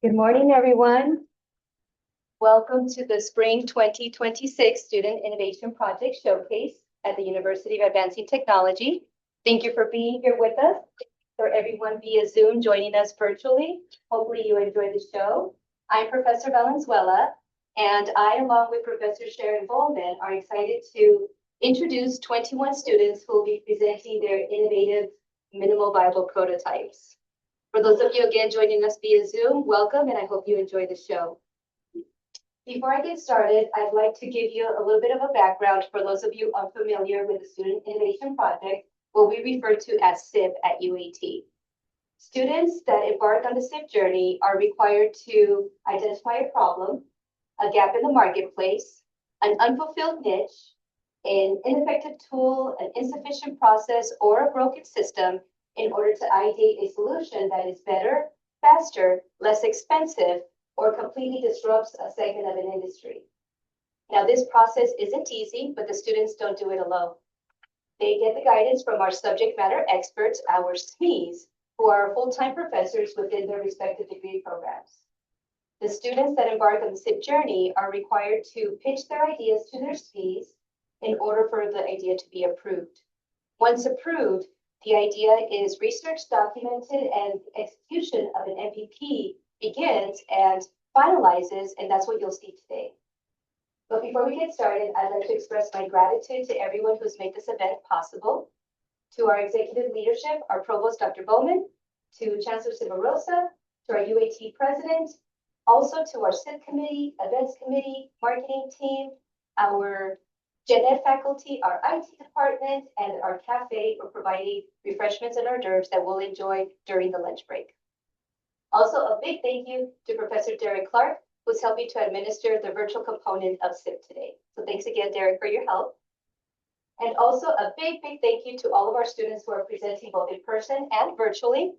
Good morning, everyone. Welcome to the Spring 2026 Student Innovation Project Showcase at the University of Advancing Technology. Thank you for being here with us. For everyone via Zoom joining us virtually, hopefully you enjoy the show. I'm Professor Valenzuela, and I, along with Professor Sharon Bowman, are excited to introduce 21 students who will be presenting their innovative minimal viable prototypes. For those of you again joining us via Zoom, welcome, and I hope you enjoy the show. Before I get started, I'd like to give you a little bit of a background for those of you unfamiliar with the Student Innovation Project, what we refer to as SIP at UAT. Students that embark on the SIP journey are required to identify a problem, a gap in the marketplace, an unfulfilled niche, an ineffective tool, an insufficient process, or a broken system in order to ideate a solution that is better, faster, less expensive, or completely disrupts a segment of an industry. Now, this process isn't easy, but the students don't do it alone. They get the guidance from our subject matter experts, our SMEs, who are full-time professors within their respective degree programs. The students that embark on the SIP journey are required to pitch their ideas to their SMEs in order for the idea to be approved. Once approved, the idea is research documented and execution of an MVP begins and finalizes, and that's what you'll see today. But before we get started, I'd like to express my gratitude to everyone who's made this event possible, to our executive leadership, our provost, Dr. Bowman, to Chancellor Cimarosa, to our UAT president, also to our SIP committee, events committee, marketing team, our Gen Ed faculty, our IT department, and our cafe for providing refreshments and hors d'oeuvres that we'll enjoy during the lunch break. Also, a big thank you to Professor Derek Clark, who's helping to administer the virtual component of SIP today. So thanks again, Derek, for your help. And also a big thank you to all of our students who are presenting both in person and virtually.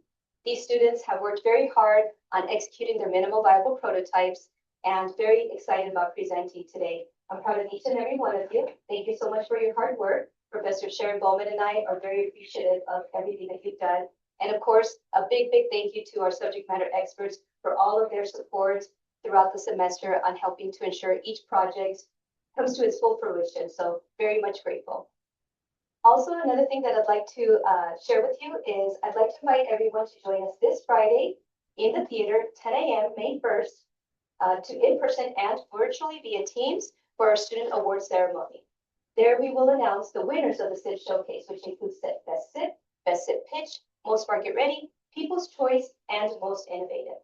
These students have worked very hard on executing their minimal viable prototypes and very excited about presenting today. I'm proud of each and every one of you. Thank you so much for your hard work. Professor Sharon Bowman and I are very appreciative of everything that you've done. And of course, a big thank you to our subject matter experts for all of their support throughout the semester on helping to ensure each project comes to its full fruition. So very much grateful. Also, another thing that I'd like to share with you is I'd like to invite everyone to join us this Friday in the theater, 10 a.m., May 1st, to in-person and virtually via Teams for our student award ceremony. There we will announce the winners of the SIP Showcase, which includes Best SIP Pitch, Most Market Ready, People's Choice, and Most Innovative.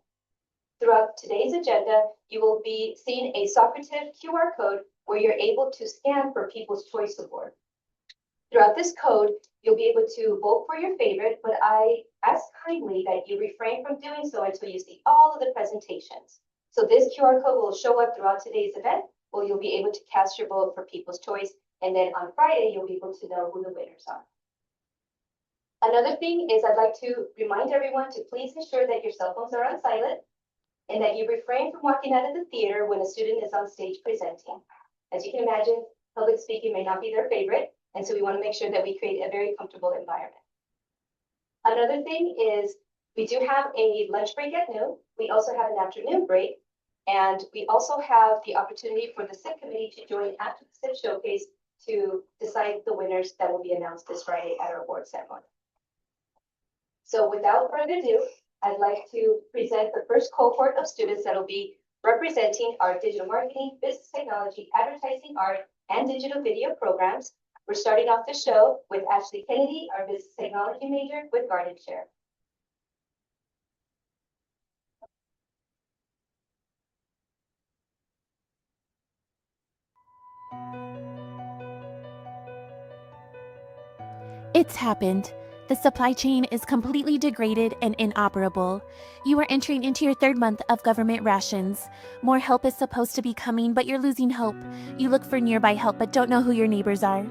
Throughout today's agenda, you will be seeing a Socrative QR code where you're able to scan for People's Choice Award. Throughout this code, you'll be able to vote for your favorite, but I ask kindly that you refrain from doing so until you see all of the presentations. So this QR code will show up throughout today's event, where you'll be able to cast your vote for People's Choice, and then on Friday, you'll be able to know who the winners are. Another thing is I'd like to remind everyone to please ensure that your cell phones are on silent and that you refrain from walking out of the theater when a student is on stage presenting. As you can imagine, public speaking may not be their favorite, and so we want to make sure that we create a very comfortable environment. Another thing is we do have a lunch break at noon. We also have an afternoon break, and we also have the opportunity for the SIP committee to join after the SIP showcase to decide the winners that will be announced this Friday at our award ceremony. So without further ado, I'd like to present the first cohort of students that will be representing our digital marketing, business technology, advertising, art, and digital video programs. We're starting off the show with Ashley Kennedy, our business technology major with Garden Share. It's happened. The supply chain is completely degraded and inoperable. You are entering into your third month of government rations. More help is supposed to be coming, but you're losing hope. You look for nearby help, but don't know who your neighbors are.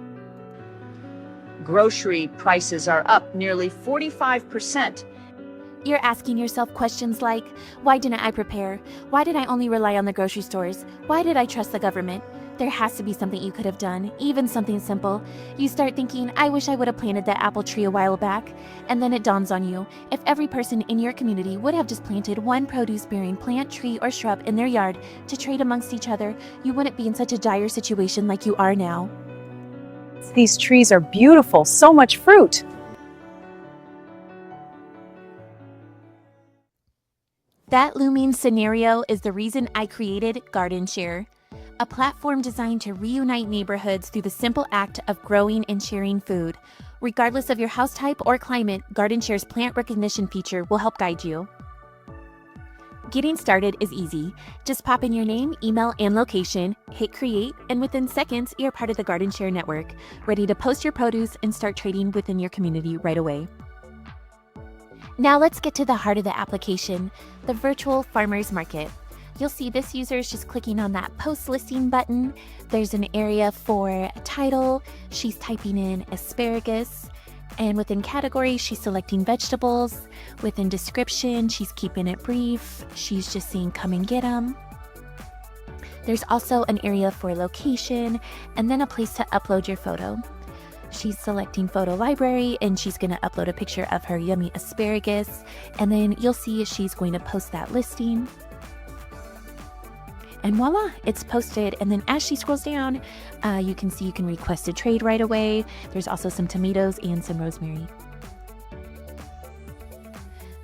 Grocery prices are up nearly 45%. You're asking yourself questions like, why didn't I prepare? Why did I only rely on the grocery stores? Why did I trust the government? There has to be something you could have done, even something simple. You start thinking, I wish I would have planted that apple tree a while back. And then it dawns on you, if every person in your community would have just planted one produce-bearing plant, tree, or shrub in their yard to trade amongst each other, you wouldn't be in such a dire situation like you are now. These trees are beautiful, so much fruit. That looming scenario is the reason I created Garden Share, a platform designed to reunite neighborhoods through the simple act of growing and sharing food. Regardless of your house type or climate, Garden Share's plant recognition feature will help guide you. Getting started is easy. Just pop in your name, email, and location, hit create, and within seconds, you're part of the Garden Share network, ready to post your produce and start trading within your community right away. Now let's get to the heart of the application, the virtual farmers market. You'll see this user is just clicking on that post listing button. There's an area for a title. She's typing in asparagus. And within category, she's selecting vegetables. Within description, she's keeping it brief. She's just saying, come and get them. There's also an area for location and then a place to upload your photo. She's selecting photo library and she's going to upload a picture of her yummy asparagus. And then you'll see she's going to post that listing. And voila, it's posted. And then as she scrolls down, you can see you can request a trade right away. There's also some tomatoes and some rosemary.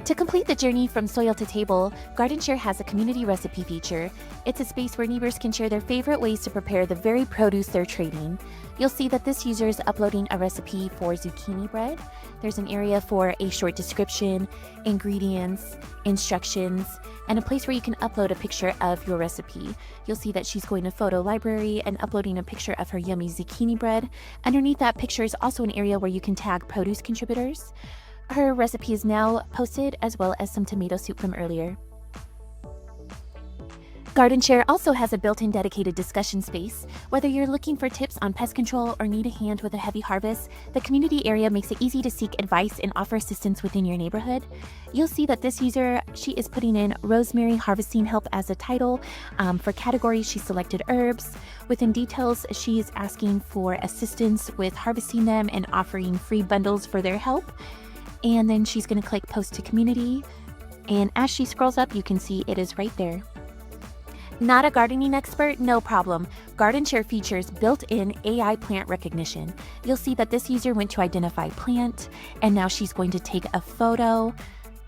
To complete the journey from soil to table, Garden Share has a community recipe feature. It's a space where neighbors can share their favorite ways to prepare the very produce they're trading. You'll see that this user is uploading a recipe for zucchini bread. There's an area for a short description, ingredients, instructions, and a place where you can upload a picture of your recipe. You'll see that she's going to photo library and uploading a picture of her yummy zucchini bread. Underneath that picture is also an area where you can tag produce contributors. Her recipe is now posted, as well as some tomato soup from earlier. Garden Share also has a built-in dedicated discussion space. Whether you're looking for tips on pest control or need a hand with a heavy harvest, the community area makes it easy to seek advice and offer assistance within your neighborhood. You'll see that this user, she is putting in rosemary harvesting help as a title. For categories, she selected herbs. Within details, she is asking for assistance with harvesting them and offering free bundles for their help. And then she's going to click post to community. And as she scrolls up, you can see it is right there. Not a gardening expert? No problem. Garden Share features built-in AI plant recognition. You'll see that this user went to identify plant, and now she's going to take a photo.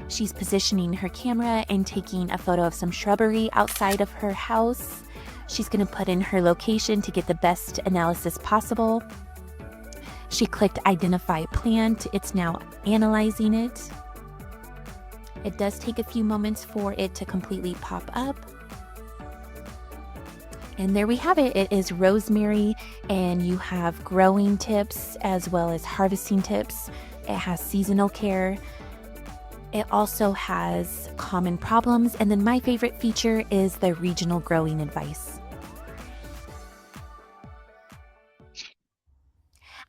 She's positioning her camera and taking a photo of some shrubbery outside of her house. She's going to put in her location to get the best analysis possible. She clicked identify plant. It's now analyzing it. It does take a few moments for it to completely pop up. And there we have it. It is rosemary, and you have growing tips as well as harvesting tips. It has seasonal care. It also has common problems. And then my favorite feature is the regional growing advice.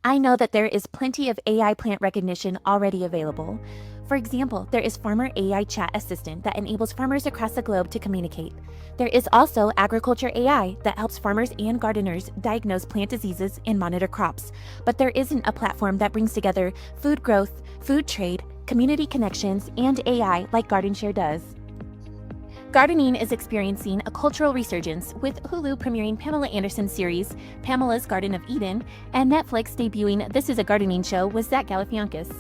I know that there is plenty of AI plant recognition already available. For example, there is Farmer AI Chat Assistant that enables farmers across the globe to communicate. There is also Agriculture AI that helps farmers and gardeners diagnose plant diseases and monitor crops. But there isn't a platform that brings together food growth, food trade, community connections, and AI like Garden Share does. Gardening is experiencing a cultural resurgence, with Hulu premiering Pamela Anderson's series, Pamela's Garden of Eden, and Netflix debuting This Is a Gardening Show with Zach Galifianakis.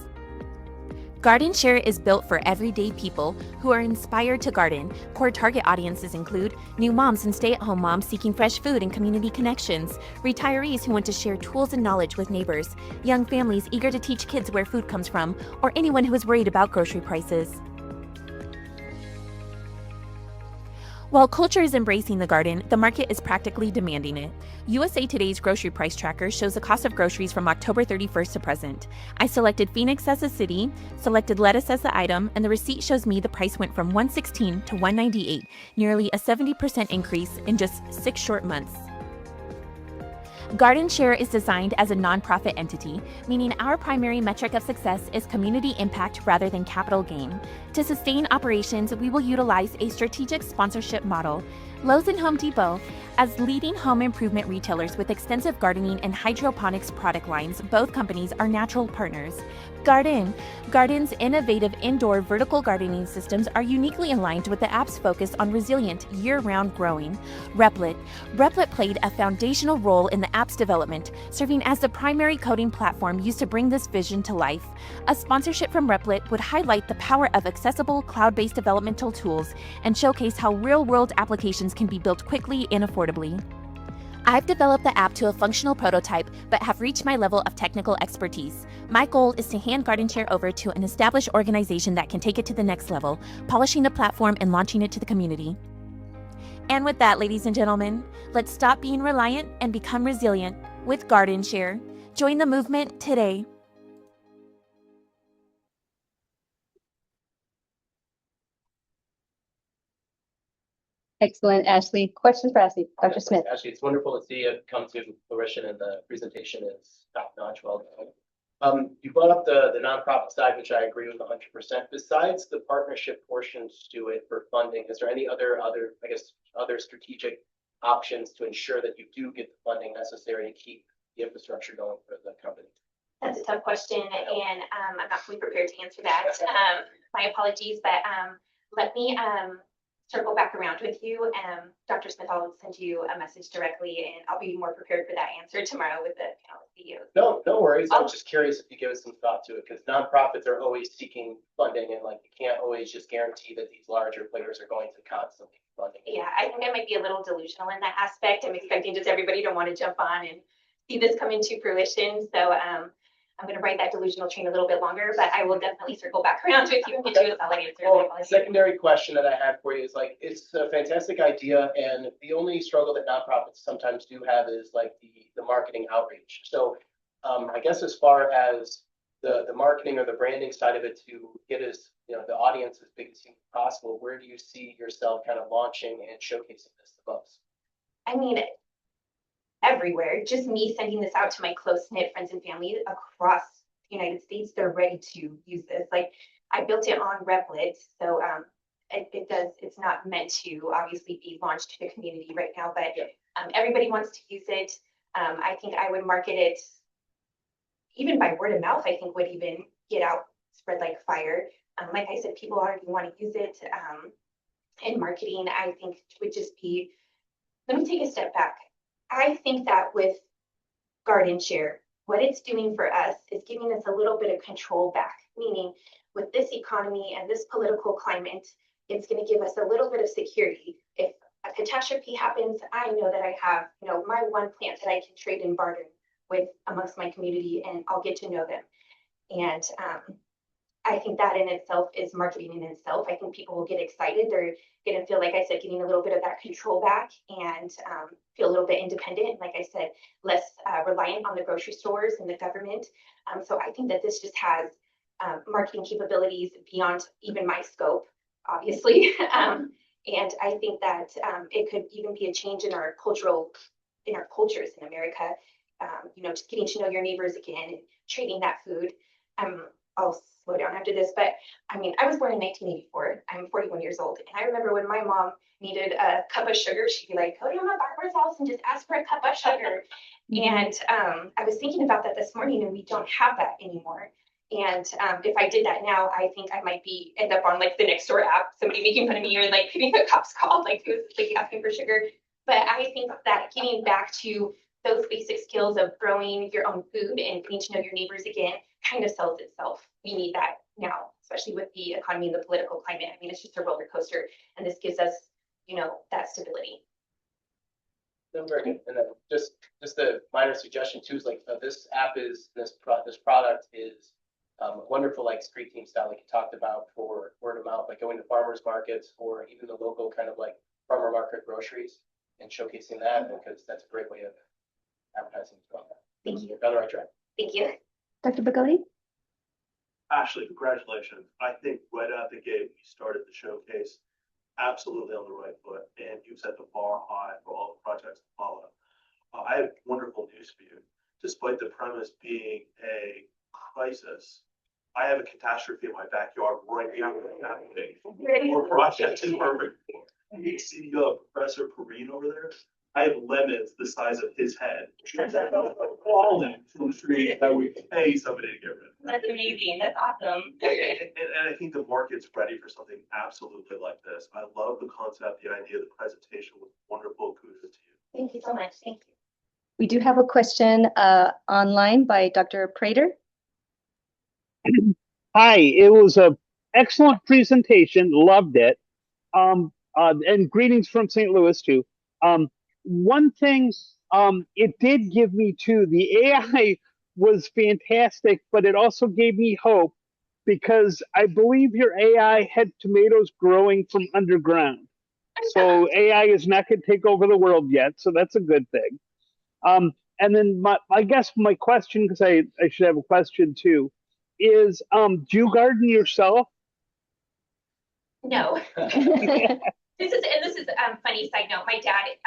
Garden Share is built for everyday people who are inspired to garden. Core target audiences include new moms and stay-at-home moms seeking fresh food and community connections, retirees who want to share tools and knowledge with neighbors, young families eager to teach kids where food comes from, or anyone who is worried about grocery prices. While culture is embracing the garden, the market is practically demanding it. USA Today's grocery price tracker shows the cost of groceries from October 31st to present. I selected Phoenix as a city, selected lettuce as the item, and the receipt shows me the price went from $116 to $198, nearly a 70% increase in just 6 short months. Garden Share is designed as a nonprofit entity, meaning our primary metric of success is community impact rather than capital gain. To sustain operations, we will utilize a strategic sponsorship model. Lowe's and Home Depot. As leading home improvement retailers with extensive gardening and hydroponics product lines, both companies are natural partners. Garden's innovative indoor vertical gardening systems are uniquely aligned with the app's focus on resilient, year-round growing. Replit played a foundational role in the app's development, serving as the primary coding platform used to bring this vision to life. A sponsorship from Replit would highlight the power of accessible, cloud-based developmental tools and showcase how real-world applications can be built quickly and affordably. I've developed the app to a functional prototype, but have reached my level of technical expertise. My goal is to hand Garden Share over to an established organization that can take it to the next level, polishing the platform and launching it to the community. And with that, ladies and gentlemen, let's stop being reliant and become resilient with Garden Share. Join the movement today. Excellent, Ashley. Questions for Ashley? Dr. Smith. Actually, it's wonderful to see it come to fruition, and the presentation is top-notch. Well done. You brought up the nonprofit side, which I agree with 100%. Besides the partnership portions to it for funding, is there any other strategic options to ensure that you do get the funding necessary to keep the infrastructure going for the company? That's a tough question, and I'm not fully prepared to answer that. My apologies, but let me circle back around with you. Dr. Smith, I'll send you a message directly, and I'll be more prepared for that answer tomorrow with the panel CEOs. No worries. I'm just curious if you give us some thought to it, because nonprofits are always seeking funding, and like you can't always just guarantee that these larger players are going to constantly fund funding. Yeah, I think I might be a little delusional in that aspect. I'm expecting just everybody to want to jump on and see this come into fruition. So I'm going to ride that delusional train a little bit longer, but I will definitely circle back around with you and get you a solid answer. Well, secondary question that I have for you is like, it's a fantastic idea, and the only struggle that nonprofits sometimes do have is like the marketing outreach. So I guess as far as the marketing or the branding side of it to get as the audience as big as possible, where do you see yourself kind of launching and showcasing this the most? I mean, everywhere. Just me sending this out to my close-knit friends and family across the United States, they're ready to use this. Like, I built it on Replit, so it's not meant to obviously be launched to the community right now, but everybody wants to use it. I think I would market it even by word of mouth. I think would even get out, spread like fire. Like I said, people already want to use it. And marketing, I think, would just be, let me take a step back. I think that with Garden Share, what it's doing for us is giving us a little bit of control back, meaning with this economy and this political climate, it's going to give us a little bit of security. If a catastrophe happens, I know that I have, my one plant that I can trade and barter with amongst my community, and I'll get to know them. And I think that in itself is marketing in itself. I think people will get excited. They're going to feel, like I said, getting a little bit of that control back and feel a little bit independent. Like I said, less reliant on the grocery stores and the government. So I think that this just has marketing capabilities beyond even my scope, obviously. And I think that it could even be a change in our cultures in America. Just getting to know your neighbors again and trading that food. I'll slow down after this, but I mean, I was born in 1984. I'm 41 years old. And I remember when my mom needed a cup of sugar, she'd be like, go to my barber's house and just ask for a cup of sugar. And I was thinking about that this morning, and we don't have that anymore. And if I did that now, I think I might end up on like the next door app, somebody making fun of me or like getting the cops called, like who's like asking for sugar. But I think that getting back to those basic skills of growing your own food and getting to know your neighbors again kind of sells itself. We need that now, especially with the economy and the political climate. I mean, it's just a roller coaster, and this gives us, that stability. No, very good. And then just a minor suggestion too is like this app is this product is wonderful, like street team style, like you talked about, for word of mouth, like going to farmers markets or even the local kind of like farmer market groceries and showcasing that, because that's a great way of advertising as well. Thank you. You're on the right track. Thank you. Dr. Bugatti? Ashley, congratulations. I think right out the gate, you started the showcase absolutely on the right foot, and you set the bar high for all the projects to follow. I have wonderful news for you. Despite the premise being a crisis, I have a catastrophe in my backyard right now. Or project is perfect for. You see Professor Perrine over there? I have lemons the size of his head. Falling from the tree that we pay somebody to get rid of. That's amazing. That's awesome. And I think the market's ready for something absolutely like this. I love the concept, the idea, the presentation was wonderful. Kudos to you. Thank you so much. Thank you. We do have a question online by Dr. Prater. Hi, it was a excellent presentation. Loved it. And greetings from St. Louis too. One thing it did give me too, the AI was fantastic, but it also gave me hope because I believe your AI had tomatoes growing from underground. So AI is not going to take over the world yet, so that's a good thing. And then I guess my question, because I should have a question too, is do you garden yourself? No. This is funny side note. My dad,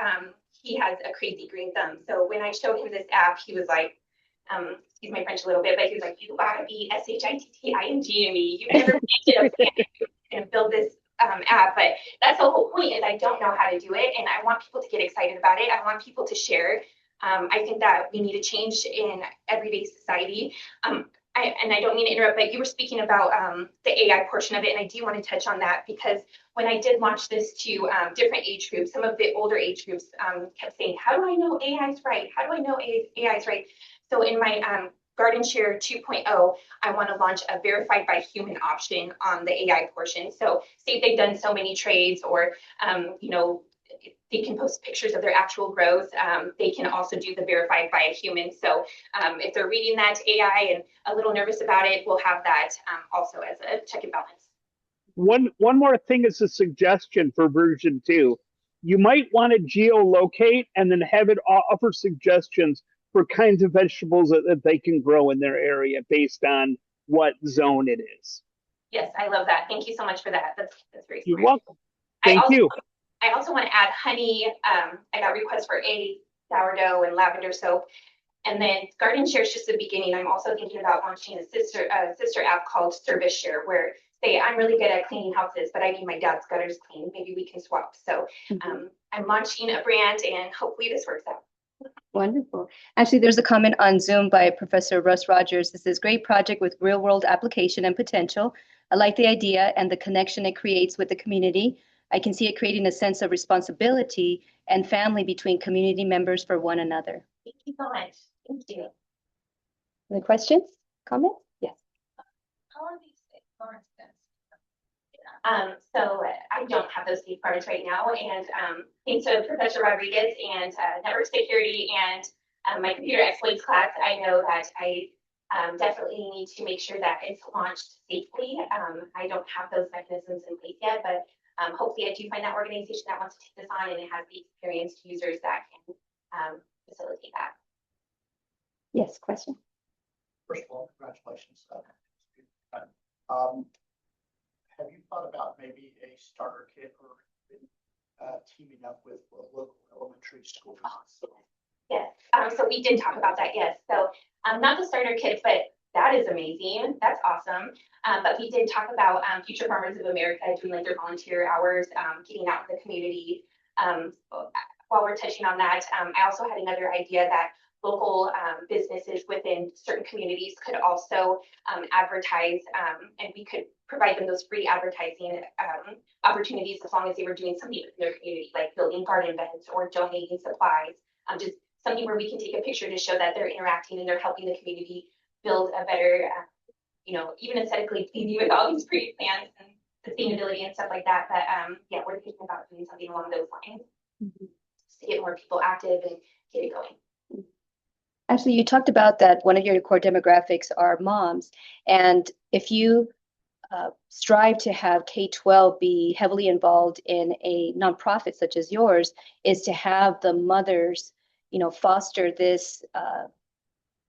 he has a crazy green thumb. So when I showed him this app, he was like, excuse my French a little bit, but he was like, you gotta be SHITTING to me. You never make it up and build this app. But that's the whole point is I don't know how to do it. And I want people to get excited about it. I want people to share. I think that we need a change in everyday society. I don't mean to interrupt, but you were speaking about the AI portion of it, and I do want to touch on that because when I did launch this to different age groups, some of the older age groups kept saying, how do I know AI is right? How do I know AI is right? So in my Garden Share 2.0, I want to launch a verified by human option on the AI portion. So say if they've done so many trades or, they can post pictures of their actual growth. They can also do the verified by a human. So if they're reading that to AI and a little nervous about it, we'll have that also as a check and balance. One more thing is a suggestion for version 2. You might want to geolocate and then have it offer suggestions for kinds of vegetables that they can grow in their area based on what zone it is. Yes, I love that. Thank you so much for that. That's very smart. You're welcome. Thank you. I also want to add honey. I got requests for egg, sourdough, and lavender soap. And then Garden Share is just the beginning. I'm also thinking about launching a sister app called Service Share, where say I'm really good at cleaning houses, but I need my dad's gutters clean. Maybe we can swap. So I'm launching a brand, and hopefully this works out. Wonderful. Actually, there's a comment on Zoom by Professor Russ Rogers. This is great project with real world application and potential. I like the idea and the connection it creates with the community. I can see it creating a sense of responsibility and family between community members for one another. Thank you so much. Thank you. Any questions? Comments? Yes. How are these safeguards? So I don't have those safeguards right now. And thanks to Professor Rodriguez and Network Security and my computer exploits class, I know that I definitely need to make sure that it's launched safely. I don't have those mechanisms in place yet, but hopefully I do find that organization that wants to take this on and it has the experienced users that can facilitate that. Yes, question. First of all, congratulations. Have you thought about maybe a starter kit or teaming up with local elementary schools? Yes, so we did talk about that, yes. So not the starter kit, but that is amazing. That's awesome. But we did talk about Future Farmers of America doing like their volunteer hours, getting out in the community. While we're touching on that, I also had another idea that local businesses within certain communities could also advertise, and we could provide them those free advertising opportunities as long as they were doing something in their community, like building garden beds or donating supplies. Just something where we can take a picture to show that they're interacting and they're helping the community build a better, even aesthetically pleasing with all these pretty plants and sustainability and stuff like that. But yeah, we're thinking about doing something along those lines to get more people active and get it going. Actually, you talked about that one of your core demographics are moms. And if you strive to have K-12 be heavily involved in a nonprofit such as yours, is to have the mothers, foster this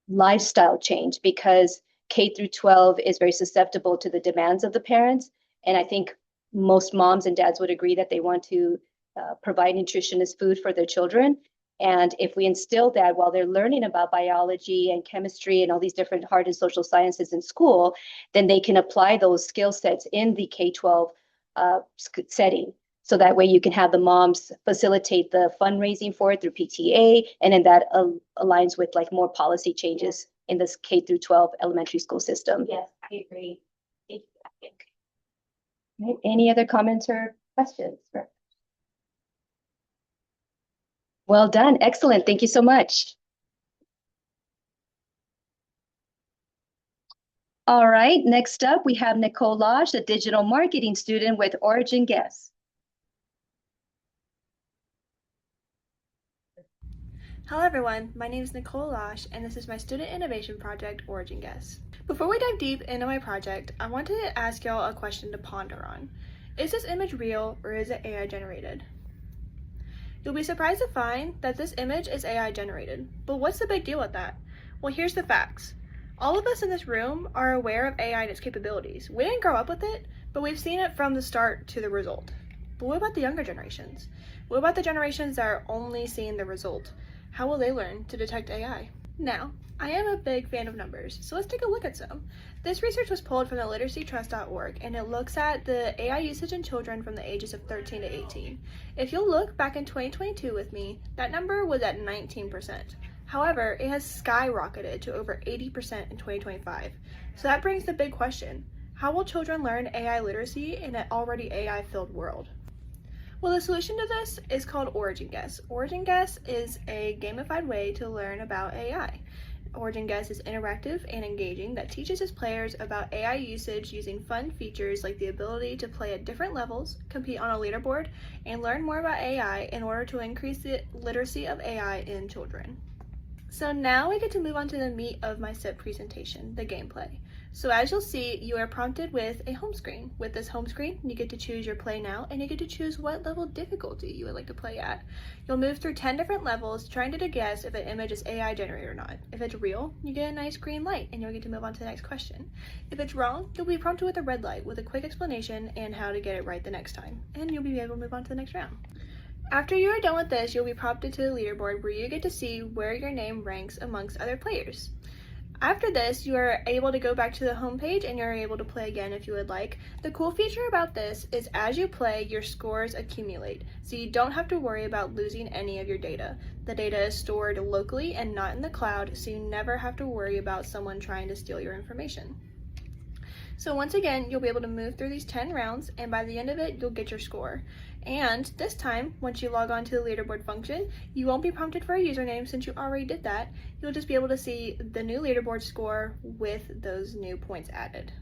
lifestyle change, because K through 12 is very susceptible to the demands of the parents. And I think most moms and dads would agree that they want to provide nutritious food for their children. And if we instill that while they're learning about biology and chemistry and all these different hard and social sciences in school, then they can apply those skill sets in the K-12 setting. So that way you can have the moms facilitate the fundraising for it through PTA, and then that aligns with like more policy changes in this K through 12 elementary school system. Yes, I agree. Right. Any other comments or questions? Well done. Excellent. Thank you so much. All right. Next up, we have Nicole Lodge, a digital marketing student with Origin Guess. Hello everyone, my name is Nicole Losh and this is my student innovation project, Origin Guess. Before we dive deep into my project, I wanted to ask y'all a question to ponder on. Is this image real or is it AI generated? You'll be surprised to find that this image is AI generated, but what's the big deal with that? Well, here's the facts. All of us in this room are aware of AI and its capabilities. We didn't grow up with it, but we've seen it from the start to the result. But what about the younger generations? What about the generations that are only seeing the result? How will they learn to detect AI? Now, I am a big fan of numbers, so let's take a look at some. This research was pulled from the literacytrust.org, and it looks at the AI usage in children from the ages of 13 to 18. If you'll look back in 2022 with me, that number was at 19%. However, it has skyrocketed to over 80% in 2025. So that brings the big question. How will children learn AI literacy in an already AI-filled world? Well, the solution to this is called Origin Guess. Origin Guess is a gamified way to learn about AI. Origin Guess is interactive and engaging that teaches its players about AI usage using fun features like the ability to play at different levels, compete on a leaderboard, and learn more about AI in order to increase the literacy of AI in children. So now we get to move on to the meat of my SIP presentation, the gameplay. So as you'll see, you are prompted with a home screen. With this home screen, you get to choose your play now, and you get to choose what level of difficulty you would like to play at. You'll move through 10 different levels, trying to guess if an image is AI generated or not. If it's real, you get a nice green light, and you'll get to move on to the next question. If it's wrong, you'll be prompted with a red light with a quick explanation and how to get it right the next time, and you'll be able to move on to the next round. After you are done with this, you'll be prompted to the leaderboard where you get to see where your name ranks amongst other players. After this, you are able to go back to the home page and you're able to play again if you would like. The cool feature about this is as you play, your scores accumulate, so you don't have to worry about losing any of your data. The data is stored locally and not in the cloud, so you never have to worry about someone trying to steal your information. So once again, you'll be able to move through these 10 rounds, and by the end of it, you'll get your score. And this time, once you log on to the leaderboard function, you won't be prompted for a username since you already did that. You'll just be able to see the new leaderboard score with those new points added.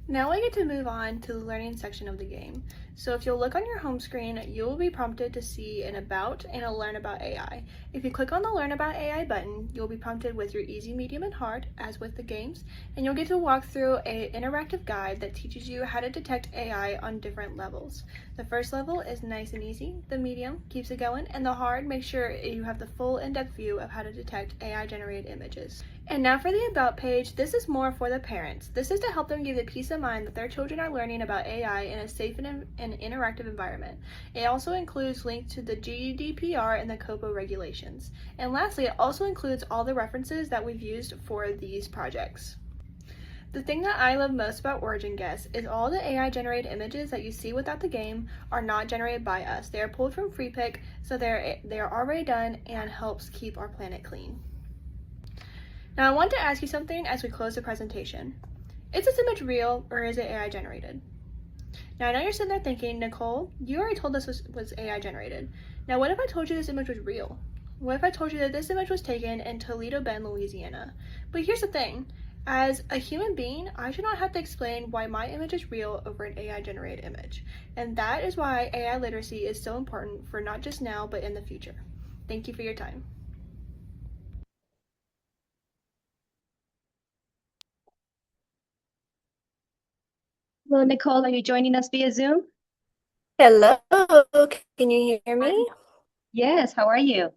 Now we get to move on to the learning section of the game. So if you'll look on your home screen, you will be prompted to see an About and a Learn About AI. If you click on the Learn About AI button, you'll be prompted with your easy, medium, and hard, as with the games, and you'll get to walk through an interactive guide that teaches you how to detect AI on different levels. The first level is nice and easy, the medium keeps it going, and the hard makes sure you have the full in-depth view of how to detect AI-generated images. And now for the About page, this is more for the parents. This is to help them give the peace of mind that their children are learning about AI in a safe and interactive environment. It also includes links to the GDPR and the COPPA regulations. And lastly, it also includes all the references that we've used for these projects. The thing that I love most about Origin Guess is all the AI generated images that you see without the game are not generated by us. They are pulled from FreePic, so they're already done and helps keep our planet clean. Now I want to ask you something as we close the presentation. Is this image real or is it AI generated? Now I know you're sitting there thinking, Nicole, you already told us this was AI generated. Now what if I told you this image was real? What if I told you that this image was taken in Toledo Bend, Louisiana? But here's the thing, as a human being, I should not have to explain why my image is real over an AI generated image. And that is why AI literacy is so important for not just now, but in the future. Thank you for your time. Hello, Nicole, are you joining us via Zoom? Hello, can you hear me? Yes, how are you?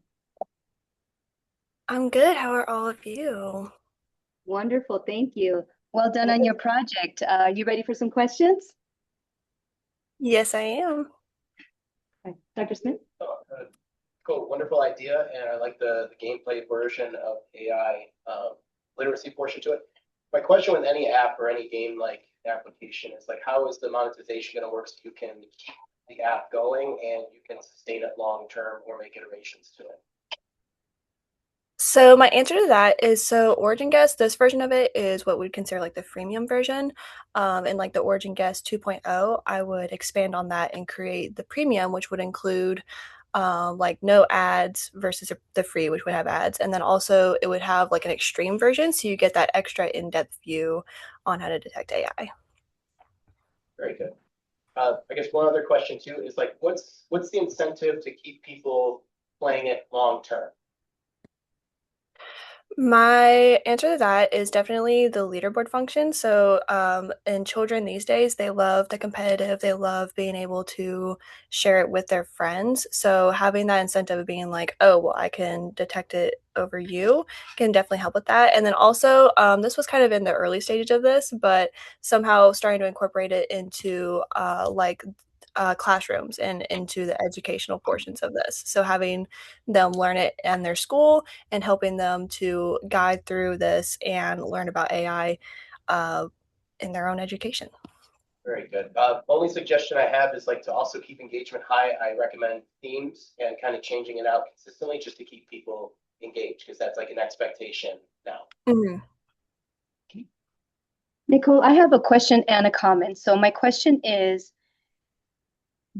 I'm good, how are all of you? Wonderful, thank you. Well done on your project. You ready for some questions? Yes, I am. Okay. Dr. Smith? Cool, wonderful idea, and I like the gameplay version of AI literacy portion to it. My question with any app or any game like application is like, how is the monetization going to work so you can keep the app going and you can sustain it long term or make iterations to it? So my answer to that is so Origin Guest, this version of it is what we'd consider like the freemium version. And like the Origin Guest 2.0, I would expand on that and create the premium, which would include like no ads versus the free, which would have ads. And then also it would have like an extreme version. So you get that extra in-depth view on how to detect AI. Very good. I guess one other question too is like, what's the incentive to keep people playing it long term? My answer to that is definitely the leaderboard function. So, in children these days, they love the competitive, they love being able to share it with their friends. So, having that incentive of being like, oh, well, I can detect it over you can definitely help with that. And then also, this was kind of in the early stages of this, but somehow starting to incorporate it into classrooms and into the educational portions of this. So, having them learn it in their school and helping them to guide through this and learn about AI in their own education. Very good. Only suggestion I have is like to also keep engagement high. I recommend themes and kind of changing it out consistently just to keep people engaged because that's like an expectation now. Mhm. Nicole, I have a question and a comment. So my question is,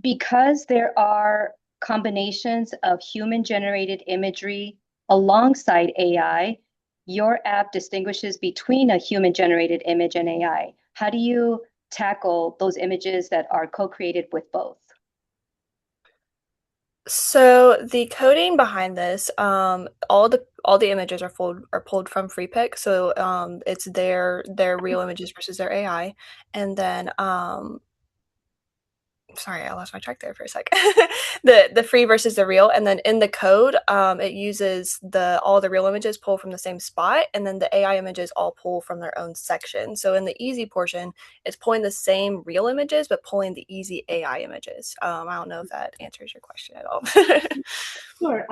because there are combinations of human-generated imagery alongside AI, your app distinguishes between a human-generated image and AI. How do you tackle those images that are co-created with both? So the coding behind this, all the images are pulled from FreePic. So it's their real images versus their AI, and then sorry, I lost my track there for a sec. The free versus the real, and then in the code, it uses all the real images pull from the same spot, and then the AI images all pull from their own section. So in the easy portion, it's pulling the same real images, but pulling the easy AI images. I don't know if that answers your question at all. Sure.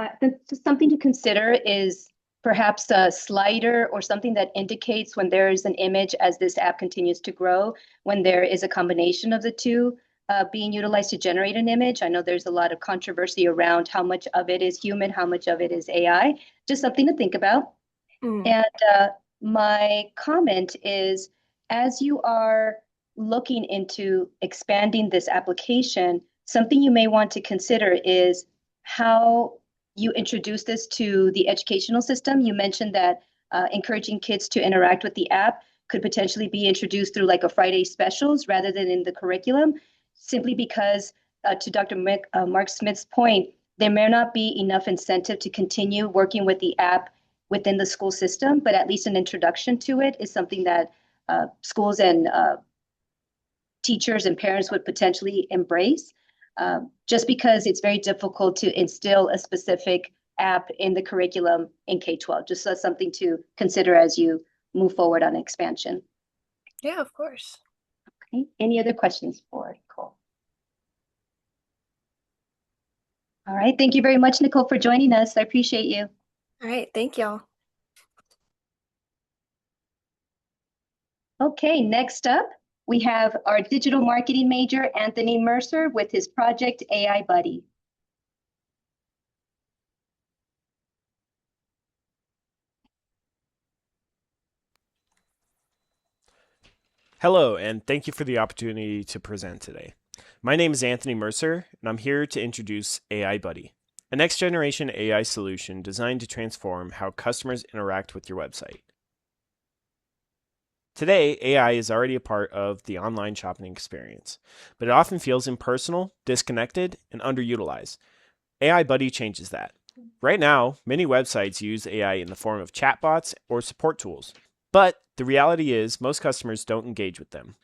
Just something to consider is perhaps a slider or something that indicates when there is an image as this app continues to grow, when there is a combination of the two being utilized to generate an image. I know there's a lot of controversy around how much of it is human, how much of it is AI. Just something to think about. Mm. And my comment is, as you are looking into expanding this application, something you may want to consider is how you introduce this to the educational system. You mentioned that encouraging kids to interact with the app could potentially be introduced through like a Friday specials rather than in the curriculum, simply because to Dr. Mark Smith's point, there may not be enough incentive to continue working with the app within the school system, but at least an introduction to it is something that schools and teachers and parents would potentially embrace, just because it's very difficult to instill a specific app in the curriculum in K-12. Just as something to consider as you move forward on expansion. Yeah, of course. Okay. Any other questions for Nicole? All right. Thank you very much, Nicole, for joining us. I appreciate you. All right. Thank y'all. Okay, next up, we have our digital marketing major, Anthony Mercer, with his project AI Buddy. Hello, and thank you for the opportunity to present today. My name is Anthony Mercer, and I'm here to introduce AI Buddy, a next-generation AI solution designed to transform how customers interact with your website. Today, AI is already a part of the online shopping experience, but it often feels impersonal, disconnected, and underutilized. AI Buddy changes that. Right now, many websites use AI in the form of chatbots or support tools. But the reality is most customers don't engage with them.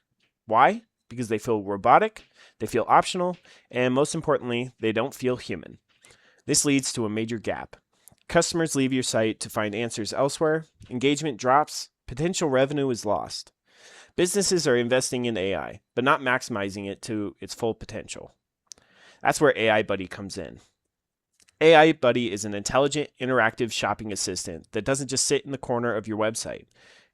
Why? Because they feel robotic, they feel optional, and most importantly, they don't feel human. This leads to a major gap. Customers leave your site to find answers elsewhere, engagement drops, potential revenue is lost. Businesses are investing in AI, but not maximizing it to its full potential. That's where AI Buddy comes in. AI Buddy is an intelligent, interactive shopping assistant that doesn't just sit in the corner of your website.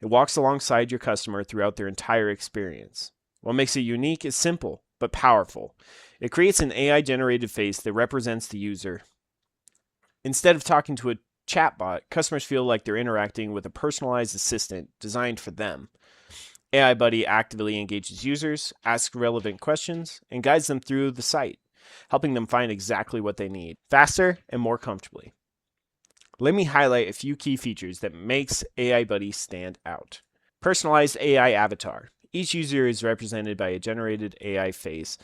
It walks alongside your customer throughout their entire experience. What makes it unique is simple, but powerful. It creates an AI-generated face that represents the user. Instead of talking to a chatbot, customers feel like they're interacting with a personalized assistant designed for them. AI Buddy actively engages users, asks relevant questions, and guides them through the site, helping them find exactly what they need, faster and more comfortably. Let me highlight a few key features that makes AI Buddy stand out. Personalized AI avatar. Each user is represented by a generated AI face,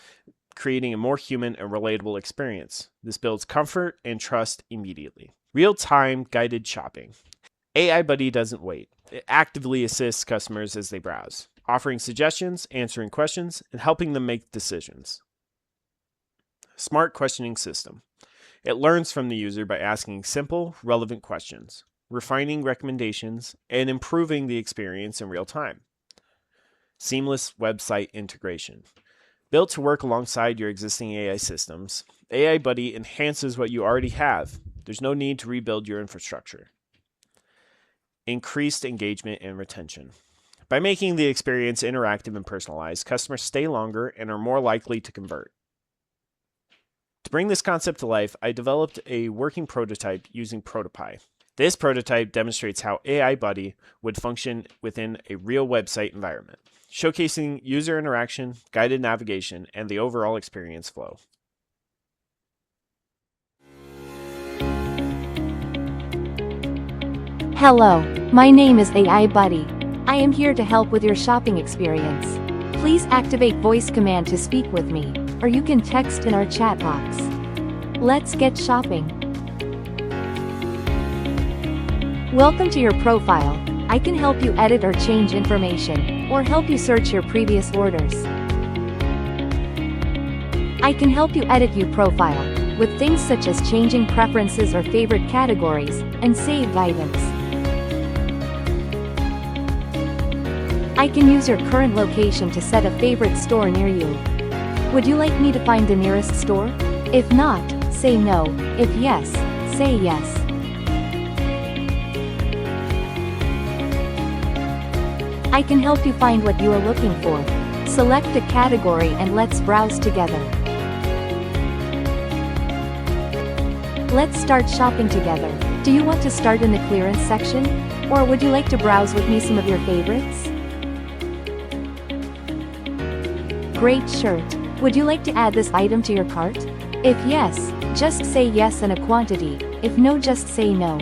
creating a more human and relatable experience. This builds comfort and trust immediately. Real-time guided shopping. AI Buddy doesn't wait. It actively assists customers as they browse, offering suggestions, answering questions, and helping them make decisions. Smart questioning system. It learns from the user by asking simple, relevant questions, refining recommendations, and improving the experience in real time. Seamless website integration. Built to work alongside your existing AI systems, AI Buddy enhances what you already have. There's no need to rebuild your infrastructure. Increased engagement and retention. By making the experience interactive and personalized, customers stay longer and are more likely to convert. To bring this concept to life, I developed a working prototype using Protopie. This prototype demonstrates how AI Buddy would function within a real website environment, showcasing user interaction, guided navigation, and the overall experience flow. Hello, my name is AI Buddy. I am here to help with your shopping experience. Please activate voice command to speak with me, or you can text in our chat box. Let's get shopping. Welcome to your profile. I can help you edit or change information, or help you search your previous orders. I can help you edit your profile, with things such as changing preferences or favorite categories, and saved items. I can use your current location to set a favorite store near you. Would you like me to find the nearest store? If not, say no. If yes, say yes. I can help you find what you are looking for. Select a category and let's browse together. Let's start shopping together. Do you want to start in the clearance section? Or would you like to browse with me some of your favorites? Great shirt. Would you like to add this item to your cart? If yes, just say yes and a quantity. If no, just say no.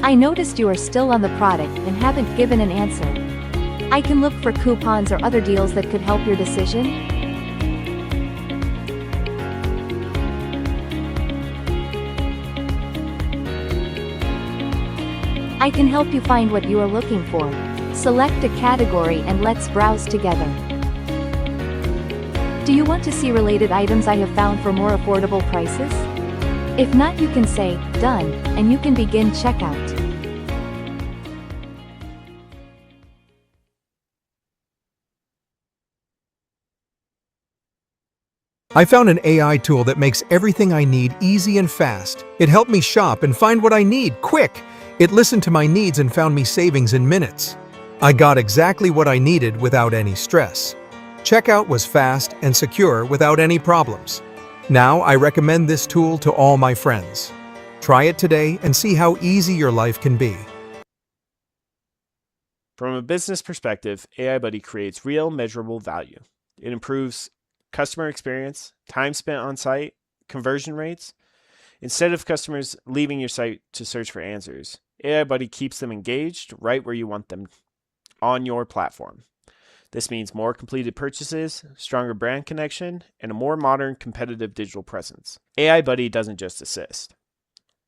I noticed you are still on the product and haven't given an answer. I can look for coupons or other deals that could help your decision. I can help you find what you are looking for. Select a category and let's browse together. Do you want to see related items I have found for more affordable prices? If not, you can say, done, and you can begin checkout. I found an AI tool that makes everything I need easy and fast. It helped me shop and find what I need quick. It listened to my needs and found me savings in minutes. I got exactly what I needed without any stress. Checkout was fast and secure without any problems. Now I recommend this tool to all my friends. Try it today and see how easy your life can be. From a business perspective, AI Buddy creates real, measurable value. It improves customer experience, time spent on site, conversion rates. Instead of customers leaving your site to search for answers, AI Buddy keeps them engaged right where you want them, on your platform. This means more completed purchases, stronger brand connection, and a more modern competitive digital presence. AI Buddy doesn't just assist.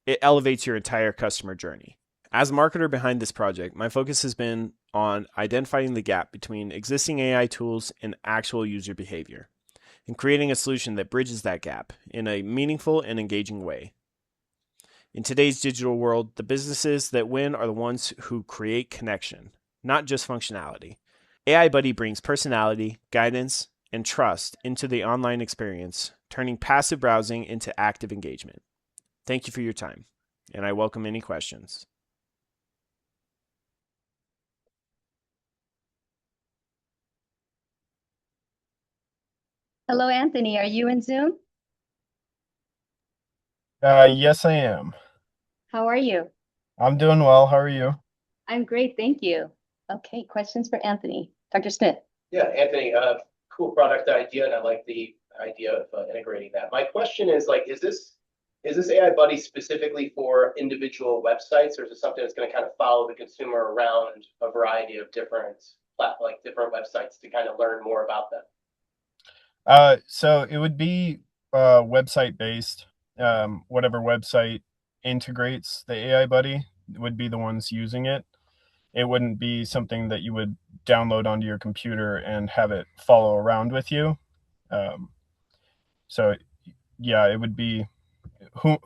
It elevates your entire customer journey. As a marketer behind this project, my focus has been on identifying the gap between existing AI tools and actual user behavior, and creating a solution that bridges that gap in a meaningful and engaging way. In today's digital world, the businesses that win are the ones who create connection, not just functionality. AI Buddy brings personality, guidance, and trust into the online experience, turning passive browsing into active engagement. Thank you for your time, and I welcome any questions. Hello, Anthony. Are you in Zoom? Yes, I am. How are you? I'm doing well. How are you? I'm great, thank you. Okay, questions for Anthony. Dr. Smith. Yeah, Anthony, cool product idea, and I like the idea of integrating that. My question is like, is this AI Buddy specifically for individual websites, or is it something that's going to kind of follow the consumer around a variety of different different websites to kind of learn more about them? So it would be website based. Whatever website integrates the AI buddy would be the ones using it. It wouldn't be something that you would download onto your computer and have it follow around with you. Um, so yeah, it would be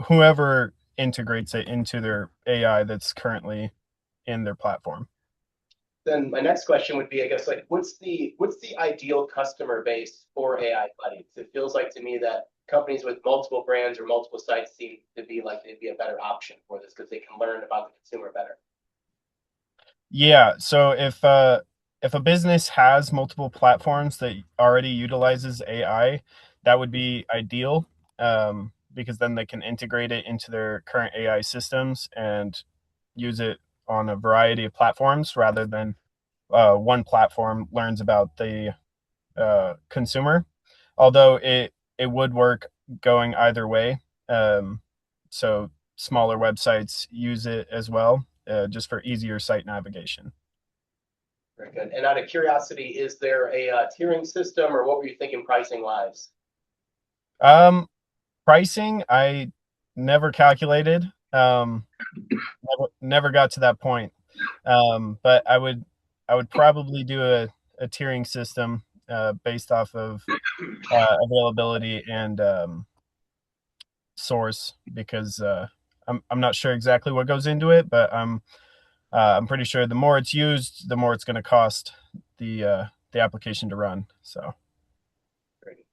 whoever integrates it into their AI that's currently in their platform. Then my next question would be, I guess, like, what's the ideal customer base for AI Buddy? 'Cause it feels like to me that companies with multiple brands or multiple sites seem to be like they'd be a better option for this because they can learn about the consumer better. Yeah, so if a business has multiple platforms that already utilizes AI, that would be ideal, because then they can integrate it into their current AI systems and use it on a variety of platforms rather than one platform learns about the consumer. Although it would work going either way. So smaller websites use it as well, just for easier site navigation. Very good. And out of curiosity, is there a tiering system, or what were you thinking pricing wise? Um, Pricing, I never calculated. Never got to that point. But I would probably do a tiering system based off of availability and source because I'm not sure exactly what goes into it, but I'm pretty sure the more it's used, the more it's going to cost the application to run. So Great.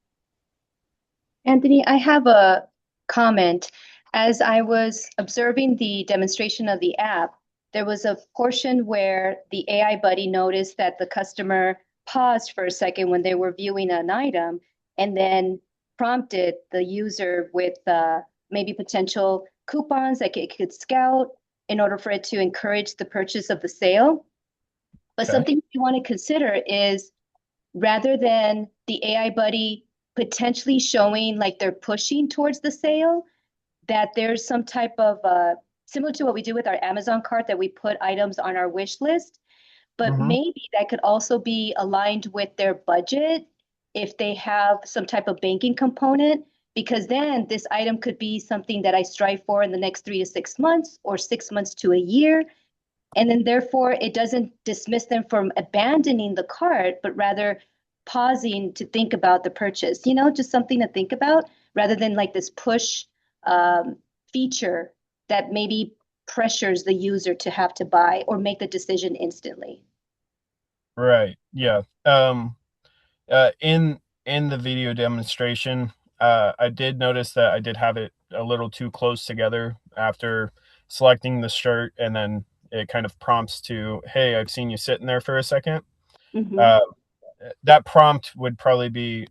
Anthony, I have a comment. As I was observing the demonstration of the app, there was a portion where the AI buddy noticed that the customer paused for a second when they were viewing an item and then prompted the user with maybe potential coupons that it could scout in order for it to encourage the purchase of the sale. But okay. something you want to consider is rather than the AI buddy potentially showing like they're pushing towards the sale, that there's some type of similar to what we do with our Amazon cart that we put items on our wish list, but Mm-hmm. maybe that could also be aligned with their budget if they have some type of banking component, because then this item could be something that I strive for in the next 3 to 6 months or 6 months to a year. And then therefore it doesn't dismiss them from abandoning the cart, but rather pausing to think about the purchase, just something to think about rather than like this push um, feature that maybe pressures the user to have to buy or make the decision instantly. Right. Yeah. In the video demonstration, I did notice that I did have it a little too close together after selecting the shirt, and then it kind of prompts to, "Hey, I've seen you sitting there for a second." Mm-hmm. Uh, that prompt would probably be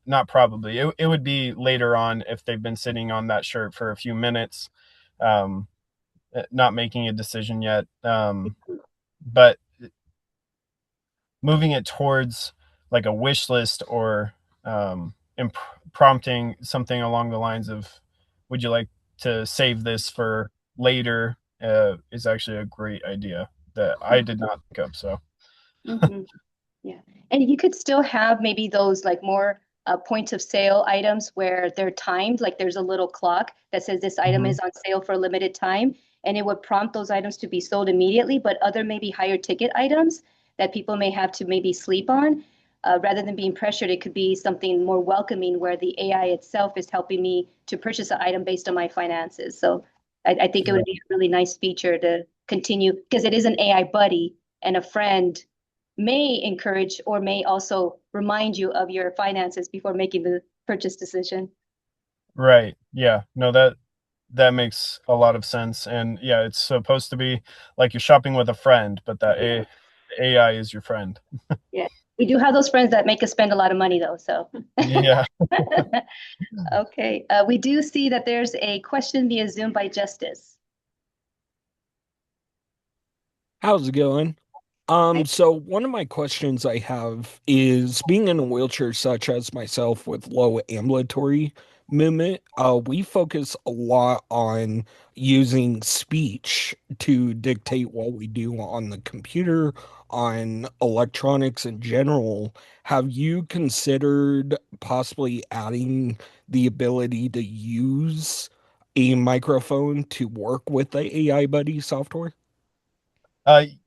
not probably it would be later on if they've been sitting on that shirt for a few minutes, um, not making a decision yet. But moving it towards like a wish list or prompting something along the lines of, would you like to save this for later, is actually a great idea that I did not think of. So Mm-hmm. Yeah. And you could still have maybe those like more point of sale items where they're timed, like there's a little clock that says this item mhm. is on sale for a limited time, and it would prompt those items to be sold immediately, but other maybe higher ticket items that people may have to maybe sleep on, rather than being pressured, it could be something more welcoming where the AI itself is helping me to purchase an item based on my finances. So I think it would be a really nice feature to continue because it is an AI buddy and a friend may encourage or may also remind you of your finances before making the purchase decision. Right, yeah, no, that makes a lot of sense. And yeah, it's supposed to be like you're shopping with a friend, but that AI is your friend. Yeah. We do have those friends that make us spend a lot of money though, so. Yeah. Okay, we do see that there's a question via Zoom by Justice. How's it going? So one of my questions I have is being in a wheelchair such as myself with low ambulatory movement, we focus a lot on using speech to dictate what we do on the computer, on electronics in general. Have you considered possibly adding the ability to use a microphone to work with the AI Buddy software?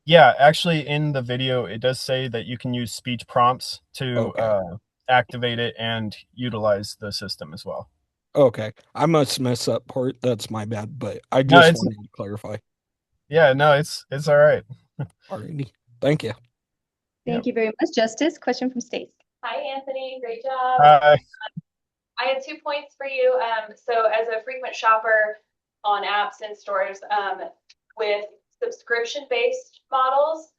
Yeah, actually in the video, it does say that you can use speech prompts to Okay. activate it and utilize the system as well. Okay. I must mess up part. That's my bad, but I No, just it's wanted to clarify. yeah, no, it's all right. Alrighty. Thank you. Thank you very much, Justice. Question from Stace. Hi, Anthony. Great job. Hi. I had 2 points for you. So as a frequent shopper on apps and stores, with subscription-based models,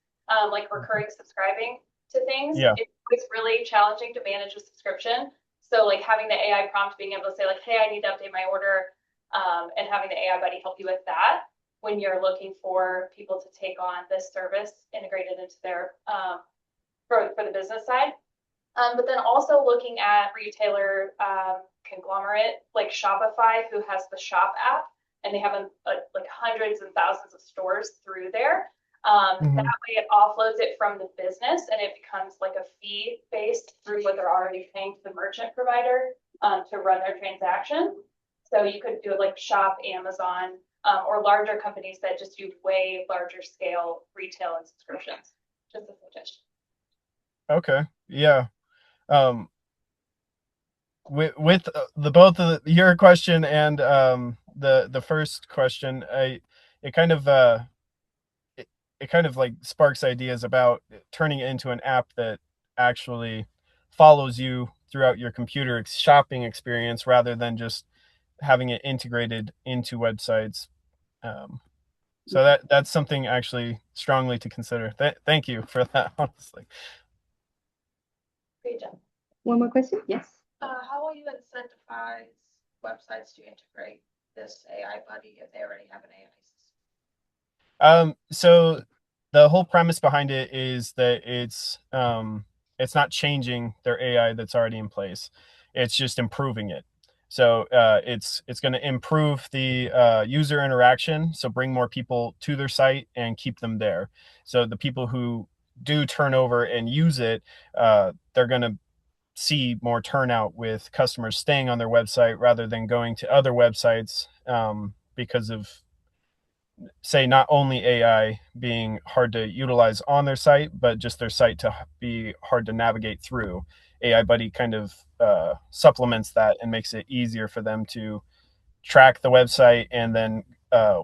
like recurring subscribing to things, Yeah. it's really challenging to manage a subscription. So like having the AI prompt, being able to say like, hey, I need to update my order, and having the AI buddy help you with that when you're looking for people to take on this service integrated into their for the business side. But then also looking at retailer conglomerate like Shopify, who has the Shop app, and they have like hundreds and thousands of stores through there. That way it offloads it from the business and it becomes like a fee based through what they're already paying to the merchant provider to run their transaction. So you could do it like Shop, Amazon, or larger companies that just do way larger scale retail and subscriptions. Just a suggestion. Okay. Yeah. With the both of your question and the first question, it kind of it kind of like sparks ideas about turning it into an app that actually follows you throughout your computer shopping experience rather than just having it integrated into websites. So that's something actually strongly to consider. Thank you for that, honestly. Great job. One more question? Yes. How will you incentivize websites to integrate this AI buddy if they already have an AI system? So the whole premise behind it is that it's not changing their AI that's already in place. It's just improving it. So it's going to improve the user interaction. So bring more people to their site and keep them there. So the people who do turn over and use it, they're going to see more turnout with customers staying on their website rather than going to other websites because of, say, not only AI being hard to utilize on their site, but just their site to be hard to navigate through. AI Buddy kind of supplements that and makes it easier for them to track the website and then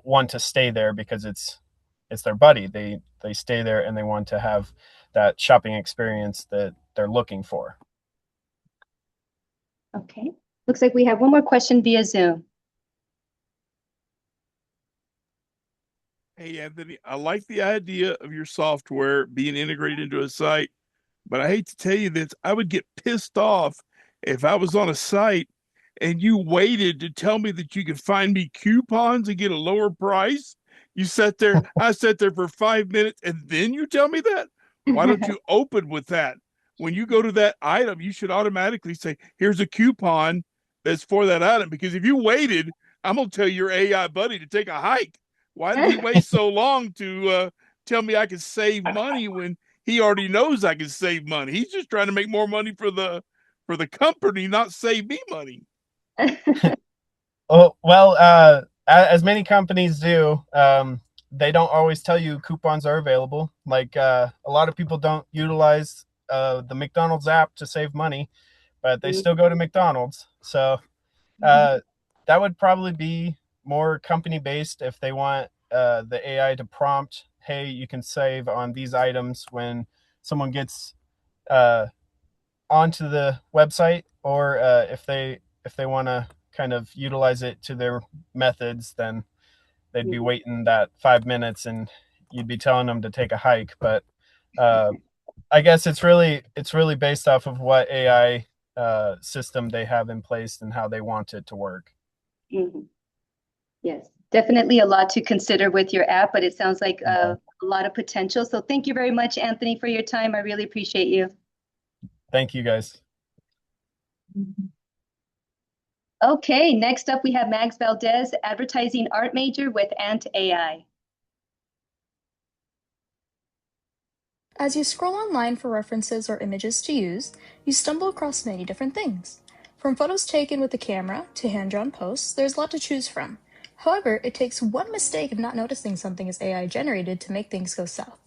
want to stay there because it's their buddy. They stay there and they want to have that shopping experience that they're looking for. Okay. Looks like we have one more question via Zoom. Hey, Anthony, I like the idea of your software being integrated into a site, but I hate to tell you this, I would get pissed off if I was on a site and you waited to tell me that you could find me coupons and get a lower price. You sat there, I sat there for 5 minutes, and then you tell me that? Why don't you open with that? When you go to that item, you should automatically say, here's a coupon that's for that item. Because if you waited, I'm going to tell your AI buddy to take a hike. Why did he wait so long to tell me I could save money when he already knows I can save money? He's just trying to make more money for the company, not save me money. Oh, well, as many companies do, they don't always tell you coupons are available. Like a lot of people don't utilize the McDonald's app to save money, but they still go to McDonald's. So that would probably be more company based if they want the AI to prompt, hey, you can save on these items when someone gets onto the website, or if they want to kind of utilize it to their methods, then they'd be waiting that 5 minutes and you'd be telling them to take a hike. But I guess it's really based off of what AI system they have in place and how they want it to work. Yes, definitely a lot to consider with your app, but it sounds like a lot of potential. So thank you very much, Anthony, for your time. I really appreciate you. Thank you, guys. Okay, next up we have Mags Valdez, advertising art major with Ant AI. As you scroll online for references or images to use, you stumble across many different things. From photos taken with the camera to hand-drawn posts, there's a lot to choose from. However, it takes one mistake of not noticing something is AI generated to make things go south.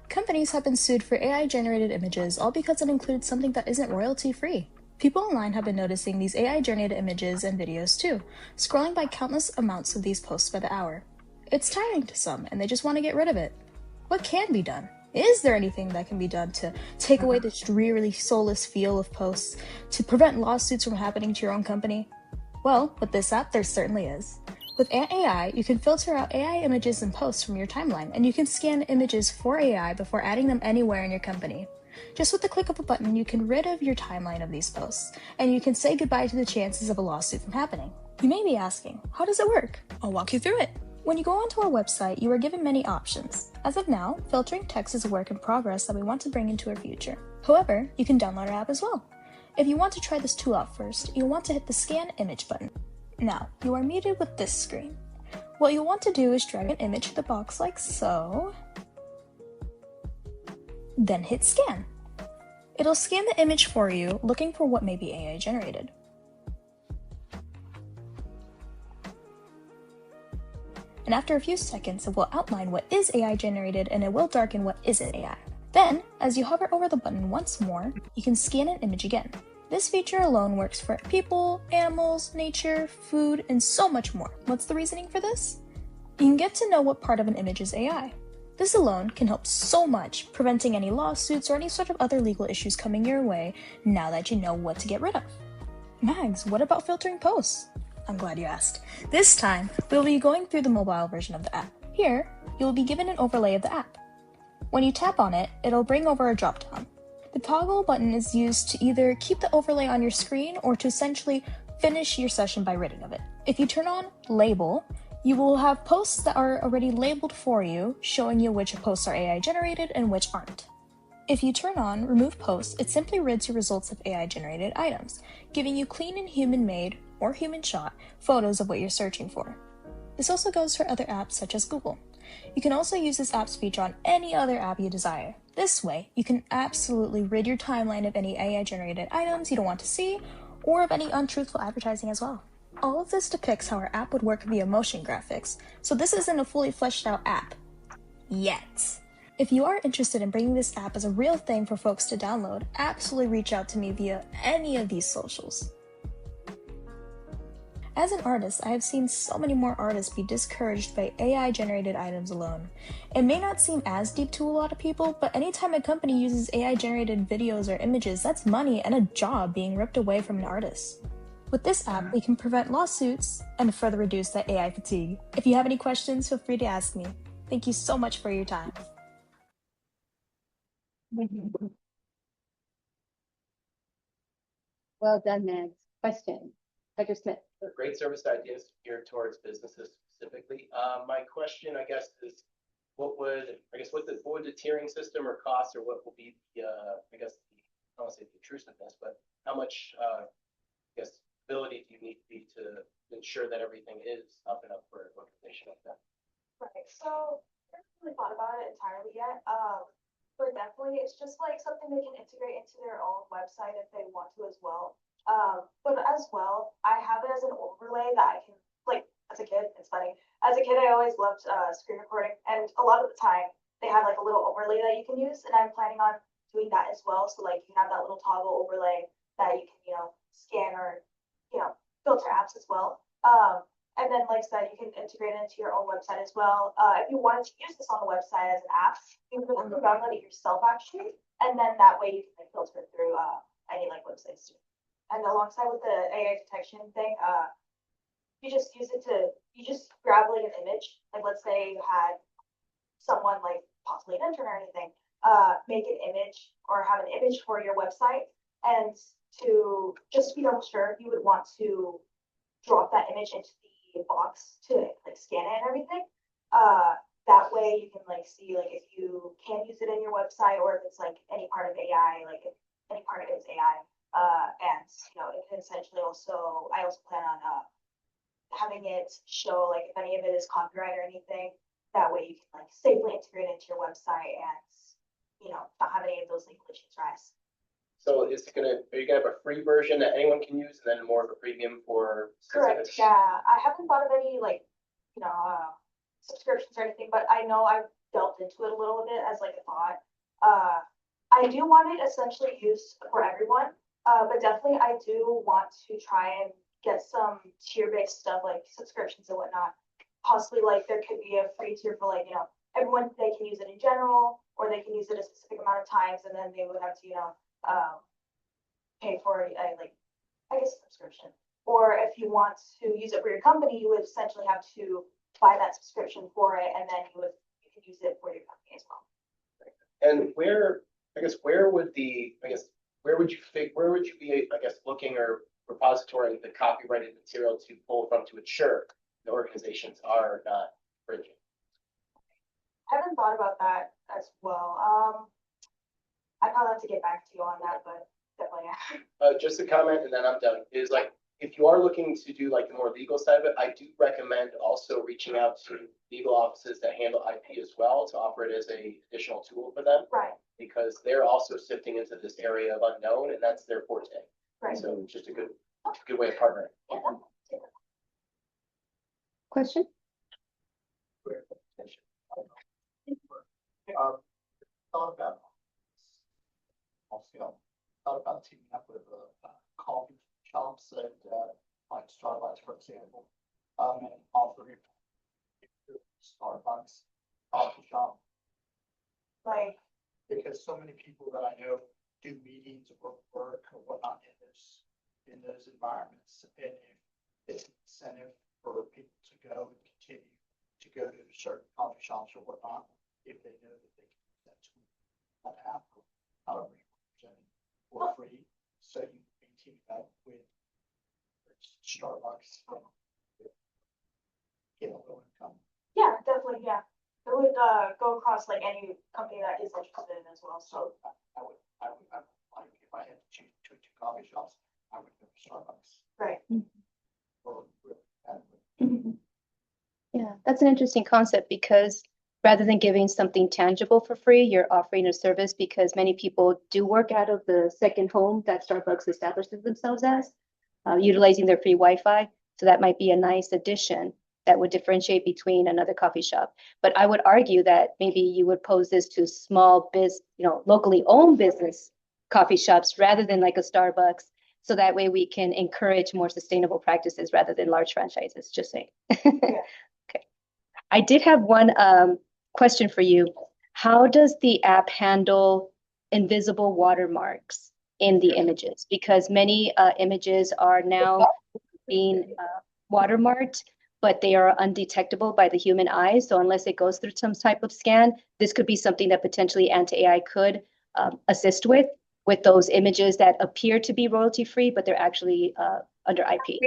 Companies have been sued for AI generated images all because it includes something that isn't royalty free. People online have been noticing these AI generated images and videos too, scrolling by countless amounts of these posts by the hour. It's tiring to some and they just want to get rid of it. What can be done? Is there anything that can be done to take away this dreary, soulless feel of posts, to prevent lawsuits from happening to your own company? Well, with this app, there certainly is. With Ant AI, you can filter out AI images and posts from your timeline, and you can scan images for AI before adding them anywhere in your company. Just with the click of a button, you can rid of your timeline of these posts, and you can say goodbye to the chances of a lawsuit from happening. You may be asking, how does it work? I'll walk you through it. When you go onto our website, you are given many options. As of now, filtering text is a work in progress that we want to bring into our future. However, you can download our app as well. If you want to try this tool out first, you'll want to hit the Scan Image button. Now, you are muted with this screen. What you'll want to do is drag an image to the box like so, then hit Scan. It'll scan the image for you, looking for what may be AI generated. And after a few seconds, it will outline what is AI generated and it will darken what isn't AI. Then, as you hover over the button once more, you can scan an image again. This feature alone works for people, animals, nature, food, and so much more. What's the reasoning for this? You can get to know what part of an image is AI. This alone can help so much, preventing any lawsuits or any sort of other legal issues coming your way now that you know what to get rid of. Mags, what about filtering posts? I'm glad you asked. This time, we'll be going through the mobile version of the app. Here, you'll be given an overlay of the app. When you tap on it, it'll bring over a drop-down. The toggle button is used to either keep the overlay on your screen or to essentially finish your session by ridding of it. If you turn on Label, you will have posts that are already labeled for you, showing you which posts are AI generated and which aren't. If you turn on Remove Posts, it simply rids your results of AI generated items, giving you clean and human-made or human shot photos of what you're searching for. This also goes for other apps such as Google. You can also use this app's feature on any other app you desire. This way, you can absolutely rid your timeline of any AI generated items you don't want to see, or of any untruthful advertising as well. All of this depicts how our app would work via motion graphics, so this isn't a fully fleshed out app. Yet. If you are interested in bringing this app as a real thing for folks to download, absolutely reach out to me via any of these socials. As an artist, I have seen so many more artists be discouraged by AI-generated items alone. It may not seem as deep to a lot of people, but anytime a company uses AI-generated videos or images, that's money and a job being ripped away from an artist. With this app, we can prevent lawsuits and further reduce that AI fatigue. If you have any questions, feel free to ask me. Thank you so much for your time. Well done, Mags. Question, Dr. Smith. Great service ideas geared towards businesses specifically. My question, I guess, is what would the tiering system or cost, or what will be the, I guess, I don't want to say the intrusiveness, but how much, I guess, ability do you need to ensure that everything is up and up for an organization like that? Right, so I haven't really thought about it entirely yet. But definitely it's just like something they can integrate into their own website if they want to as well. But as well, I have it as an overlay that I can, like, as a kid, it's funny. As a kid, I always loved screen recording, and a lot of the time they have like a little overlay that you can use, and I'm planning on doing that as well. So like you have that little toggle overlay that you can, scan or, filter apps as well. And then, like I said, you can integrate it into your own website as well. If you wanted to use this on the website as an app, you can download it yourself actually, and then that way you can filter through any like websites too. And alongside with the AI detection thing, you just grab like an image. Like let's say you had someone like possibly an intern or anything, make an image or have an image for your website, and to just be double sure, you would want to drop that image into the box to like scan it and everything. That way you can like see like if you can use it in your website or if it's like any part of AI, like if any part of it is AI. And you know, it can essentially also, I also plan on having it show like if any of it is copyright or anything. That way you can like safely integrate it into your website and you know not have any of those legal issues rise. So are you gonna have a free version that anyone can use and then more of a premium for Correct. specific? Yeah, I haven't thought of any like you know subscriptions or anything, but I know I've delved into it a little bit as like a thought. I do want it essentially used for everyone, but definitely I do want to try and get some tier-based stuff like subscriptions and whatnot. Possibly like there could be a free tier for like you know everyone, they can use it in general, or they can use it a specific amount of times, and then they would have to you know pay for a like I guess subscription. Or if you want to use it for your company, you would essentially have to buy that subscription for it, and then you could use it for your company as well. And where would you be, I guess, looking or repositorying the copyrighted material to pull from to ensure the organizations are not infringing? I haven't thought about that as well. I probably have to get back to you on that, but definitely yeah. Just a comment, and then I'm done. Is like if you are looking to do like the more legal side of it, I do recommend also reaching out to legal offices that handle IP as well to offer it as a additional tool for them. Right. Because they're also sifting into this area of unknown, and that's their forte. Right. So it's just a good way of partnering. Question? Thought about also thought about teaming up with coffee shops and like Starbucks, for example, and offering Starbucks coffee shop. Like because so many people that I know do meetings or work or whatnot in those environments, and if it's an incentive for people to go and continue to go to certain coffee shops or whatnot, if they know that they can use that tool, that app, however you present it for free, so you can team up with Starbucks, get a low income. yeah, definitely, yeah. It would go across like any company that is interested in as well. So I would like if I had to choose between two coffee shops, I would go to Starbucks. right. Or Yeah, that's an interesting concept because rather than giving something tangible for free, you're offering a service because many people do work out of the second home that Starbucks establishes themselves as, utilizing their free Wi-Fi. So that might be a nice addition that would differentiate between another coffee shop. But I would argue that maybe you would pose this to small locally owned business coffee shops rather than like a Starbucks. So that way we can encourage more sustainable practices rather than large franchises, just saying. Okay. I did have one question for you. How does the app handle invisible watermarks in the images? Because many images are now being watermarked, but they are undetectable by the human eye. So unless it goes through some type of scan, this could be something that potentially anti-AI could assist with those images that appear to be royalty free, but they're actually under IP.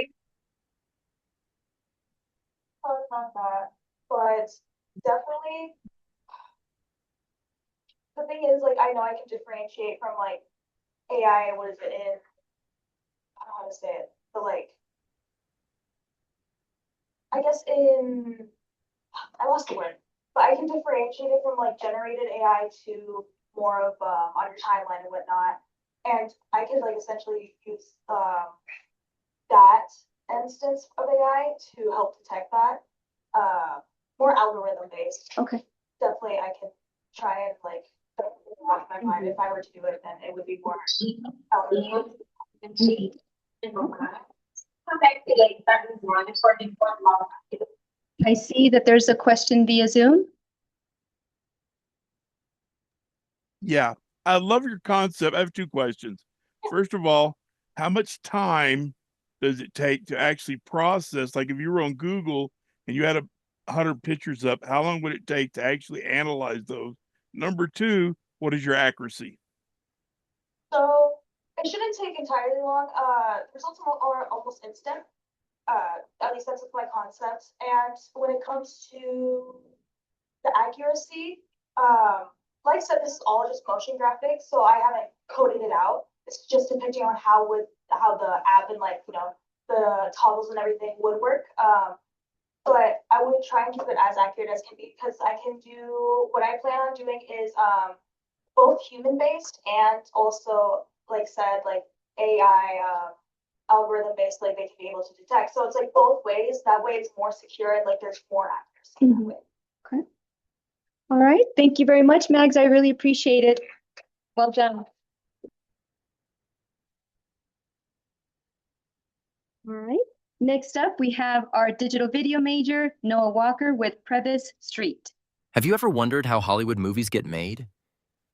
Not that, but definitely the thing is like I know I can differentiate from like AI. What is it in? I don't know how to say it, but like I guess I lost the word, but I can differentiate it from like generated AI to more of on your timeline and whatnot, and I could like essentially use that instance of AI to help detect that. More algorithm based. Okay. Definitely, I can try and like off my mind. If I were to do it, then it would be more algorithm. I see that there's a question via Zoom. Yeah, I love your concept. I have two questions. First of all, how much time does it take to actually process? Like if you were on Google and you had 100 pictures up, how long would it take to actually analyze those? Number two, What is your accuracy? So it shouldn't take entirely long. The results are almost instant. At least that's my concept. And when it comes to the accuracy, like I said, this is all just motion graphics, so I haven't coded it out. It's just depending on how the app and the toggles and everything would work. But I would try and keep it as accurate as can be because I can do what I plan on doing is both human based and also like AI algorithm based, like they can be able to detect. So it's like both ways. That way it's more secure and like there's more accuracy that way. Okay. All right. Thank you very much, Mags. I really appreciate it. Well done. All right. Next up, we have our digital video major, Noah Walker with Previs Street. Have you ever wondered how Hollywood movies get made?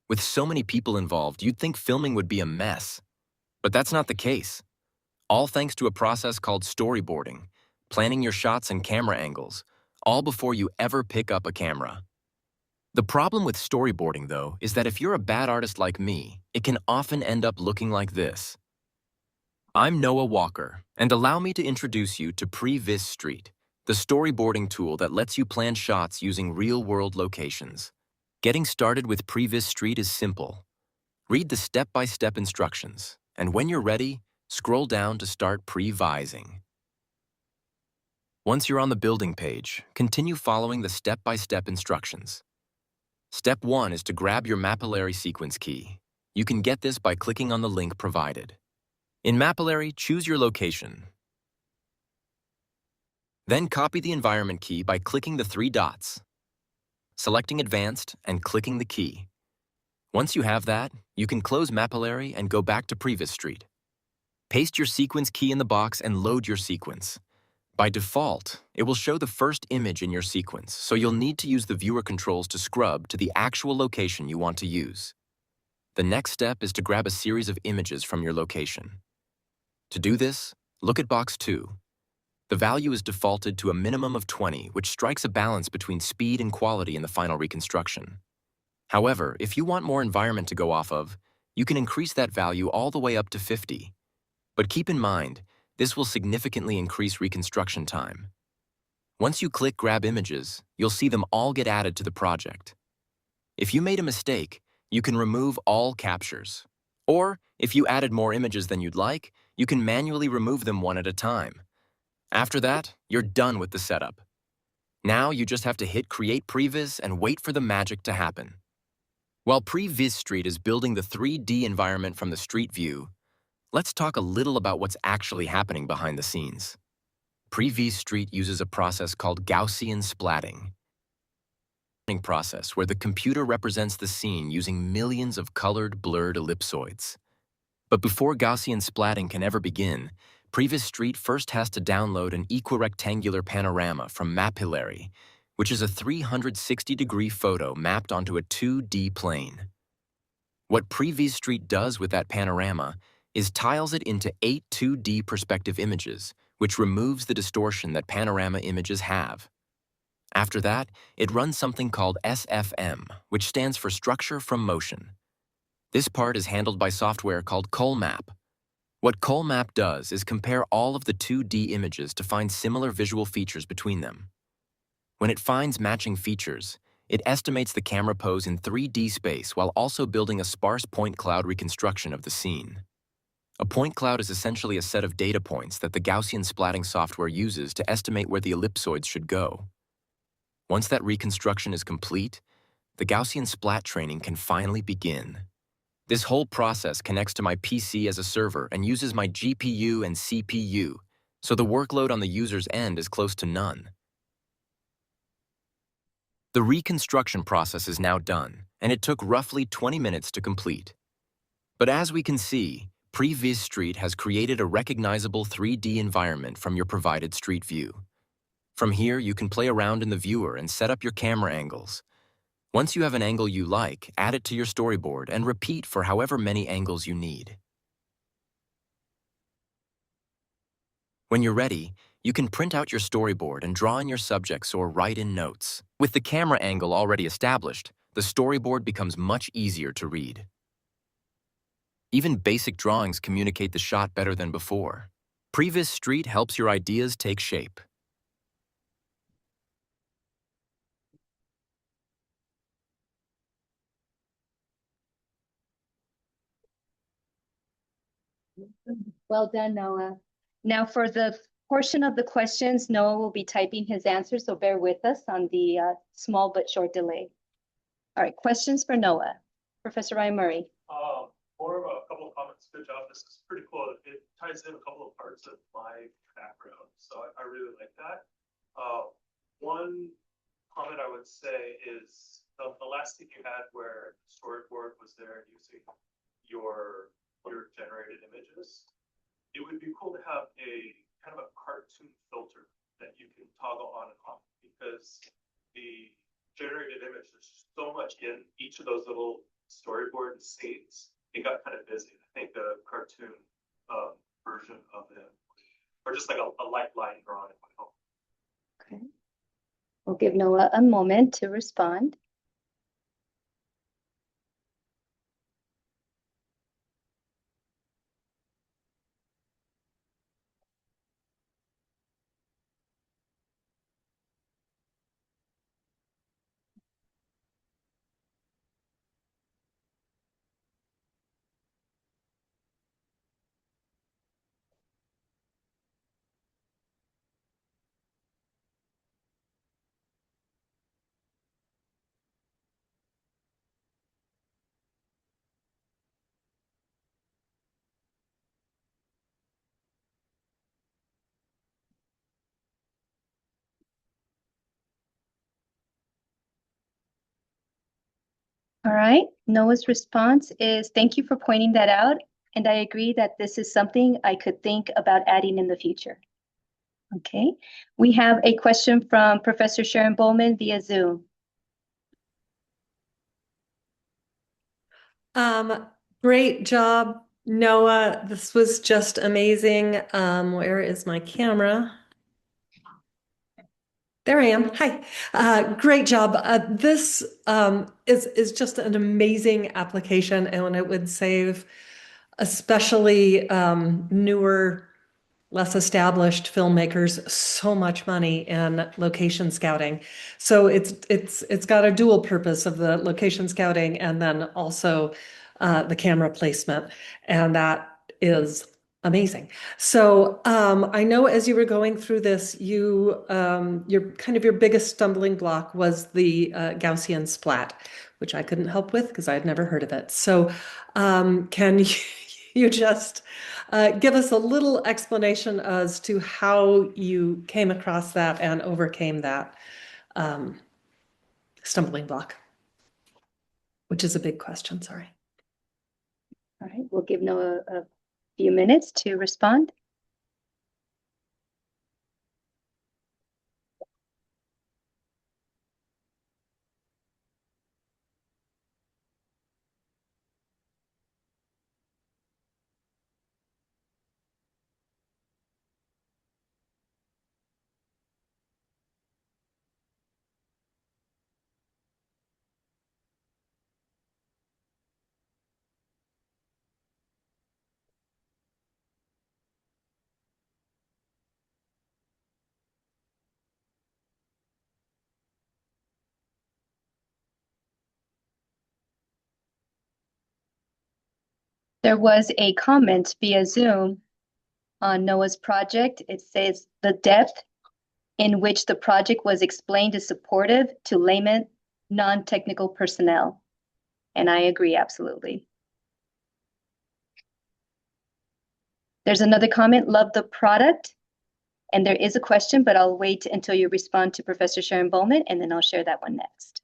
With so many people involved, you'd think filming would be a mess. But that's not the case. All thanks to a process called storyboarding, planning your shots and camera angles, all before you ever pick up a camera. The problem with storyboarding, though, is that if you're a bad artist like me, it can often end up looking like this. I'm Noah Walker, and allow me to introduce you to Previs Street, the storyboarding tool that lets you plan shots using real-world locations. Getting started with Previs Street is simple. Read the step-by-step instructions, and when you're ready, scroll down to start pre-vising. Once you're on the building page, continue following the step-by-step instructions. Step 1 is to grab your Mapillary sequence key. You can get this by clicking on the link provided. In Mapillary, choose your location. Then copy the environment key by clicking the 3 dots, selecting Advanced, and clicking the key. Once you have that, you can close Mapillary and go back to Previs Street. Paste your sequence key in the box and load your sequence. By default, it will show the first image in your sequence, so you'll need to use the viewer controls to scrub to the actual location you want to use. The next step is to grab a series of images from your location. To do this, look at box 2. The value is defaulted to a minimum of 20, which strikes a balance between speed and quality in the final reconstruction. However, if you want more environment to go off of, you can increase that value all the way up to 50. But keep in mind, this will significantly increase reconstruction time. Once you click Grab Images, you'll see them all get added to the project. If you made a mistake, you can remove all captures. Or, if you added more images than you'd like, you can manually remove them one at a time. After that, you're done with the setup. Now you just have to hit Create Previs and wait for the magic to happen. While Previs Street is building the 3D environment from the street view, let's talk a little about what's actually happening behind the scenes. Previs Street uses a process called Gaussian splatting. Process where the computer represents the scene using millions of colored, blurred ellipsoids. But before Gaussian splatting can ever begin, Previs Street first has to download an equirectangular panorama from Mapillary, which is a 360-degree photo mapped onto a 2D plane. What Previs Street does with that panorama is tiles it into 8 2D perspective images, which removes the distortion that panorama images have. After that, it runs something called SFM, which stands for Structure from Motion. This part is handled by software called Colmap. What Colmap does is compare all of the 2D images to find similar visual features between them. When it finds matching features, it estimates the camera pose in 3D space while also building a sparse point cloud reconstruction of the scene. A point cloud is essentially a set of data points that the Gaussian splatting software uses to estimate where the ellipsoids should go. Once that reconstruction is complete, the Gaussian splat training can finally begin. This whole process connects to my PC as a server and uses my GPU and CPU, so the workload on the user's end is close to none. The reconstruction process is now done, and it took roughly 20 minutes to complete. But as we can see, Previs Street has created a recognizable 3D environment from your provided street view. From here, you can play around in the viewer and set up your camera angles. Once you have an angle you like, add it to your storyboard and repeat for however many angles you need. When you're ready, you can print out your storyboard and draw in your subjects or write in notes. With the camera angle already established, the storyboard becomes much easier to read. Even basic drawings communicate the shot better than before. Previs Street helps your ideas take shape. Well done, Noah. Now for the portion of the questions, Noah will be typing his answers, so bear with us on the small but short delay. All right, questions for Noah. Professor Ryan Murray. More of a couple of comments. Good job. This is pretty cool. It ties in a couple of parts of my background, so I really like that. One comment I would say is the last thing you had where the storyboard was there using your generated images. It would be cool to have a kind of a cartoon filter that you can toggle on and off, because the generated image, there's so much in each of those little storyboard scenes. It got kind of busy. I think the cartoon version of it, or just like a light line drawing would help. Okay. We'll give Noah a moment to respond. All right, Noah's response is, thank you for pointing that out, and I agree that this is something I could think about adding in the future. Okay, we have a question from Professor Sharon Bowman via Zoom. Great job, Noah. This was just amazing. Where is my camera? There I am. Hi. Great job. This is just an amazing application, and it would save especially newer, less established filmmakers so much money in location scouting. So it's got a dual purpose of the location scouting and then also the camera placement, and that is amazing. So I know as you were going through this, your biggest stumbling block was the Gaussian splat, which I couldn't help with because I had never heard of it. So can you just give us a little explanation as to how you came across that and overcame that stumbling block, which is a big question, sorry. All right, we'll give Noah a few minutes to respond. There was a comment via Zoom on Noah's project. It says the depth in which the project was explained is supportive to layman, non-technical personnel. And I agree, absolutely. There's another comment, love the product. And there is a question, but I'll wait until you respond to Professor Sharon Bowman, and then I'll share that one next.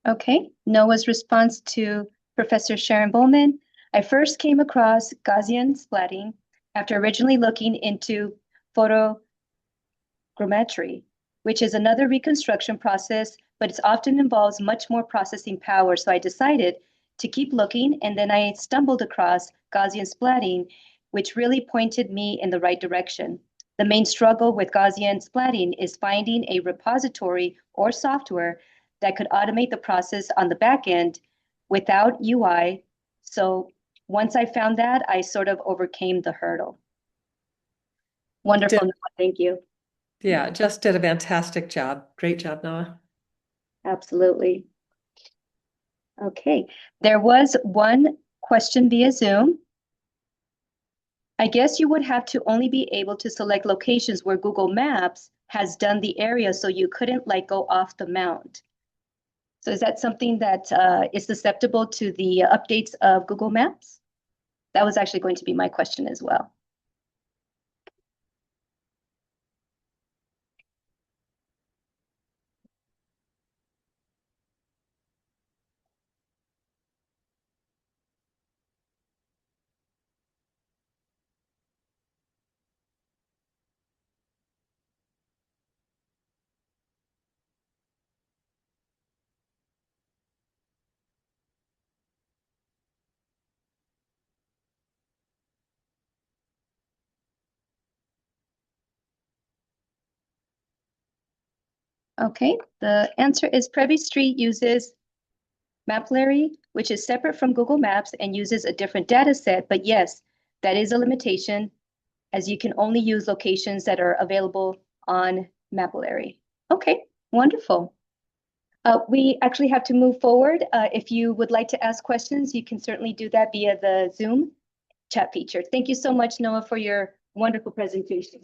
Okay, Noah's response to Professor Sharon Bowman. I first came across Gaussian splatting after originally looking into photogrammetry, which is another reconstruction process, but it often involves much more processing power. So I decided to keep looking, and then I stumbled across Gaussian splatting, which really pointed me in the right direction. The main struggle with Gaussian splatting is finding a repository or software that could automate the process on the back end without UI. So once I found that, I sort of overcame the hurdle. Wonderful, Noah. Thank you. Yeah, just did a fantastic job. Great job, Noah. Absolutely. Okay, there was one question via Zoom. I guess you would have to only be able to select locations where Google Maps has done the area, so you couldn't like go off the mount. So is that something that is susceptible to the updates of Google Maps? That was actually going to be my question as well. Okay, the answer is Prevy Street uses Mapillary, which is separate from Google Maps and uses a different data set. But yes, that is a limitation, as you can only use locations that are available on Mapillary. Okay, wonderful. We actually have to move forward. If you would like to ask questions, you can certainly do that via the Zoom chat feature. Thank you so much, Noah, for your wonderful presentation.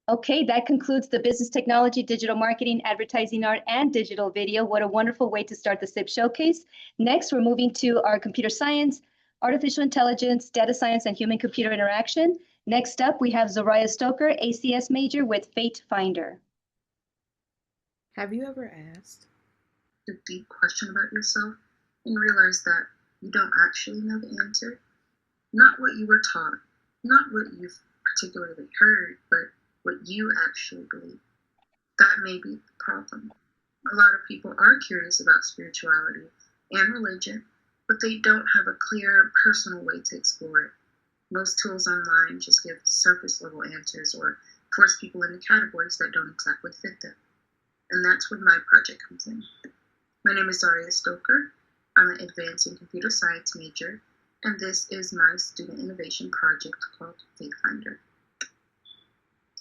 Okay, that concludes the business technology, digital marketing, advertising art, and digital video. What a wonderful way to start the SIP showcase. Next, we're moving to our computer science, artificial intelligence, data science, and human computer interaction. Next up, we have Zoraya Stoker, ACS major with Fate Finder. Have you ever asked a deep question about yourself and realized that you don't actually know the answer? Not what you were taught, not what you've particularly heard, but what you actually believe. That may be the problem. A lot of people are curious about spirituality and religion, but they don't have a clear personal way to explore it. Most tools online just give surface level answers or force people into categories that don't exactly fit them. And that's where my project comes in. My name is Zaria Stoker. I'm an advancing computer science major, and this is my student innovation project called Fate Finder.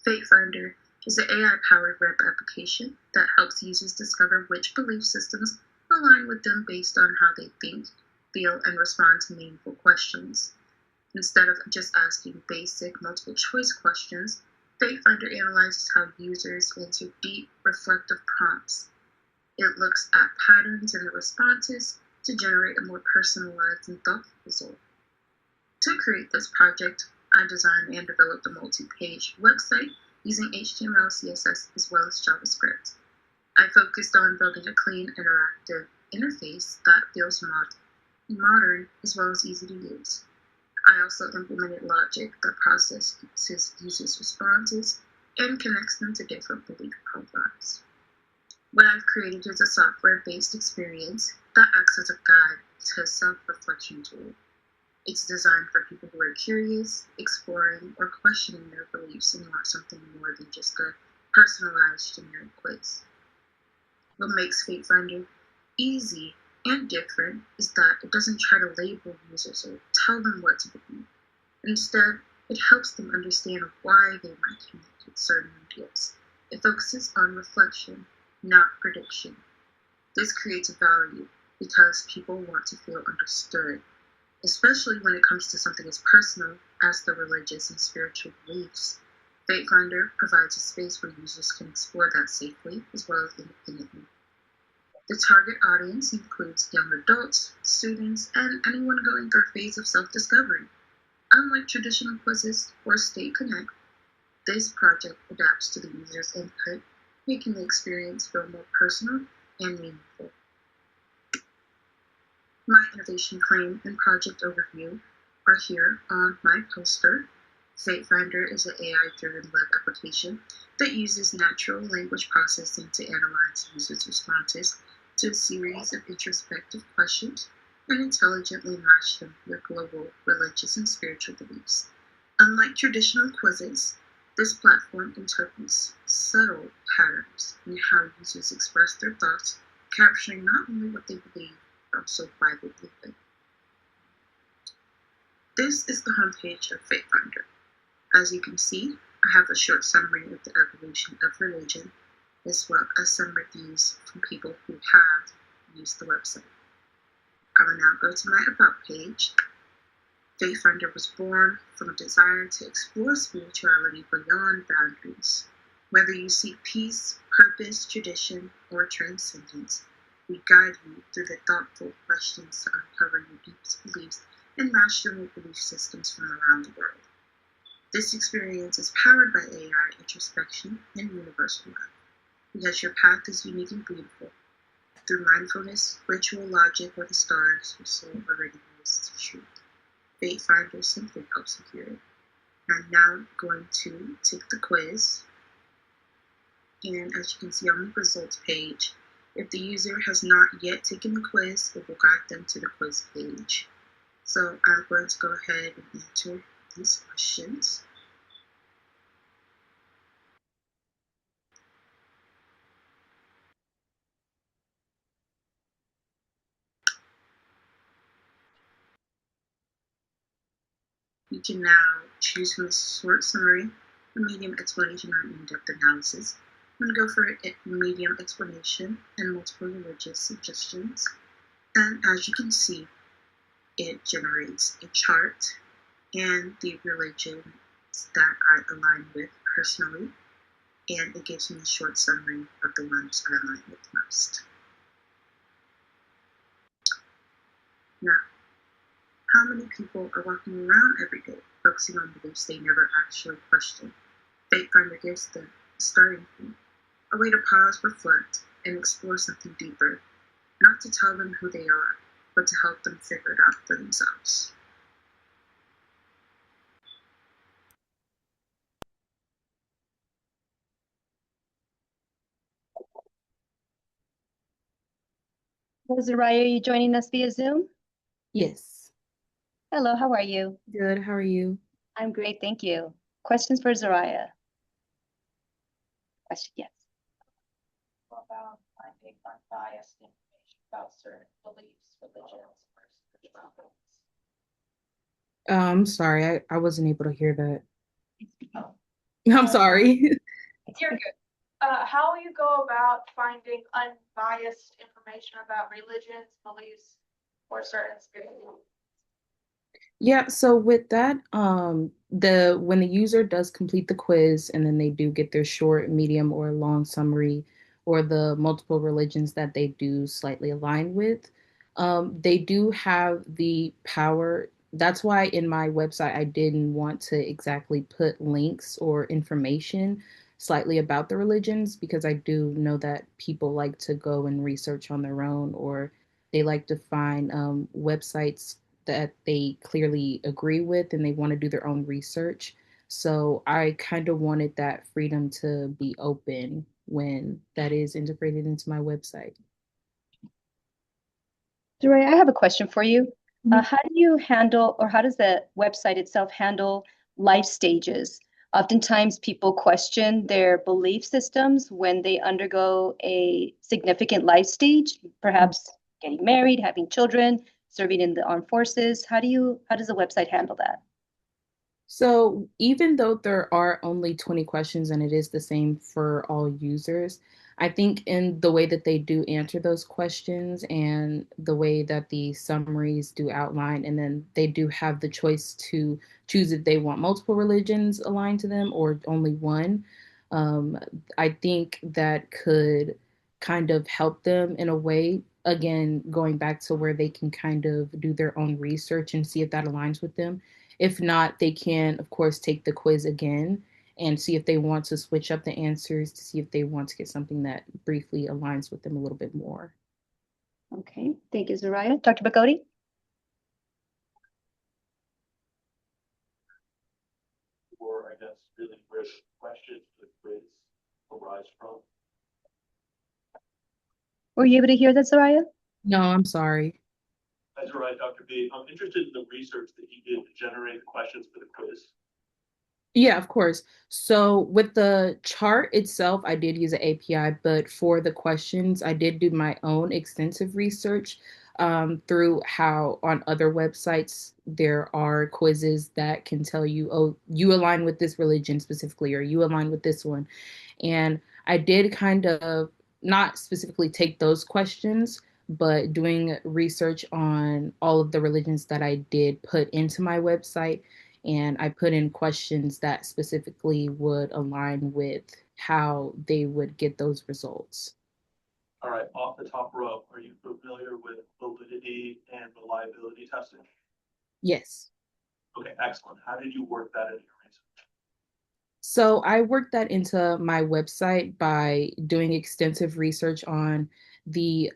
Fate Finder is an AI-powered web application that helps users discover which belief systems align with them based on how they think, feel, and respond to meaningful questions. Instead of just asking basic multiple-choice questions, Fate Finder analyzes how users answer deep, reflective prompts. It looks at patterns in the responses to generate a more personalized and thoughtful result. To create this project, I designed and developed a multi-page website using HTML, CSS, as well as JavaScript. I focused on building a clean, interactive interface that feels modern as well as easy to use. I also implemented logic that processes users' responses and connects them to different belief profiles. What I've created is a software-based experience that acts as a guide to a self-reflection tool. It's designed for people who are curious, exploring, or questioning their beliefs and want something more than just a personalized generic quiz. What makes Fate Finder easy and different is that it doesn't try to label users or tell them what to believe. Instead, it helps them understand why they might connect with certain ideas. It focuses on reflection, not prediction. This creates value because people want to feel understood, especially when it comes to something as personal as their religious and spiritual beliefs. Fate Finder provides a space where users can explore that safely as well as independently. The target audience includes young adults, students, and anyone going through a phase of self-discovery. Unlike traditional quizzes or State Connect, this project adapts to the user's input making the experience feel more personal and meaningful. My innovation claim and project overview are here on my poster. Fate Finder is an AI-driven web application that uses natural language processing to analyze users' responses to a series of introspective questions and intelligently match them with global religious and spiritual beliefs. Unlike traditional quizzes, this platform interprets subtle patterns in how users express their thoughts, capturing not only what they believe, but also why they believe it. This is the homepage of Fate Finder. As you can see, I have a short summary of the evolution of religion, as well as some reviews from people who have used the website. I will now go to my About page. Fate Finder was born from a desire to explore spirituality beyond boundaries. Whether you seek peace, purpose, tradition, or transcendence, we guide you through the thoughtful questions to uncover your deepest beliefs and match them with belief systems from around the world. This experience is powered by AI, introspection, and universal love. Because your path is unique and beautiful. Through mindfulness, ritual logic, or the stars, your soul already knows the truth. Fate Finder simply helps you hear it. I'm now going to take the quiz. And as you can see on the results page, if the user has not yet taken the quiz, it will guide them to the quiz page. So I'm going to go ahead and answer these questions. You can now choose from a short summary, a medium explanation, or in-depth analysis. I'm going to go for a medium explanation and multiple religious suggestions. And as you can see, it generates a chart and the religions that I align with personally, and it gives me a short summary of the ones I align with most. Now, how many people are walking around every day focusing on beliefs they never actually question? Fate Finder gives them a starting point, a way to pause, reflect, and explore something deeper, not to tell them who they are, but to help them figure it out for themselves. Zaraya, are you joining us via Zoom? Yes. Hello, how are you? Good. How are you? I'm great, thank you. Questions for Zaraya? Question, yes. About finding unbiased information about certain beliefs, religions, or spiritualities. I'm sorry, I wasn't able to hear that. Oh. I'm sorry. You're good. How will you go about finding unbiased information about religions, beliefs, or certain spiritualities? Yeah, so with that, the when the user does complete the quiz and then they do get their short, medium, or long summary, or the multiple religions that they do slightly align with, they do have the power. That's why in my website I didn't want to exactly put links or information slightly about the religions because I do know that people like to go and research on their own, or they like to find websites that they clearly agree with and they want to do their own research. So I kind of wanted that freedom to be open when that is integrated into my website. Zaraya, I have a question for you. How do you handle, or how does the website itself handle life stages? Oftentimes people question their belief systems when they undergo a significant life stage, perhaps getting married, having children, serving in the armed forces. How does the website handle that? So even though there are only 20 questions and it is the same for all users, I think in the way that they do answer those questions and the way that the summaries do outline, and then they do have the choice to choose if they want multiple religions aligned to them or only one. Um, I think that could kind of help them in a way. Again, going back to where they can kind of do their own research and see if that aligns with them. If not, they can, of course, take the quiz again and see if they want to switch up the answers to see if they want to get something that briefly aligns with them a little bit more. Okay, thank you, Zaraya. Dr. Bagodi? Or I guess really where the questions for the quiz arise from. Were you able to hear that, Zaraya? No, I'm sorry. That's all right, Dr. B. I'm interested in the research that you did to generate questions for the quiz. Yeah, of course. So with the chart itself, I did use an API, but for the questions, I did do my own extensive research through how on other websites there are quizzes that can tell you, oh, you align with this religion specifically, or you align with this one. And I did kind of not specifically take those questions, but doing research on all of the religions that I did put into my website, and I put in questions that specifically would align with how they would get those results. All right, off the top row, are you familiar with validity and reliability testing? Yes. Okay, excellent. How did you work that into your research? So I worked that into my website by doing extensive research on the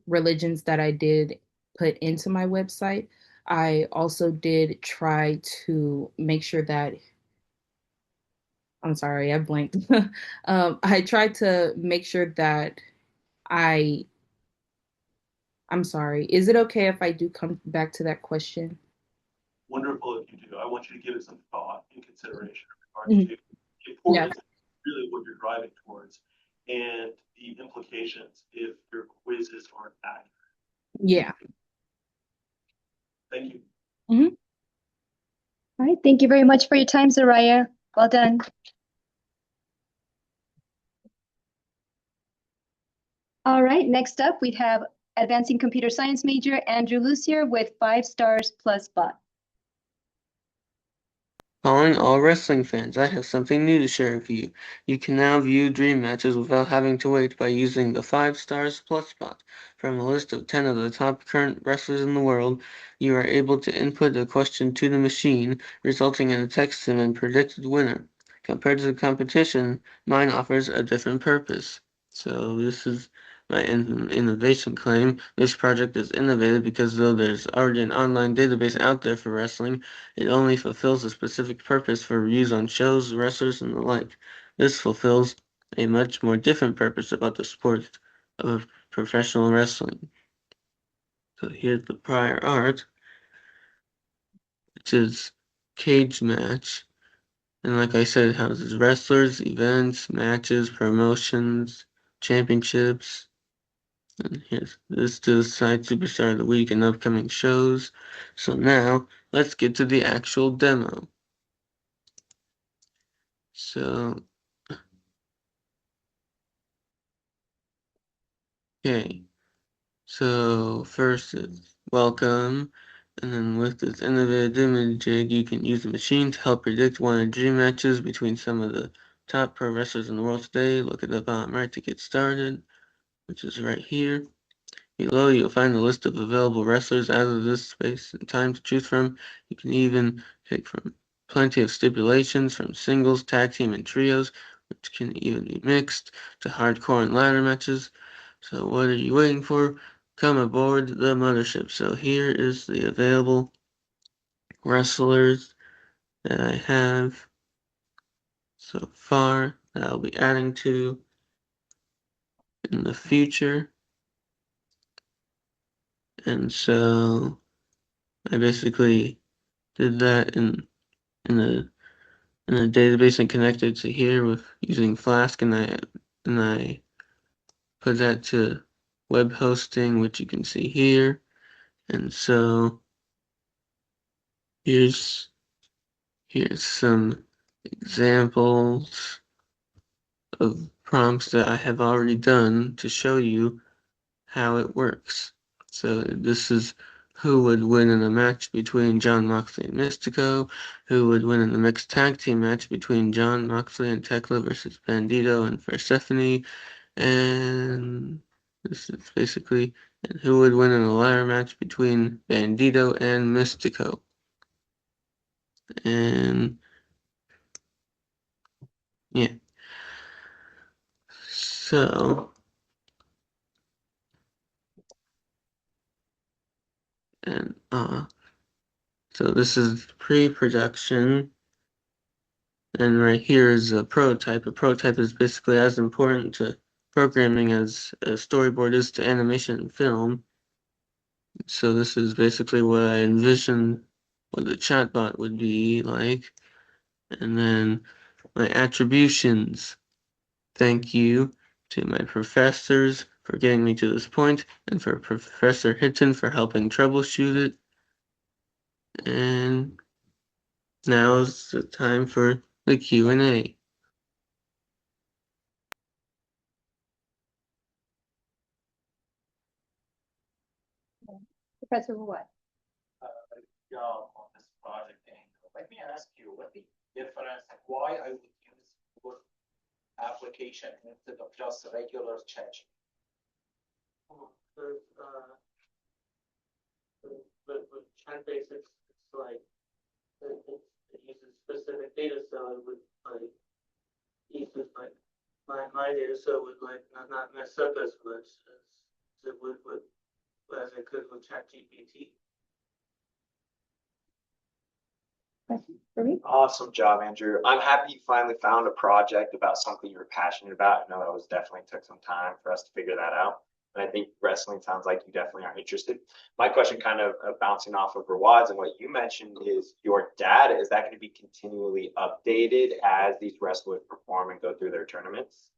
religions that I did put into my website. I also did try to make sure that, I'm sorry, I blanked. I tried to make sure that I, I'm sorry, is it okay if I do come back to that question? Wonderful if you do. I want you to give it some thought and consideration in regards Mhm. to the Yeah. importance, really what you're driving towards, and the implications if your quizzes aren't accurate. Yeah. Thank you. Mm-hmm. All right, thank you very much for your time, Zaraya. Well done. All right, next up we have Advancing Computer Science major Andrew Lucier with 5 stars plus bot. Calling all wrestling fans, I have something new to share with you. You can now view dream matches without having to wait by using the 5 stars plus bot. From a list of 10 of the top current wrestlers in the world, you are able to input a question to the machine, resulting in a text and predicted winner. Compared to the competition, mine offers a different purpose. So this is my innovation claim. This project is innovative because though there's already an online database out there for wrestling, it only fulfills a specific purpose for reviews on shows, wrestlers, and the like. This fulfills a much more different purpose about the sport of professional wrestling. So here's the prior art, which is cage match. And like I said, it houses wrestlers, events, matches, promotions, championships. And here's this to decide Superstar of the Week and upcoming shows. So now let's get to the actual demo. So okay, so first is welcome, and then with this innovative image jig, you can use the machine to help predict one of the dream matches between some of the top pro wrestlers in the world today. Look at the bottom right to get started, which is right here. Below, you'll find a list of available wrestlers out of this space and time to choose from. You can even pick from plenty of stipulations from singles, tag team, and trios, which can even be mixed to hardcore and ladder matches. So what are you waiting for? Come aboard the mothership. So here is the available wrestlers that I have so far that I'll be adding to in the future. And so I basically did that in a database and connected to here with using Flask, and I put that to web hosting, which you can see here. And so here's some examples of prompts that I have already done to show you how it works. So this is who would win in a match between John Moxley and Mystico, who would win in a mixed tag team match between John Moxley and Tekla versus Bandito and Persephone, and this is basically and who would win in a ladder match between Bandito and Mystico. And Yeah. So, and so this is pre-production, and right here is a prototype. A prototype is basically as important to programming as a storyboard is to animation and film. So this is basically what I envision what the chatbot would be like. And then my attributions. Thank you to my professors for getting me to this point, and for Professor Hinton for helping troubleshoot it. And now is the time for the Q&A. Professor what? Job on this project angle. Let me ask you, what the difference, why I would use your application instead of just a regular chat? With chat basics, it's like it uses specific data, so it would like uses like my data, so it would like not mess up as much as it would with as it could with ChatGPT. Awesome job, Andrew. I'm happy you finally found a project about something you were passionate about. I know that was definitely took some time for us to figure that out. And I think wrestling sounds like you definitely are interested. My question kind of bouncing off of Rawad's and what you mentioned is your data, is that going to be continually updated as these wrestlers perform and go through their tournaments?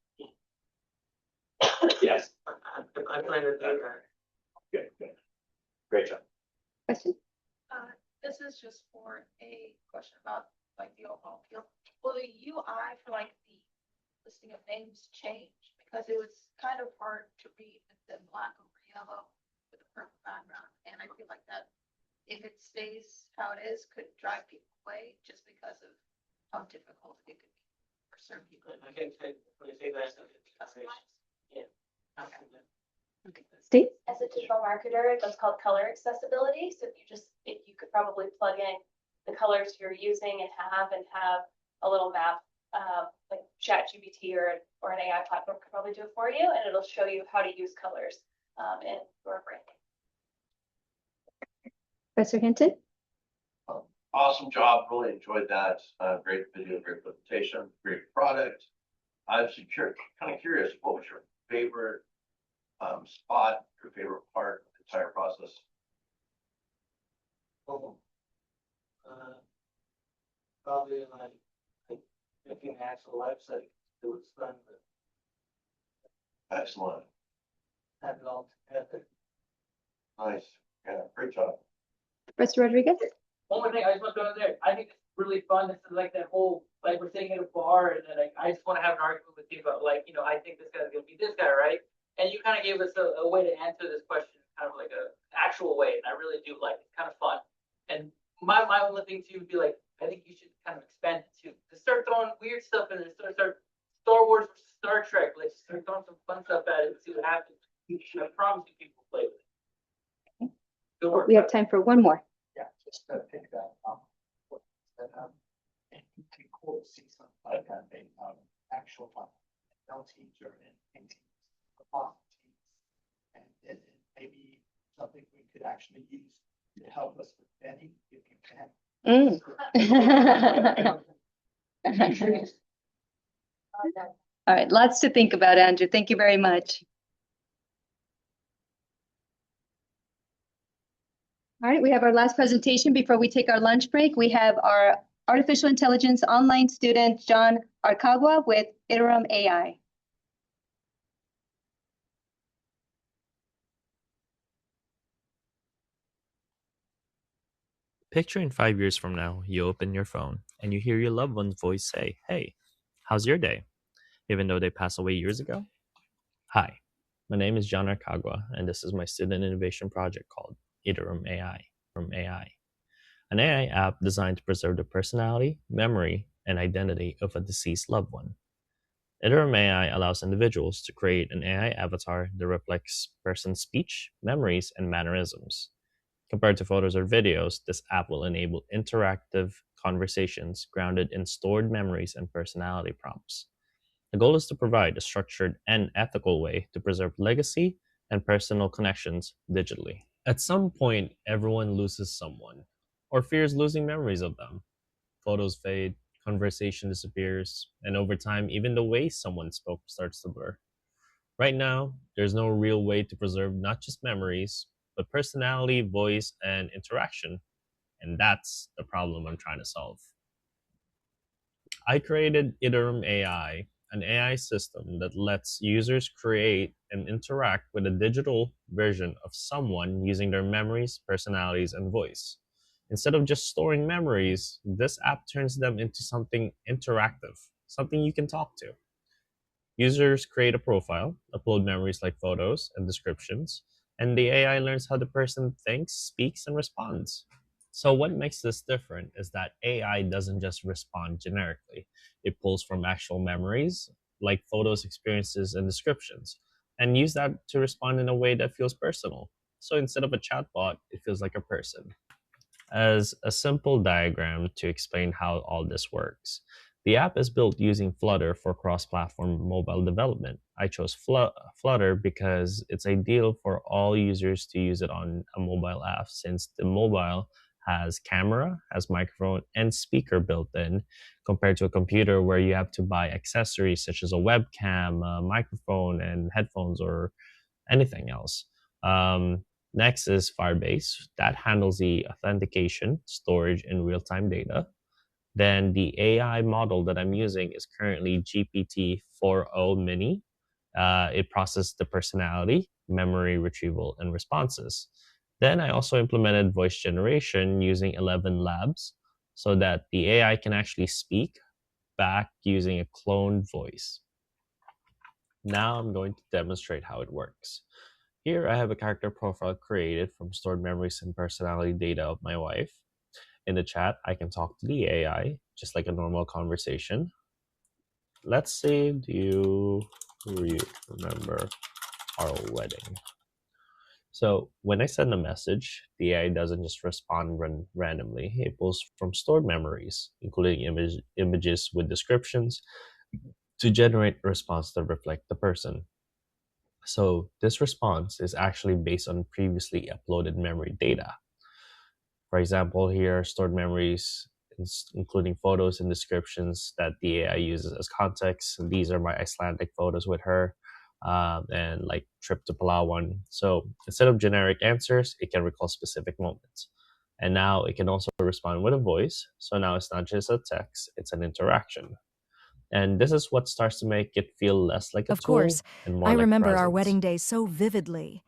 Yes. I plan to do that. Good, good. Great job. Question? This is just for a question about like the overall field. Will the UI for like the listing of names change? Because it was kind of hard to read with the black over yellow with the purple background. And I feel like that if it stays how it is, could drive people away just because of how difficult it could be for certain people. I can take that. Yeah. Okay. Steve? As a digital marketer, that's called color accessibility. So if you could probably plug in the colors you're using and have a little map, like ChatGPT or an AI platform could probably do it for you, and it'll show you how to use colors in your branding. Professor Hinton? Awesome job. Really enjoyed that. Great video, great presentation, great product. I'm kind of curious, what was your favorite spot, your favorite part of the entire process? Probably like making an actual website. It was fun, but Excellent. have it all together. Nice. Yeah, great job. Professor Rodriguez? One more thing, I just want to throw in there. I think it's really fun. This is like that whole, like we're sitting at a bar and then like, I just want to have an argument with you about like, I think this guy's going to be this guy, right? And you kind of gave us a way to answer this question, kind of like a actual way. And I really do like it. It's kind of fun. And my only thing to you would be like, I think you should kind of expand it too. To start throwing weird stuff in and start Star Wars versus Star Trek. Let's start throwing some fun stuff at it and see what happens. I promise you people play with it. Good work. We have time for one more. Yeah, just to pick that up. And you can quote see some like actual L teams or in teams, teams, and then maybe something we could actually use to help us with Benny if you can. All right, lots to think about, Andrew. Thank you very much. All right, we have our last presentation before we take our lunch break. We have our artificial intelligence online student, John Arcagua with Iterum AI. Picture in 5 years from now, you open your phone and you hear your loved one's voice say, "Hey, how's your day?" Even though they passed away years ago. Hi, my name is John Arcagua, and this is my student innovation project called Iterum AI. An AI app designed to preserve the personality, memory, and identity of a deceased loved one. Iterum AI allows individuals to create an AI avatar that reflects person's speech, memories, and mannerisms. Compared to photos or videos, this app will enable interactive conversations grounded in stored memories and personality prompts. The goal is to provide a structured and ethical way to preserve legacy and personal connections digitally. At some point, everyone loses someone or fears losing memories of them. Photos fade, conversation disappears, and over time, even the way someone spoke starts to blur. Right now, there's no real way to preserve not just memories, but personality, voice, and interaction. And that's the problem I'm trying to solve. I created Iterum AI, an AI system that lets users create and interact with a digital version of someone using their memories, personalities, and voice. Instead of just storing memories, this app turns them into something interactive, something you can talk to. Users create a profile, upload memories like photos and descriptions, and the AI learns how the person thinks, speaks, and responds. So, what makes this different is that AI doesn't just respond generically, it pulls from actual memories, like photos, experiences, and descriptions, and use that to respond in a way that feels personal. So, instead of a chatbot, it feels like a person. As a simple diagram to explain how all this works. The app is built using Flutter for cross-platform mobile development. I chose Flutter because it's ideal for all users to use it on a mobile app since the mobile has camera, has microphone, and speaker built in compared to a computer where you have to buy accessories such as a webcam, a microphone, and headphones or anything else. Next is Firebase that handles the authentication, storage, and real-time data. Then the AI model that I'm using is currently GPT-4o Mini. It processes the personality, memory retrieval, and responses. Then I also implemented voice generation using 11 Labs so that the AI can actually speak back using a cloned voice. Now I'm going to demonstrate how it works. Here I have a character profile created from stored memories and personality data of my wife. In the chat, I can talk to the AI, just like a normal conversation. Let's say, do you remember our wedding? So when I send a message, the AI doesn't just respond randomly. It pulls from stored memories, including images with descriptions, to generate a response that reflect the person. So this response is actually based on previously uploaded memory data. For example, here are stored memories, including photos and descriptions that the AI uses as context. These are my Icelandic photos with her, and like trip to Palawan. So instead of generic answers, it can recall specific moments. And now it can also respond with a voice. So now it's not just a text, it's an interaction. And this is what starts to make it feel less like a Of tool course, and more I like remember our presence. wedding day so vividly.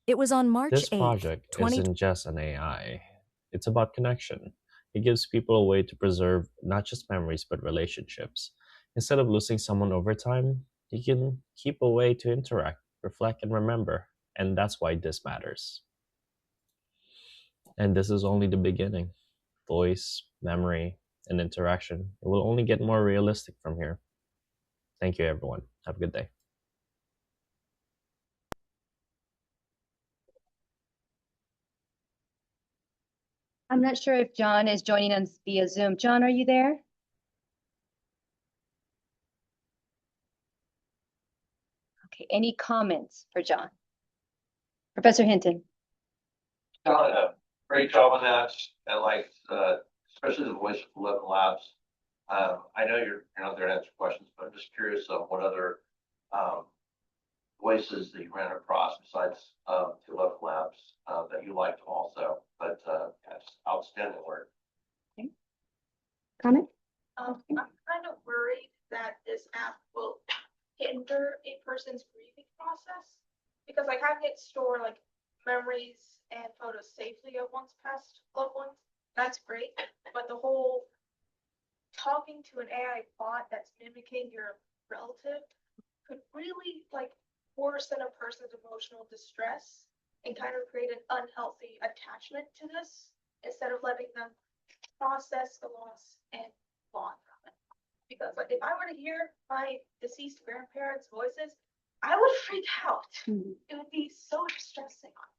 It was on March This 8th, project 20... isn't just an AI, it's about connection. It gives people a way to preserve not just memories but relationships. Instead of losing someone over time, you can keep a way to interact, reflect, and remember. And that's why this matters. And this is only the beginning. Voice, memory, and interaction. It will only get more realistic from here. Thank you, everyone. Have a good day. I'm not sure if John is joining us via Zoom. John, are you there? Okay, any comments for John? Professor Hinton. Great job on that. I liked, especially the voice of 11 Labs. I know you're not there to answer questions, but I'm just curious of what other voices that you ran across besides the 11 Labs that you liked also. But that's outstanding work. Okay. Comment? I'm kind of worried that this app will hinder a person's grieving process because like having it store like memories and photos safely of one's past loved ones, that's great. But the whole talking to an AI bot that's mimicking your relative could really like worsen a person's emotional distress and kind of create an unhealthy attachment to this instead of letting them process the loss and bond from it. Because like if I were to hear my deceased grandparents' voices, I would freak out. It would be so distressing on me.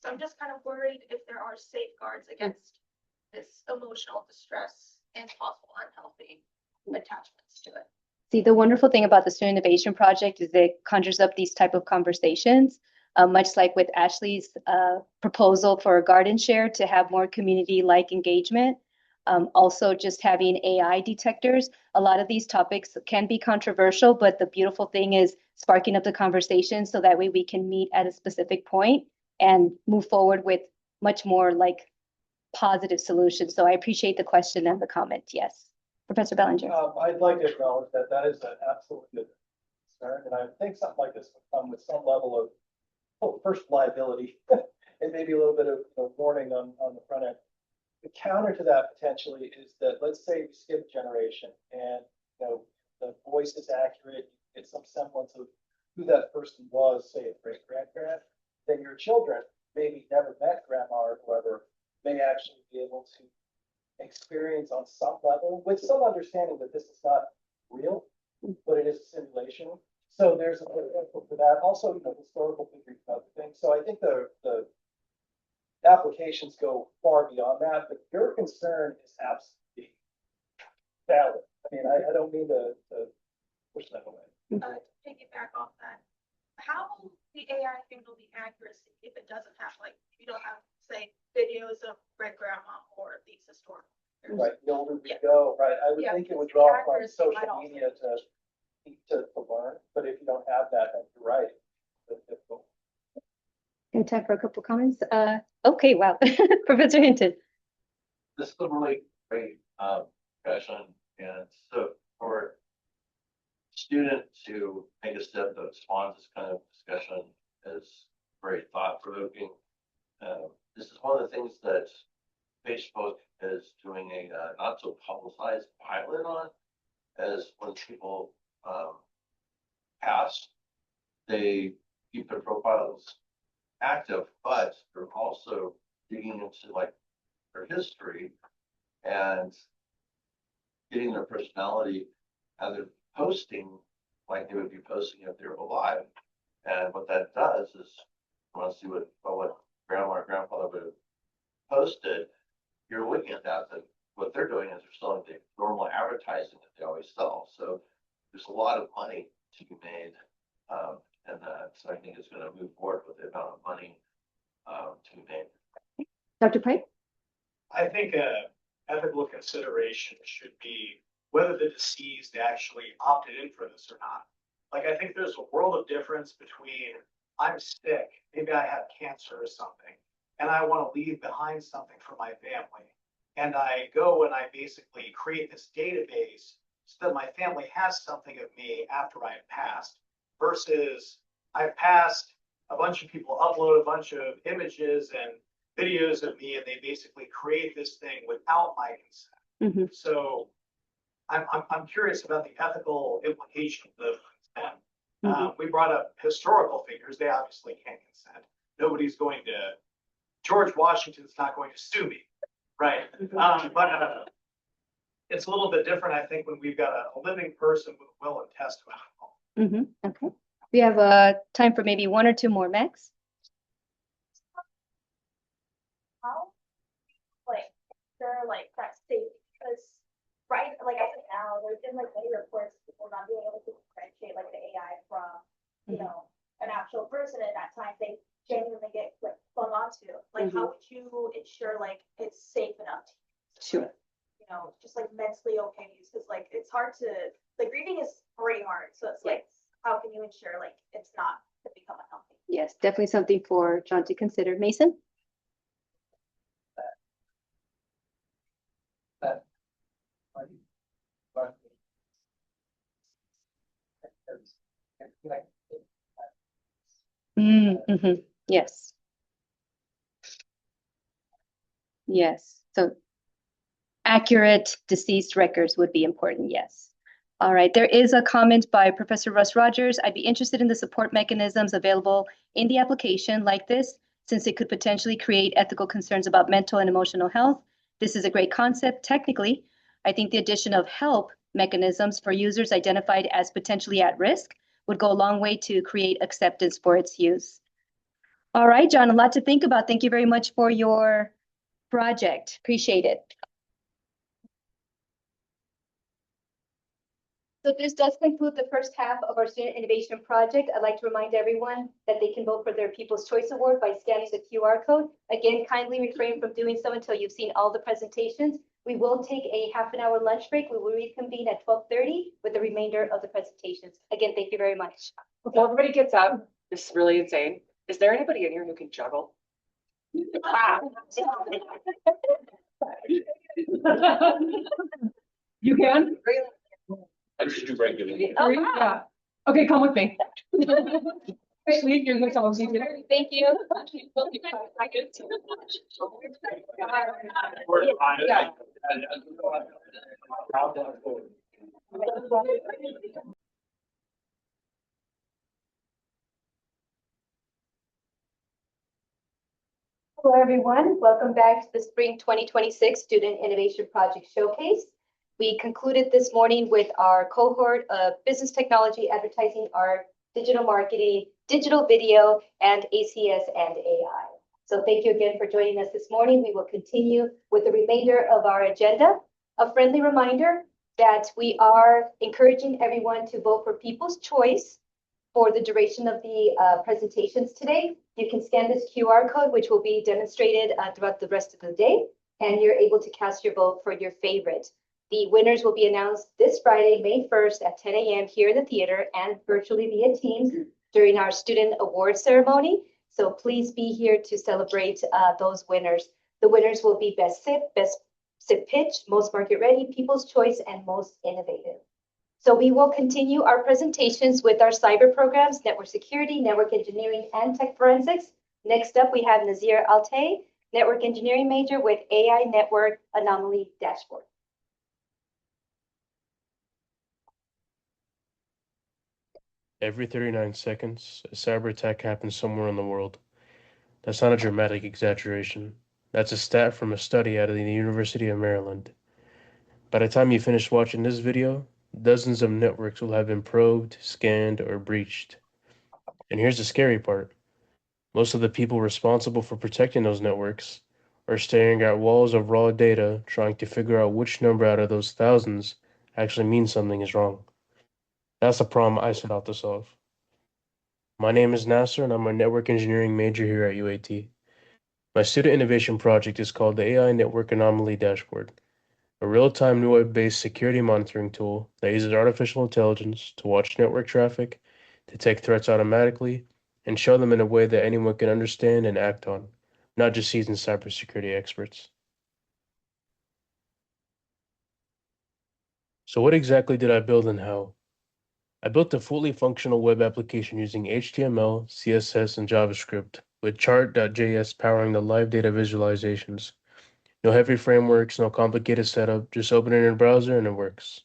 So I'm just kind of worried if there are safeguards against this emotional distress and possible unhealthy attachments to it. See, the wonderful thing about the Student Innovation Project is it conjures up these type of conversations, much like with Ashley's proposal for a garden share to have more community-like engagement. Also, just having AI detectors. A lot of these topics can be controversial, but the beautiful thing is sparking up the conversation so that way we can meet at a specific point and move forward with much more like positive solutions. So I appreciate the question and the comment. Yes. Professor Bellinger. I'd like to acknowledge that that is an absolutely good concern, and I think something like this would come with some level of, well, first liability, and maybe a little bit of warning on the front end. The counter to that potentially is that, let's say we skip a generation and the voice is accurate, you get some semblance of who that person was, say a great grandparent, then your children maybe never met grandma or whoever, may actually be able to experience on some level with some understanding that this is not real, but it is a simulation. So there's a potential for that. Also, historical figures and other things. So I think the applications go far beyond that, but your concern is absolutely valid. I mean, I don't mean to push that away. To piggyback off that, how will the AI handle the accuracy if it doesn't have, like, if you don't have, say, videos of great grandma or these historical figures? Right, the older we go, right? I would think it would draw from social media to learn, but if you don't have that, then you're right. It's difficult. And time for a couple comments. Okay, wow. Professor Hinton. This is a really great discussion, and so for students to take a step to respond to this kind of discussion is very thought-provoking. This is one of the things that Facebook is doing a not so publicized pilot on, as when people pass, they keep their profiles active, but they're also digging into like their history and getting their personality as they're posting like they would be posting if they were alive. And what that does is, you want to see what grandma or grandfather would have posted, you're looking at that what they're doing is they're selling the normal advertising that they always sell. So there's a lot of money to be made. And so I think it's going to move forward with the amount of money to be made. Dr. Pike? I think ethical consideration should be whether the deceased actually opted in for this or not. Like, I think there's a world of difference between I'm sick, maybe I have cancer or something, and I want to leave behind something for my family. And I go and I basically create this database so that my family has something of me after I have passed, versus I've passed, a bunch of people upload a bunch of images and videos of me, and they basically create this thing without my consent. So I'm curious about the ethical implications of consent. We brought up historical figures. They obviously can't consent. Nobody's going to, George Washington's not going to sue me, right? But it's a little bit different, I think, when we've got a living person with a will and testament. Okay. We have time for maybe one or two more, Max. How, like, they're like that state, because right, like as of now, there's been like many reports of people not being able to differentiate like the AI from, an actual person, and at times they genuinely get like clung onto. Like, how would you ensure like it's safe enough to use? Sure. Just like mentally okay use, because like it's hard to, like reading is pretty hard, so it's like, how can you ensure like it's not to become unhealthy? Yes, definitely something for John to consider. Mason? Yes. Yes. So accurate deceased records would be important. Yes. All right. There is a comment by Professor Russ Rogers. I'd be interested in the support mechanisms available in the application like this, since it could potentially create ethical concerns about mental and emotional health. This is a great concept. Technically, I think the addition of help mechanisms for users identified as potentially at risk would go a long way to create acceptance for its use. All right, John, a lot to think about. Thank you very much for your project. Appreciate it. So this does conclude the first half of our Student Innovation Project. I'd like to remind everyone that they can vote for their People's Choice Award by scanning the QR code. Again, kindly refrain from doing so until you've seen all the presentations. We will take a half-an-hour lunch break. We will reconvene at 12:30 with the remainder of the presentations. Again, thank you very much. Before everybody gets up, this is really insane. Is there anybody in here who can juggle? You can? I should do regularly. Yeah. Okay, come with me. Wait, you're gonna tell them. Thank you. Yeah. Hello, everyone. Welcome back to the Spring 2026 Student Innovation Project Showcase. We concluded this morning with our cohort of business technology, advertising, art, digital marketing, digital video, and ACS and AI. So thank you again for joining us this morning. We will continue with the remainder of our agenda. A friendly reminder that we are encouraging everyone to vote for People's Choice for the duration of the presentations today. You can scan this QR code, which will be demonstrated throughout the rest of the day, and you're able to cast your vote for your favorite. The winners will be announced this Friday, May 1st at 10 a.m. here in the theater and virtually via Teams during our student award ceremony. So please be here to celebrate those winners. The winners will be Best SIP, Best SIP Pitch, Most Market Ready, People's Choice, and Most Innovative. So we will continue our presentations with our cyber programs, network security, network engineering, and tech forensics. Next up, we have Nazir Altay, network engineering major with AI Network Anomaly Dashboard. Every 39 seconds, a cyber attack happens somewhere in the world. That's not a dramatic exaggeration. That's a stat from a study out of the University of Maryland. By the time you finish watching this video, dozens of networks will have been probed, scanned, or breached. And here's the scary part. Most of the people responsible for protecting those networks are staring at walls of raw data trying to figure out which number out of those thousands actually means something is wrong. That's the problem I set out to solve. My name is Nasser and I'm a network engineering major here at UAT. My student innovation project is called the AI Network Anomaly Dashboard, a real-time new web-based security monitoring tool that uses artificial intelligence to watch network traffic, detect threats automatically, and show them in a way that anyone can understand and act on, not just seasoned cybersecurity experts. So what exactly did I build and how? I built a fully functional web application using HTML, CSS, and JavaScript, with chart.js powering the live data visualizations. No heavy frameworks, no complicated setup, just open it in a browser and it works.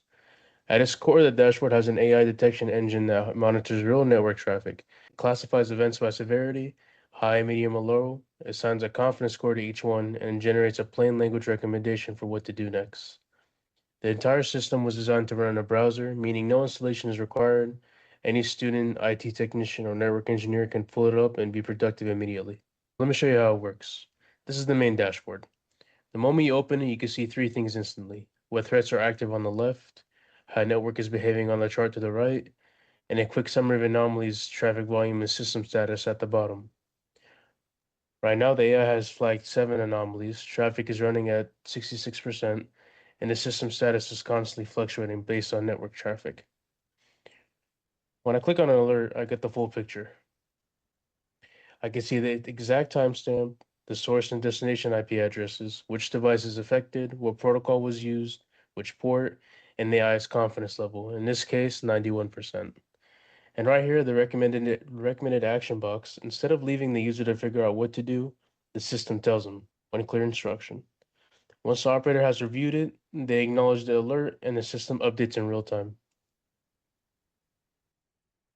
At its core, the dashboard has an AI detection engine that monitors real network traffic, classifies events by severity, high, medium, or low, assigns a confidence score to each one, and generates a plain language recommendation for what to do next. The entire system was designed to run in a browser, meaning no installation is required. Any student, IT technician, or network engineer can pull it up and be productive immediately. Let me show you how it works. This is the main dashboard. The moment you open it, you can see three things instantly: what threats are active on the left, how network is behaving on the chart to the right, and a quick summary of anomalies, traffic volume, and system status at the bottom. Right now, the AI has flagged 7 anomalies, traffic is running at 66%, and the system status is constantly fluctuating based on network traffic. When I click on an alert, I get the full picture. I can see the exact timestamp, the source and destination IP addresses, which device is affected, what protocol was used, which port, and the AI's confidence level, in this case, 91%. And right here, the recommended action box, instead of leaving the user to figure out what to do, the system tells them one clear instruction. Once the operator has reviewed it, they acknowledge the alert and the system updates in real time.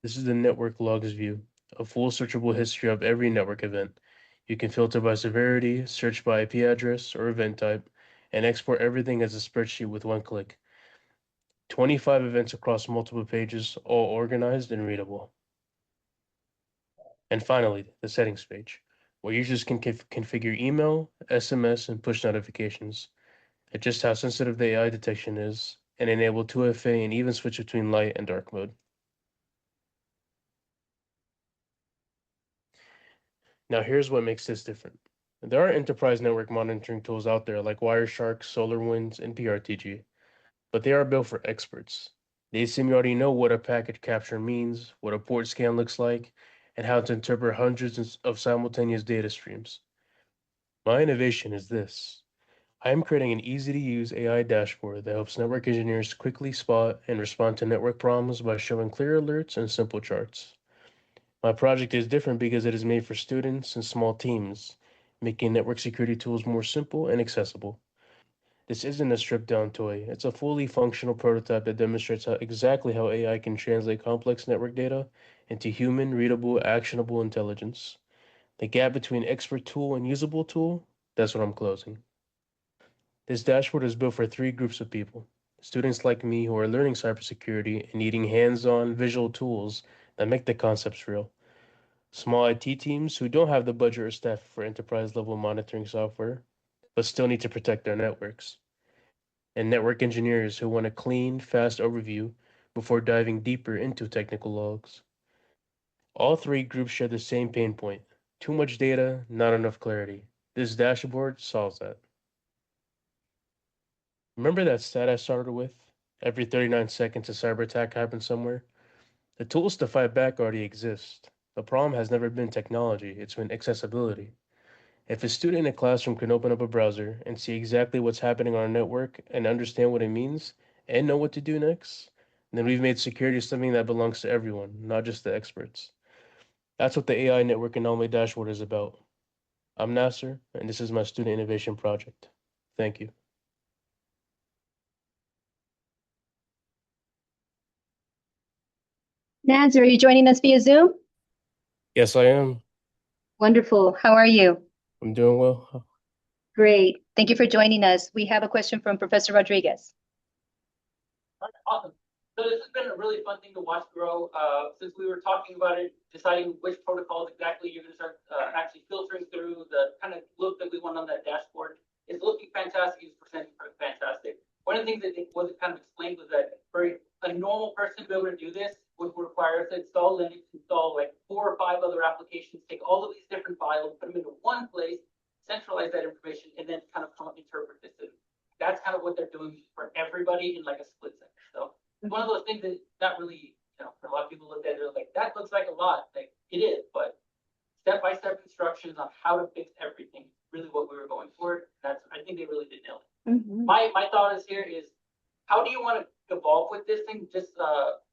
This is the network logs view, a full searchable history of every network event. You can filter by severity, search by IP address or event type, and export everything as a spreadsheet with one click. 25 events across multiple pages, all organized and readable. And finally, the settings page. where users can configure email, SMS, and push notifications, adjust how sensitive the AI detection is, and enable 2FA and even switch between light and dark mode. Now here's what makes this different. There are enterprise network monitoring tools out there like Wireshark, SolarWinds, and PRTG, but they are built for experts. They assume you already know what a packet capture means, what a port scan looks like, and how to interpret hundreds of simultaneous data streams. My innovation is this. I am creating an easy-to-use AI dashboard that helps network engineers quickly spot and respond to network problems by showing clear alerts and simple charts. My project is different because it is made for students and small teams, making network security tools more simple and accessible. This isn't a stripped-down toy. It's a fully functional prototype that demonstrates exactly how AI can translate complex network data into human, readable, actionable intelligence. The gap between expert tool and usable tool, that's what I'm closing. This dashboard is built for three groups of people. Students like me who are learning cybersecurity and needing hands-on visual tools that make the concepts real. Small IT teams who don't have the budget or staff for enterprise-level monitoring software, but still need to protect their networks. And network engineers who want a clean, fast overview before diving deeper into technical logs. All three groups share the same pain point. Too much data, not enough clarity. This dashboard solves that. Remember that stat I started with? Every 39 seconds a cyber attack happens somewhere? The tools to fight back already exist. The problem has never been technology, it's been accessibility. If a student in a classroom can open up a browser and see exactly what's happening on a network and understand what it means and know what to do next, then we've made security something that belongs to everyone, not just the experts. That's what the AI Network Anomaly Dashboard is about. I'm Nasser, and this is my student innovation project. Thank you. Naz, are you joining us via Zoom? Yes, I am. Wonderful. How are you? I'm doing well. Great. Thank you for joining us. We have a question from Professor Rodriguez. Awesome. So this has been a really fun thing to watch grow. Since we were talking about it, deciding which protocols exactly you're going to start actually filtering through, the kind of look that we want on that dashboard is looking fantastic. It's presenting fantastic. One of the things that wasn't kind of explained was that for a normal person to be able to do this would require us to install Linux, install like 4 or 5 other applications, take all of these different files, put them into one place, centralize that information, and then kind of interpret this. And that's kind of what they're doing for everybody in like a split second. So it's one of those things that not really, for a lot of people look at it like that looks like a lot. Like it is, but step-by-step instructions on how to fix everything is really what we were going for. I think they really did nail it. My thought is here is how do you want to evolve with this thing? Just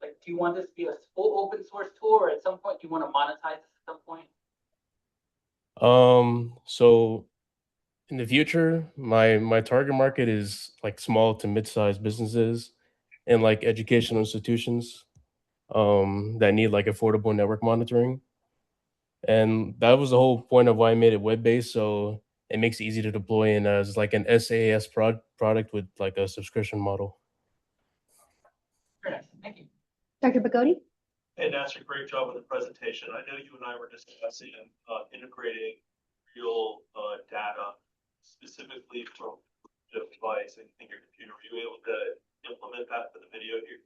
like do you want this to be a full open source tool, or at some point do you want to monetize this at some point? So in the future, my target market is like small to mid-sized businesses and like educational institutions that need like affordable network monitoring. And that was the whole point of why I made it web-based, so it makes it easy to deploy and as like an SaaS product with like a subscription model. Very nice. Thank you. Dr. Bagodi? Hey, Nasser, great job with the presentation. I know you and I were discussing integrating real data specifically from the device and your computer. Were you able to implement that for the video here?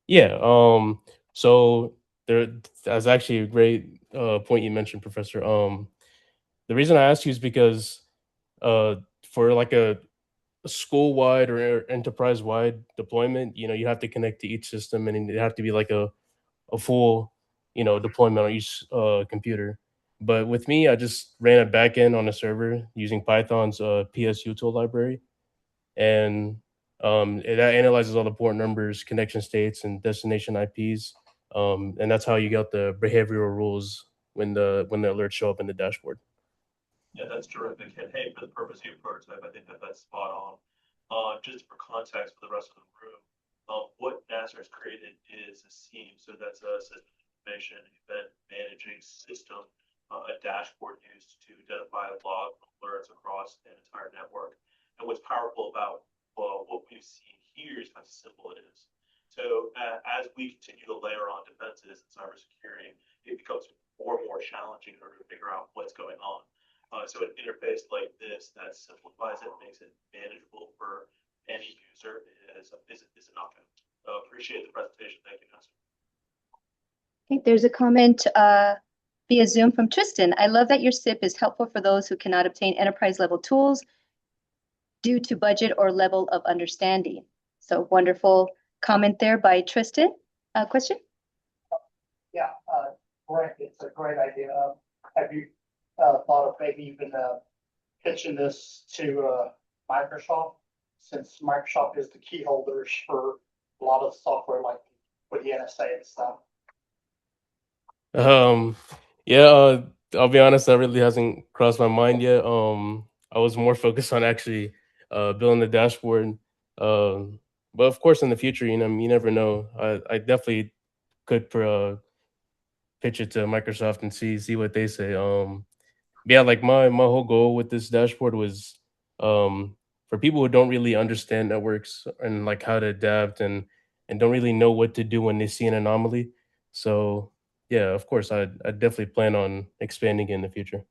Yeah. So that's actually a great point you mentioned, Professor. The reason I asked you is because uh, for like a school-wide or enterprise-wide deployment, you have to connect to each system, and it have to be like a full, deployment on each computer. But with me, I just ran a backend on a server using Python's PSU tool library, and that analyzes all the port numbers, connection states, and destination IPs, and that's how you get the behavioral rules when the alerts show up in the dashboard. Yeah, that's terrific. And hey, for the purpose of your prototype, I think that's spot on. Just for context for the rest of the room, what NASA has created is a SIEM. So that's a system information event managing system, a dashboard used to identify log alerts across an entire network. And what's powerful about what we've seen here is how simple it is. So as we continue to layer on defenses and cybersecurity, it becomes more challenging in order to figure out what's going on. So an interface like this that simplifies it, makes it manageable for any user is an option. Appreciate the presentation. Thank you, Nancy. Okay, there's a comment via Zoom from Tristan. I love that your SIP is helpful for those who cannot obtain enterprise level tools due to budget or level of understanding. So wonderful comment there by Tristan. Question? Yeah, great. It's a great idea. Have you thought of maybe even pitching this to Microsoft, since Microsoft is the key holders for a lot of software like with the NSA and stuff? Yeah, I'll be honest, that really hasn't crossed my mind yet. I was more focused on actually building the dashboard. But of course, in the future, you never know. I definitely could pitch it to Microsoft and see what they say. Yeah, like my whole goal with this dashboard was for people who don't really understand networks and like how to adapt and don't really know what to do when they see an anomaly. So yeah, of course, I definitely plan on expanding in the future.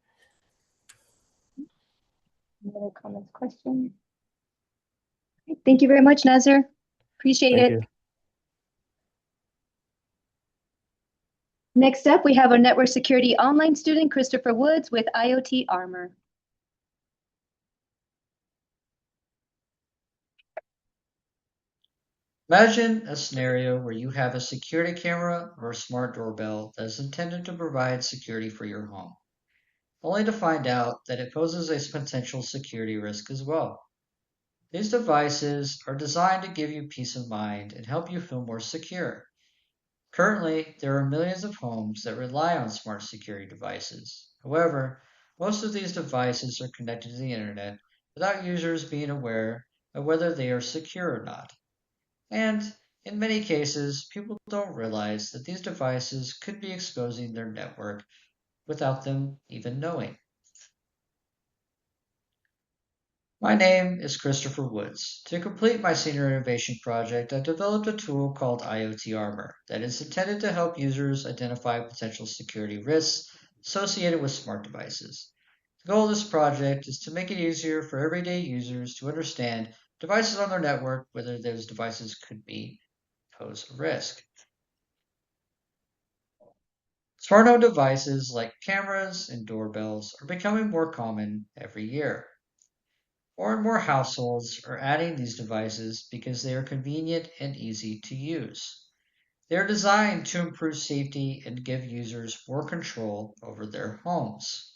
Any other comments, questions? Thank you very much, Nazir. Appreciate Thank it. you. Next up, we have our network security online student, Christopher Woods with IoT Armor. Imagine a scenario where you have a security camera or a smart doorbell that is intended to provide security for your home, only to find out that it poses a potential security risk as well. These devices are designed to give you peace of mind and help you feel more secure. Currently, there are millions of homes that rely on smart security devices. However, most of these devices are connected to the internet without users being aware of whether they are secure or not. And in many cases, people don't realize that these devices could be exposing their network without them even knowing. My name is Christopher Woods. To complete my senior innovation project, I developed a tool called IoT Armor that is intended to help users identify potential security risks associated with smart devices. The goal of this project is to make it easier for everyday users to understand devices on their network, whether those devices could pose a risk. Smart home devices like cameras and doorbells are becoming more common every year. More and more households are adding these devices because they are convenient and easy to use. They are designed to improve safety and give users more control over their homes.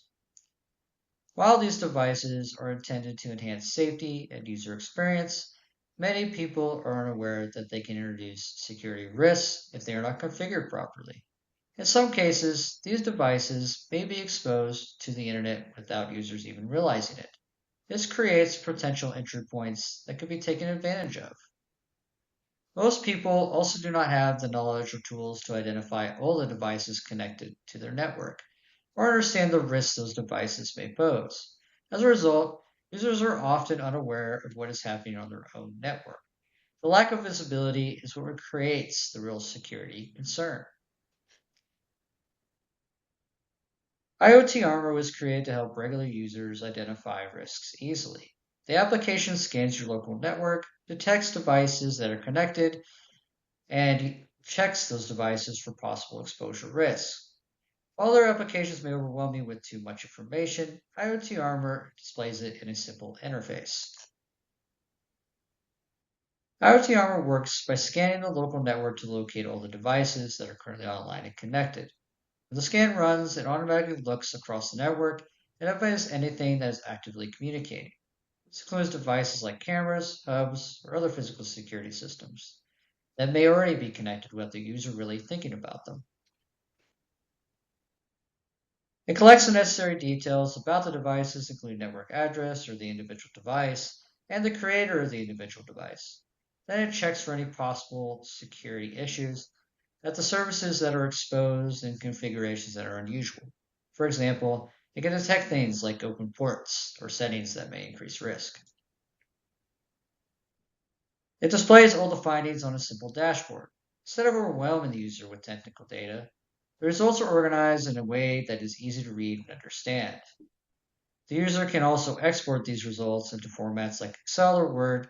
While these devices are intended to enhance safety and user experience, many people are unaware that they can introduce security risks if they are not configured properly. In some cases, these devices may be exposed to the internet without users even realizing it. This creates potential entry points that could be taken advantage of. Most people also do not have the knowledge or tools to identify all the devices connected to their network or understand the risks those devices may pose. As a result, users are often unaware of what is happening on their own network. The lack of visibility is what creates the real security concern. IoT Armor was created to help regular users identify risks easily. The application scans your local network, detects devices that are connected, and checks those devices for possible exposure risks. While other applications may overwhelm you with too much information, IoT Armor displays it in a simple interface. IoT Armor works by scanning the local network to locate all the devices that are currently online and connected. When the scan runs, it automatically looks across the network and identifies anything that is actively communicating. This includes devices like cameras, hubs, or other physical security systems that may already be connected without the user really thinking about them. It collects the necessary details about the devices, including network address or the individual device, and the creator of the individual device. Then it checks for any possible security issues at the services that are exposed and configurations that are unusual. For example, it can detect things like open ports or settings that may increase risk. It displays all the findings on a simple dashboard. Instead of overwhelming the user with technical data, The results are organized in a way that is easy to read and understand. The user can also export these results into formats like Excel or Word,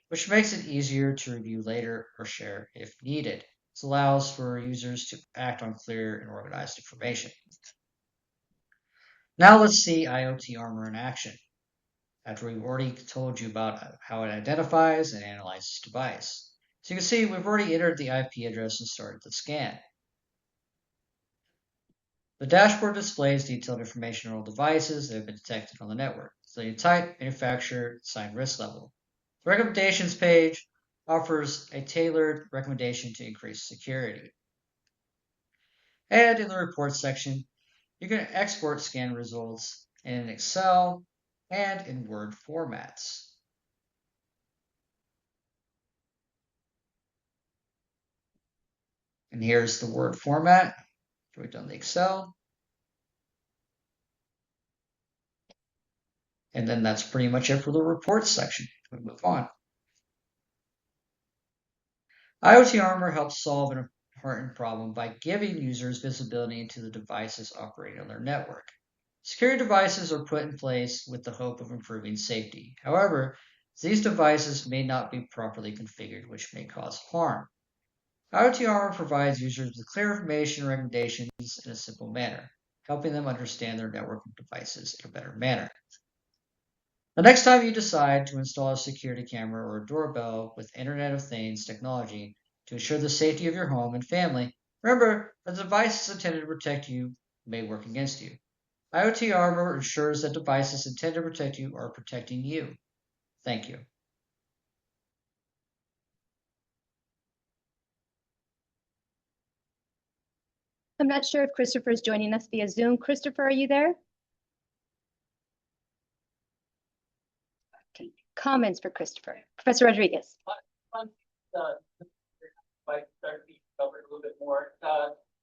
which makes it easier to review later or share if needed. This allows for users to act on clear and organized information. Now let's see IoT Armor in action. After we've already told you about how it identifies and analyzes the device. So you can see we've already entered the IP address and started the scan. The dashboard displays detailed information on all devices that have been detected on the network, including type, manufacturer, assigned risk level. The recommendations page offers a tailored recommendation to increase security. And in the reports section, you can export scan results in Excel and in Word formats. And here's the Word format. We've done the Excel. And then that's pretty much it for the reports section. We move on. IoT Armor helps solve an important problem by giving users visibility into the devices operating on their network. Security devices are put in place with the hope of improving safety. However, these devices may not be properly configured, which may cause harm. IoT Armor provides users with clear information and recommendations in a simple manner, helping them understand their networking devices in a better manner. The next time you decide to install a security camera or a doorbell with Internet of Things technology to ensure the safety of your home and family, remember that the devices intended to protect you may work against you. IoT Armor ensures that devices intended to protect you are protecting you. Thank you. I'm not sure if Christopher is joining us via Zoom. Christopher, are you there? Okay. Comments for Christopher. Professor Rodriguez. Like start to be covered a little bit more.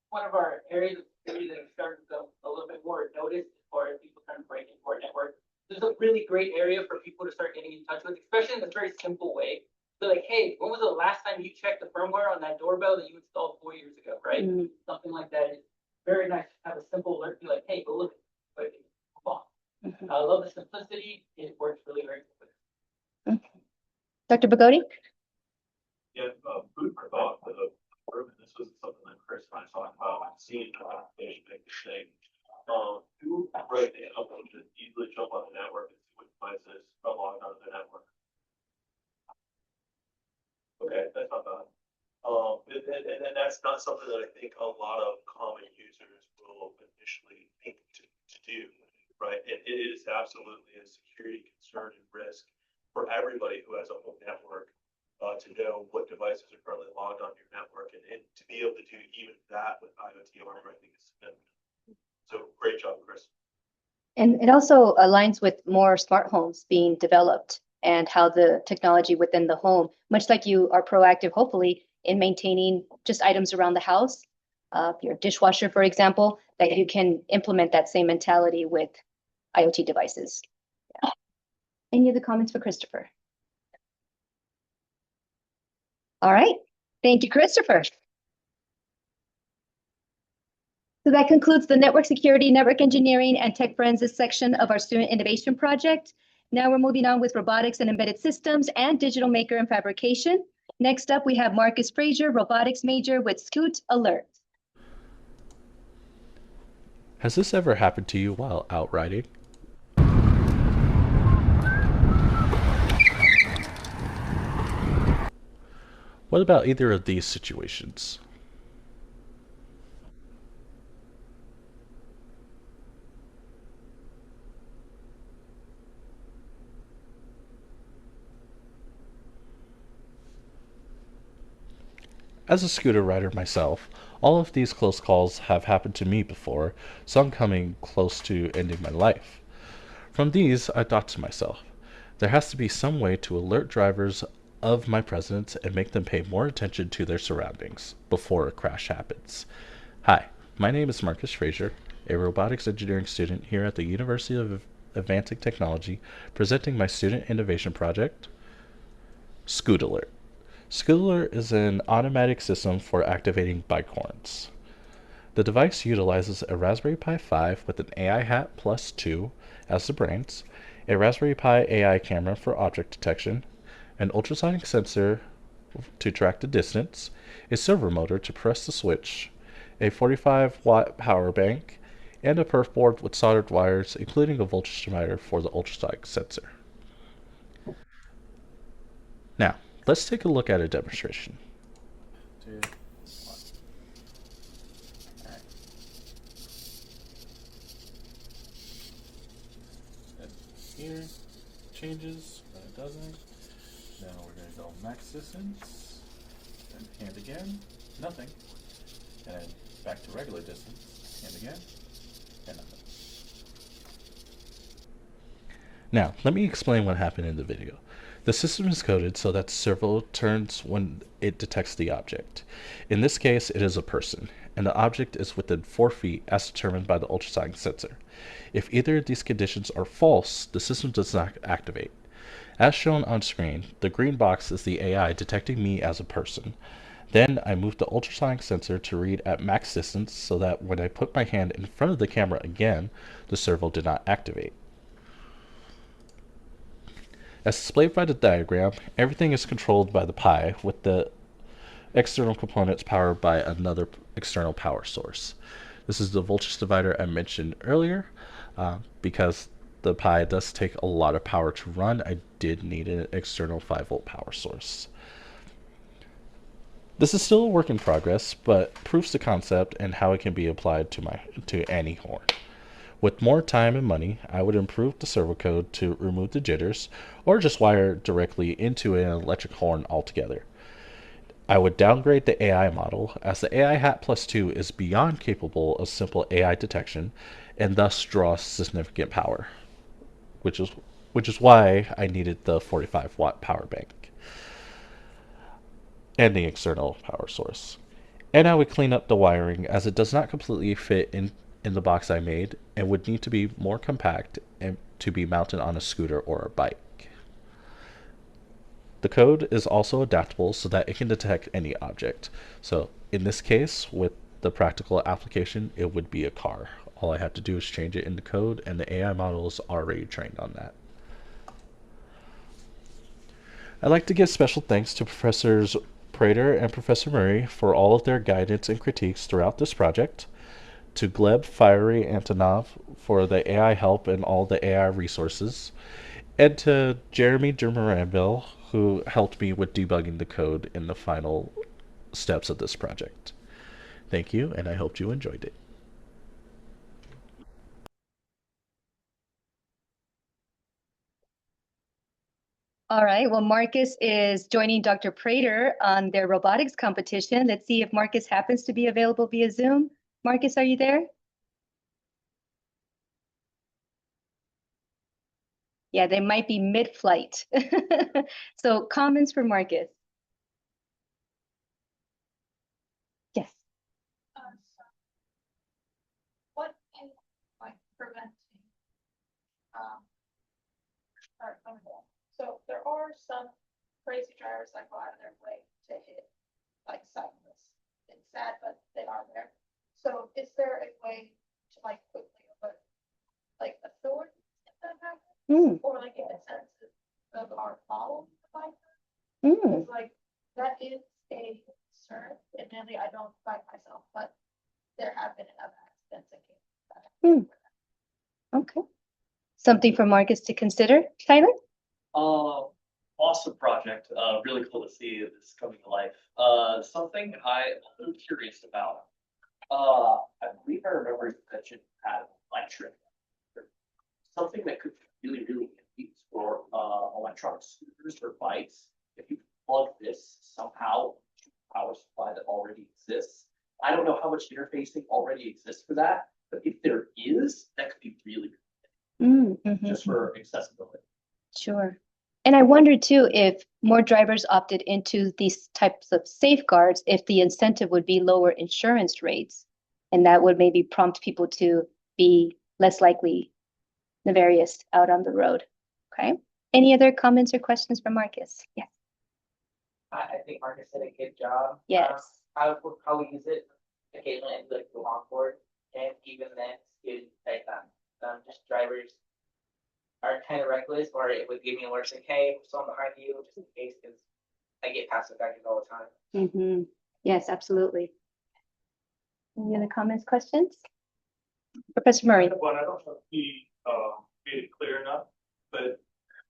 One of our areas of security that started to become a little bit more noticed as far as people trying to break into our network. This is a really great area for people to start getting in touch with, especially in a very simple way. So like, hey, when was the last time you checked the firmware on that doorbell that you installed 4 years ago, right? Something like that is very nice to have a simple alert, be like, hey, go look at it. Move on. I love the simplicity. It works really very quickly. Dr. Bagodi? Yeah, food for thought for the improvement. This was something that Chris and I talked about. I've seen application make this thing. Who right now to easily jump on the network and see what devices are logged onto the network. Okay, that's not bad. And that's not something that I think a lot of common users will initially think to do, right? And it is absolutely a security concern and risk for everybody who has a home network. To know what devices are currently logged on your network and to be able to do even that with IoT Armor, I think is significant. So great job, Chris. And it also aligns with more smart homes being developed and how the technology within the home, much like you are proactive, hopefully, in maintaining just items around the house, your dishwasher, for example, that you can implement that same mentality with IoT devices. Yeah. Any other comments for Christopher? All right. Thank you, Christopher. So that concludes the network security, network engineering, and tech forensics section of our student innovation project. Now we're moving on with robotics and embedded systems and digital maker and fabrication. Next up, we have Marcus Frazier, robotics major with Scoot Alert. Has this ever happened to you while out riding? What about either of these situations? As a scooter rider myself, all of these close calls have happened to me before, some coming close to ending my life. From these, I thought to myself, there has to be some way to alert drivers of my presence and make them pay more attention to their surroundings before a crash happens. Hi, my name is Marcus Frazier, a robotics engineering student here at the University of Advancing Technology, presenting my student innovation project, Scoot Alert. Scoot Alert is an automatic system for activating bike horns. The device utilizes a Raspberry Pi 5 with an AI Hat Plus 2 as the brains, a Raspberry Pi AI camera for object detection, an ultrasonic sensor to track the distance, a servo motor to press the switch, a 45-watt power bank, and a perf board with soldered wires, including a voltage divider for the ultrasonic sensor. Now, let's take a look at a demonstration. Here, changes, but it doesn't. Now we're going to go max distance, and hand again, nothing. And then back to regular distance, hand again, and nothing. Now, let me explain what happened in the video. The system is coded so that the servo turns when it detects the object. In this case, it is a person, and the object is within 4 feet as determined by the ultrasonic sensor. If either of these conditions are false, the system does not activate. As shown on screen, the green box is the AI detecting me as a person. Then I move the ultrasonic sensor to read at max distance so that when I put my hand in front of the camera again, the servo did not activate. As displayed by the diagram, everything is controlled by the Pi, with the external components powered by another external power source. This is the voltage divider I mentioned earlier. Because the Pi does take a lot of power to run, I did need an external 5-volt power source. This is still a work in progress, but proves the concept and how it can be applied to any horn. With more time and money, I would improve the servo code to remove the jitters, or just wire directly into an electric horn altogether. I would downgrade the AI model, as the AI Hat Plus 2 is beyond capable of simple AI detection, and thus draws significant power, which is why I needed the 45-watt power bank and the external power source. And I would clean up the wiring, as it does not completely fit in the box I made and would need to be more compact and to be mounted on a scooter or a bike. The code is also adaptable so that it can detect any object. So in this case, with the practical application, it would be a car. All I have to do is change it in the code, and the AI model is already trained on that. I'd like to give special thanks to Professors Prater and Professor Murray for all of their guidance and critiques throughout this project, to Gleb, Fiery, Antonov for the AI help and all the AI resources, and to Jeremy Dermarambil, who helped me with debugging the code in the final steps of this project. Thank you, and I hope you enjoyed it. All right, well, Marcus is joining Dr. Prater on their robotics competition. Let's see if Marcus happens to be available via Zoom. Marcus, are you there? Yeah, they might be mid-flight. So comments for Marcus. Yes. What is like preventing so there are some crazy drivers that go out of their way to hit like cyclists. It's sad, but they are there. So is there a way to like quickly put like authority if that happens? Or like in a sense of our following the bike? Because like that is a concern. Admittedly, I don't bike myself, but there have been enough accidents that came. Okay. Something for Marcus to consider. Tyler? Awesome project. Really cool to see this coming to life. Something I'm curious about. I believe I remember you mentioned had electric. Something that could be really, really handy for electronic scooters or bikes. If you plug this somehow to a power supply that already exists. I don't know how much interfacing already exists for that, but if there is, that could be really good. Just for accessibility. Sure. And I wonder too, if more drivers opted into these types of safeguards, if the incentive would be lower insurance rates, and that would maybe prompt people to be less likely nefarious out on the road. Okay. Any other comments or questions for Marcus? Yes. I think Marcus did a good job. Yes. How we use it. occasionally I do like the longboard, and even then, it's like just drivers are kind of reckless, or it would give me alerts like, hey, someone behind you, just in case, because I get passive aggressive all the time. Mm-hmm. Yes, absolutely. Any other comments, questions? Professor Murray. Well, I don't know if he made it clear enough, but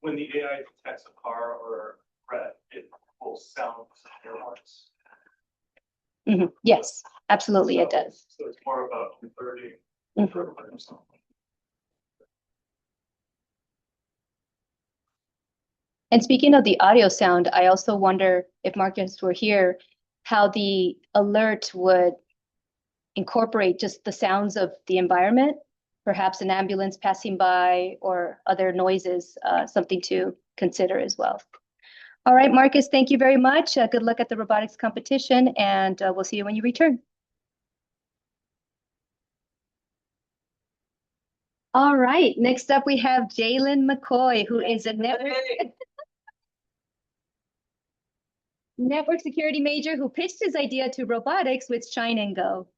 when the AI detects a car or a threat, it will sound alarms. Mm-hmm. Yes, absolutely, it does. So it's more about alerting. And speaking of the audio sound, I also wonder if Marcus were here, how the alert would incorporate just the sounds of the environment, perhaps an ambulance passing by or other noises, something to consider as well. All right, Marcus, thank you very much. Good luck at the robotics competition, and we'll see you when you return. All right, next up we have Jalen McCoy, who is a network security major who pitched his idea to robotics with Shine and Go.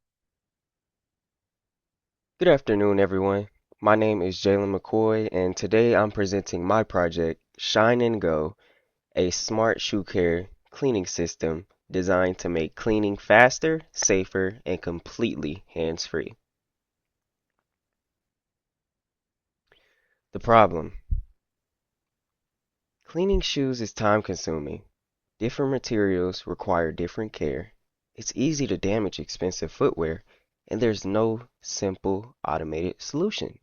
Good afternoon, everyone. My name is Jalen McCoy, and today I'm presenting my project, Shine and Go, a smart shoe care cleaning system designed to make cleaning faster, safer, and completely hands-free. The problem: cleaning shoes is time-consuming. Different materials require different care. It's easy to damage expensive footwear, and there's no simple automated solution.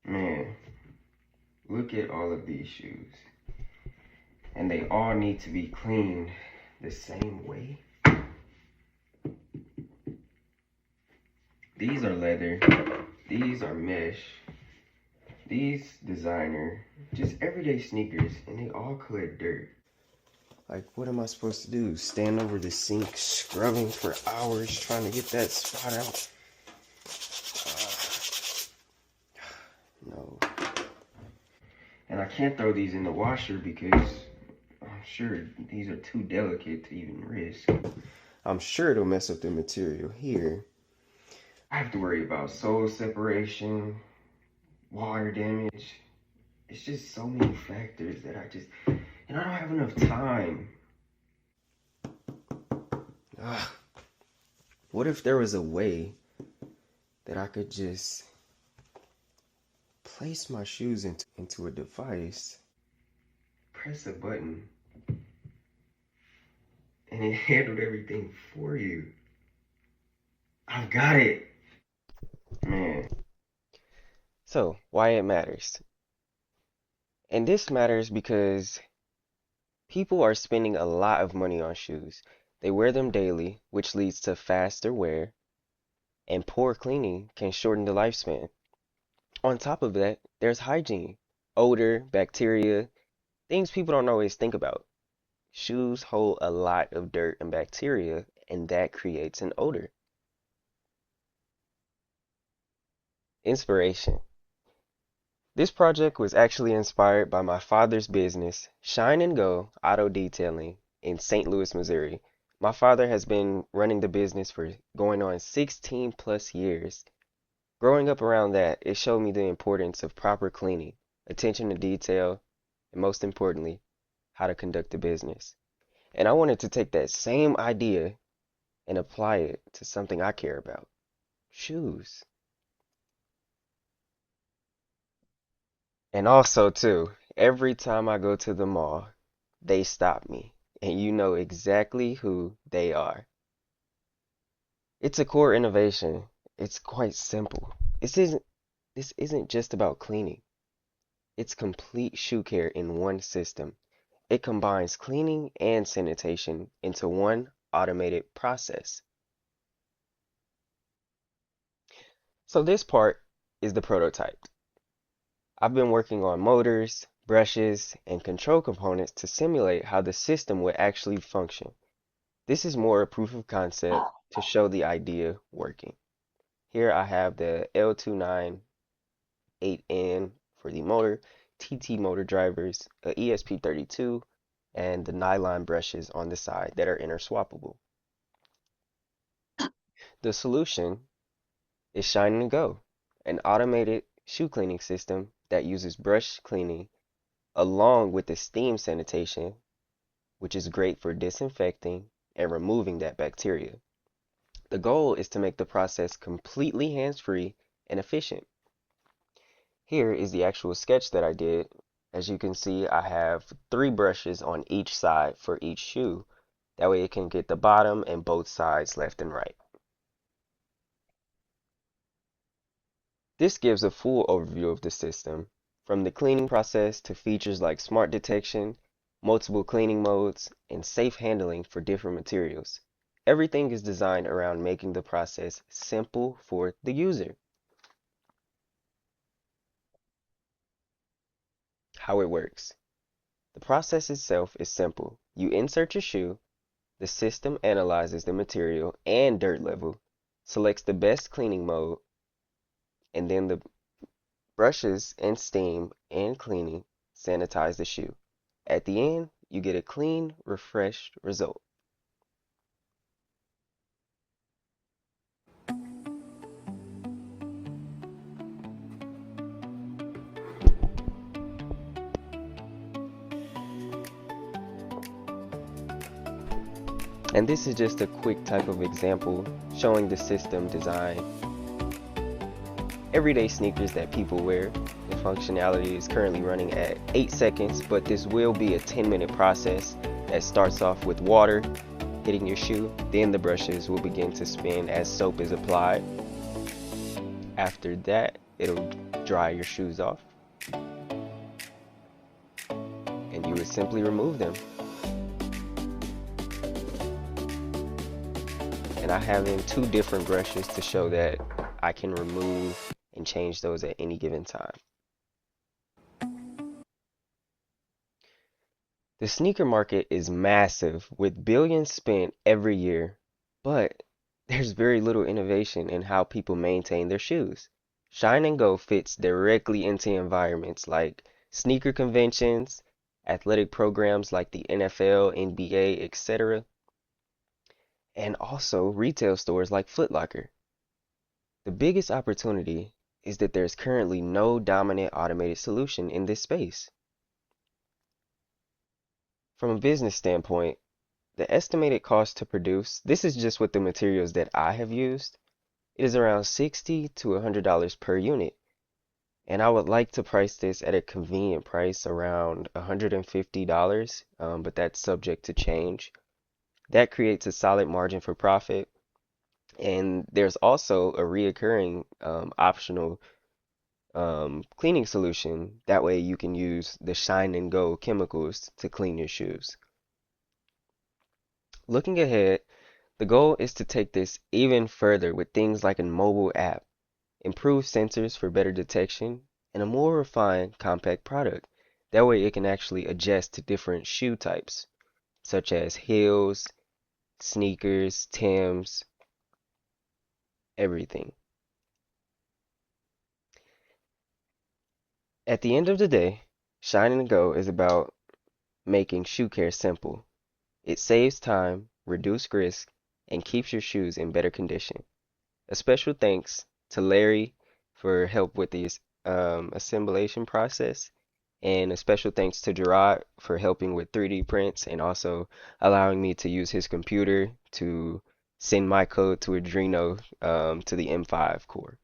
Man, look at all of these shoes. And they all need to be cleaned the same way. These are leather, these are mesh, these designer, just everyday sneakers, and they all collect dirt. Like, what am I supposed to do? Stand over the sink scrubbing for hours trying to get that spot out? No. And I can't throw these in the washer because I'm sure these are too delicate to even risk. I'm sure it'll mess up the material here. I have to worry about sole separation, wire damage. It's just so many factors that and I don't have enough time. Ugh. What if there was a way that I could just place my shoes into a device, press a button, and it handled everything for you? I've got it. Man. So, why it matters? And this matters because people are spending a lot of money on shoes. They wear them daily, which leads to faster wear, and poor cleaning can shorten the lifespan. On top of that, there's hygiene, odor, bacteria, things people don't always think about. Shoes hold a lot of dirt and bacteria, and that creates an odor. Inspiration. This project was actually inspired by my father's business, Shine and Go Auto Detailing, in St. Louis, Missouri. My father has been running the business for going on 16 plus years. Growing up around that, it showed me the importance of proper cleaning, attention to detail, and most importantly, how to conduct a business. And I wanted to take that same idea and apply it to something I care about: shoes. And also, too, every time I go to the mall, they stop me, and you know exactly who they are. It's a core innovation. It's quite simple. This isn't just about cleaning. It's complete shoe care in one system. It combines cleaning and sanitation into one automated process. So this part is the prototype. I've been working on motors, brushes, and control components to simulate how the system would actually function. This is more a proof of concept to show the idea working. Here I have the L298N for the motor, TT motor drivers, a ESP32, and the nylon brushes on the side that are interswappable. The solution is Shine and Go, an automated shoe cleaning system that uses brush cleaning along with the steam sanitation, which is great for disinfecting and removing that bacteria. The goal is to make the process completely hands-free and efficient. Here is the actual sketch that I did. As you can see, I have 3 brushes on each side for each shoe. That way it can get the bottom and both sides left and right. This gives a full overview of the system, from the cleaning process to features like smart detection, multiple cleaning modes, and safe handling for different materials. Everything is designed around making the process simple for the user. How it works. The process itself is simple. You insert your shoe, the system analyzes the material and dirt level, selects the best cleaning mode, and then the brushes and steam and cleaning sanitize the shoe. At the end, you get a clean, refreshed result. And this is just a quick type of example showing the system design. Everyday sneakers that people wear. The functionality is currently running at 8 seconds, but this will be a 10-minute process that starts off with water hitting your shoe. Then the brushes will begin to spin as soap is applied. After that, it'll dry your shoes off. And you would simply remove them. And I have in 2 different brushes to show that I can remove and change those at any given time. The sneaker market is massive with billions spent every year, but there's very little innovation in how people maintain their shoes. Shine and Go fits directly into environments like sneaker conventions, athletic programs like the NFL, NBA, etc., and also retail stores like Foot Locker. The biggest opportunity is that there's currently no dominant automated solution in this space. From a business standpoint, the estimated cost to produce, this is just with the materials that I have used, it is around $60 to $100 per unit. And I would like to price this at a convenient price around $150, but that's subject to change. That creates a solid margin for profit. And there's also a reoccurring optional cleaning solution. That way you can use the Shine and Go chemicals to clean your shoes. Looking ahead, the goal is to take this even further with things like a mobile app, improved sensors for better detection, and a more refined, compact product. That way it can actually adjust to different shoe types, such as heels, sneakers, Timbs, everything. At the end of the day, Shine and Go is about making shoe care simple. It saves time, reduces risk, and keeps your shoes in better condition. A special thanks to Larry for help with the assemblation process, and a special thanks to Gerard for helping with 3D prints and also allowing me to use his computer to send my code to Adreno to the M5 core.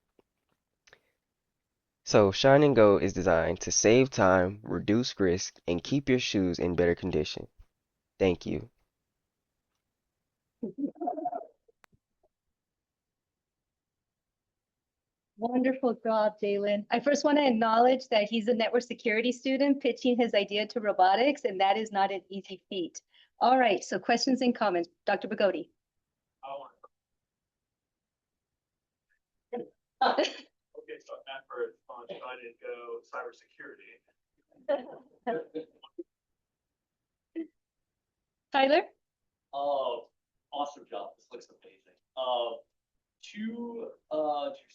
So Shine and Go is designed to save time, reduce risk, and keep your shoes in better condition. Thank you. Wonderful job, Jalen. I first want to acknowledge that he's a network security student pitching his idea to robotics, and that is not an easy feat. All right, so questions and comments. Dr. Bogoti. Okay, so I'm for on Shine and Go Cybersecurity. Tyler? Oh, awesome job. This looks amazing. Two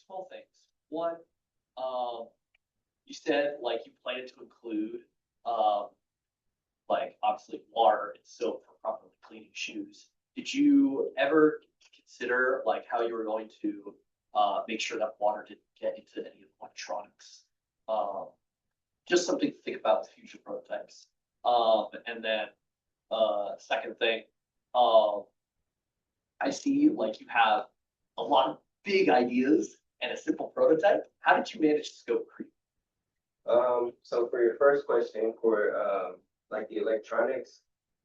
small things. One, you said like you plan to include like obviously water and soap for properly cleaning shoes. Did you ever consider consider like how you were going to make sure that water didn't get into any electronics? Just something to think about with future prototypes. And then second thing, I see like you have a lot of big ideas and a simple prototype. How did you manage to scope creep? So for your first question, for like the electronics,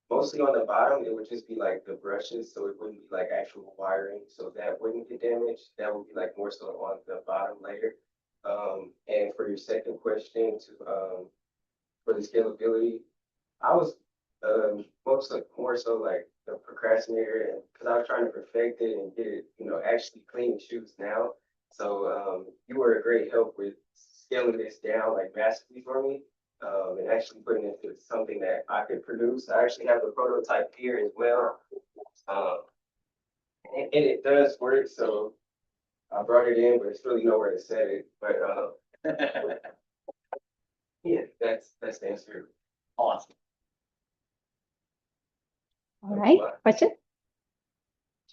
mostly on the bottom, it would just be like the brushes, so it wouldn't be like actual wiring, so that wouldn't get damaged. That would be like more so on the bottom layer. And for your second question, for the scalability, I was most like more so like the procrastinator, and because I was trying to perfect it and get it, actually clean shoes now. So you were a great help with scaling this down like massively for me, and actually putting it into something that I could produce. I actually have a prototype here as well, and it does work. So I brought it in, but it's really nowhere to set it. But yeah, that's the answer. Awesome. All right, question?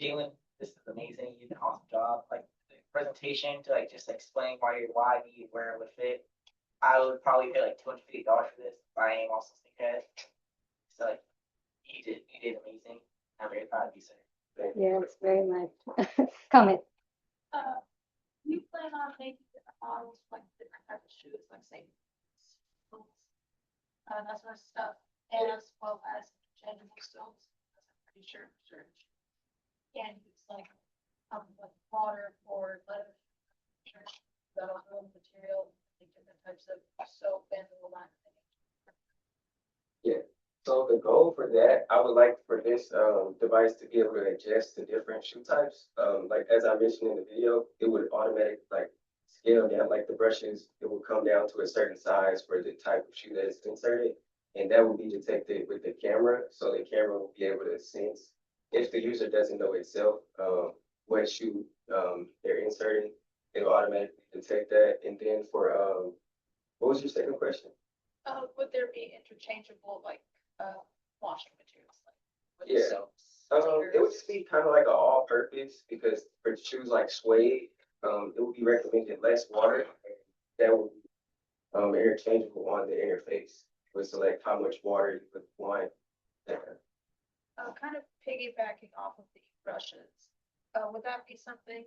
Jalen, this is amazing. You did an awesome job. Like the presentation to like just explain why me, where it would fit. I would probably pay like $250 for this. I am also sneakerhead. So like you did amazing. I'm very proud of you, sir. Yes, very much. Comment. You plan on making different models, like different types of shoes, like say, that sort of stuff, and as well as interchangeable stones. I'm pretty sure can use like water or leather, metal material, like different types of soap and all that. Yeah. So the goal for that, I would like for this device to be able to adjust to different shoe types. Like as I mentioned in the video, it would automatically like scale down, like the brushes, it will come down to a certain size for the type of shoe that is inserted, and that will be detected with the camera. So the camera will be able to sense if the user doesn't know itself what shoe they're inserting, it'll automatically detect that. And then for what was your second question? Would there be interchangeable like washing materials like with Yeah. soaps? It would just be kind of like an all-purpose, because for shoes like suede, it would be recommended less water. That would be interchangeable on the interface. It would select how much water you would want. Kind of piggybacking off of the brushes, would that be something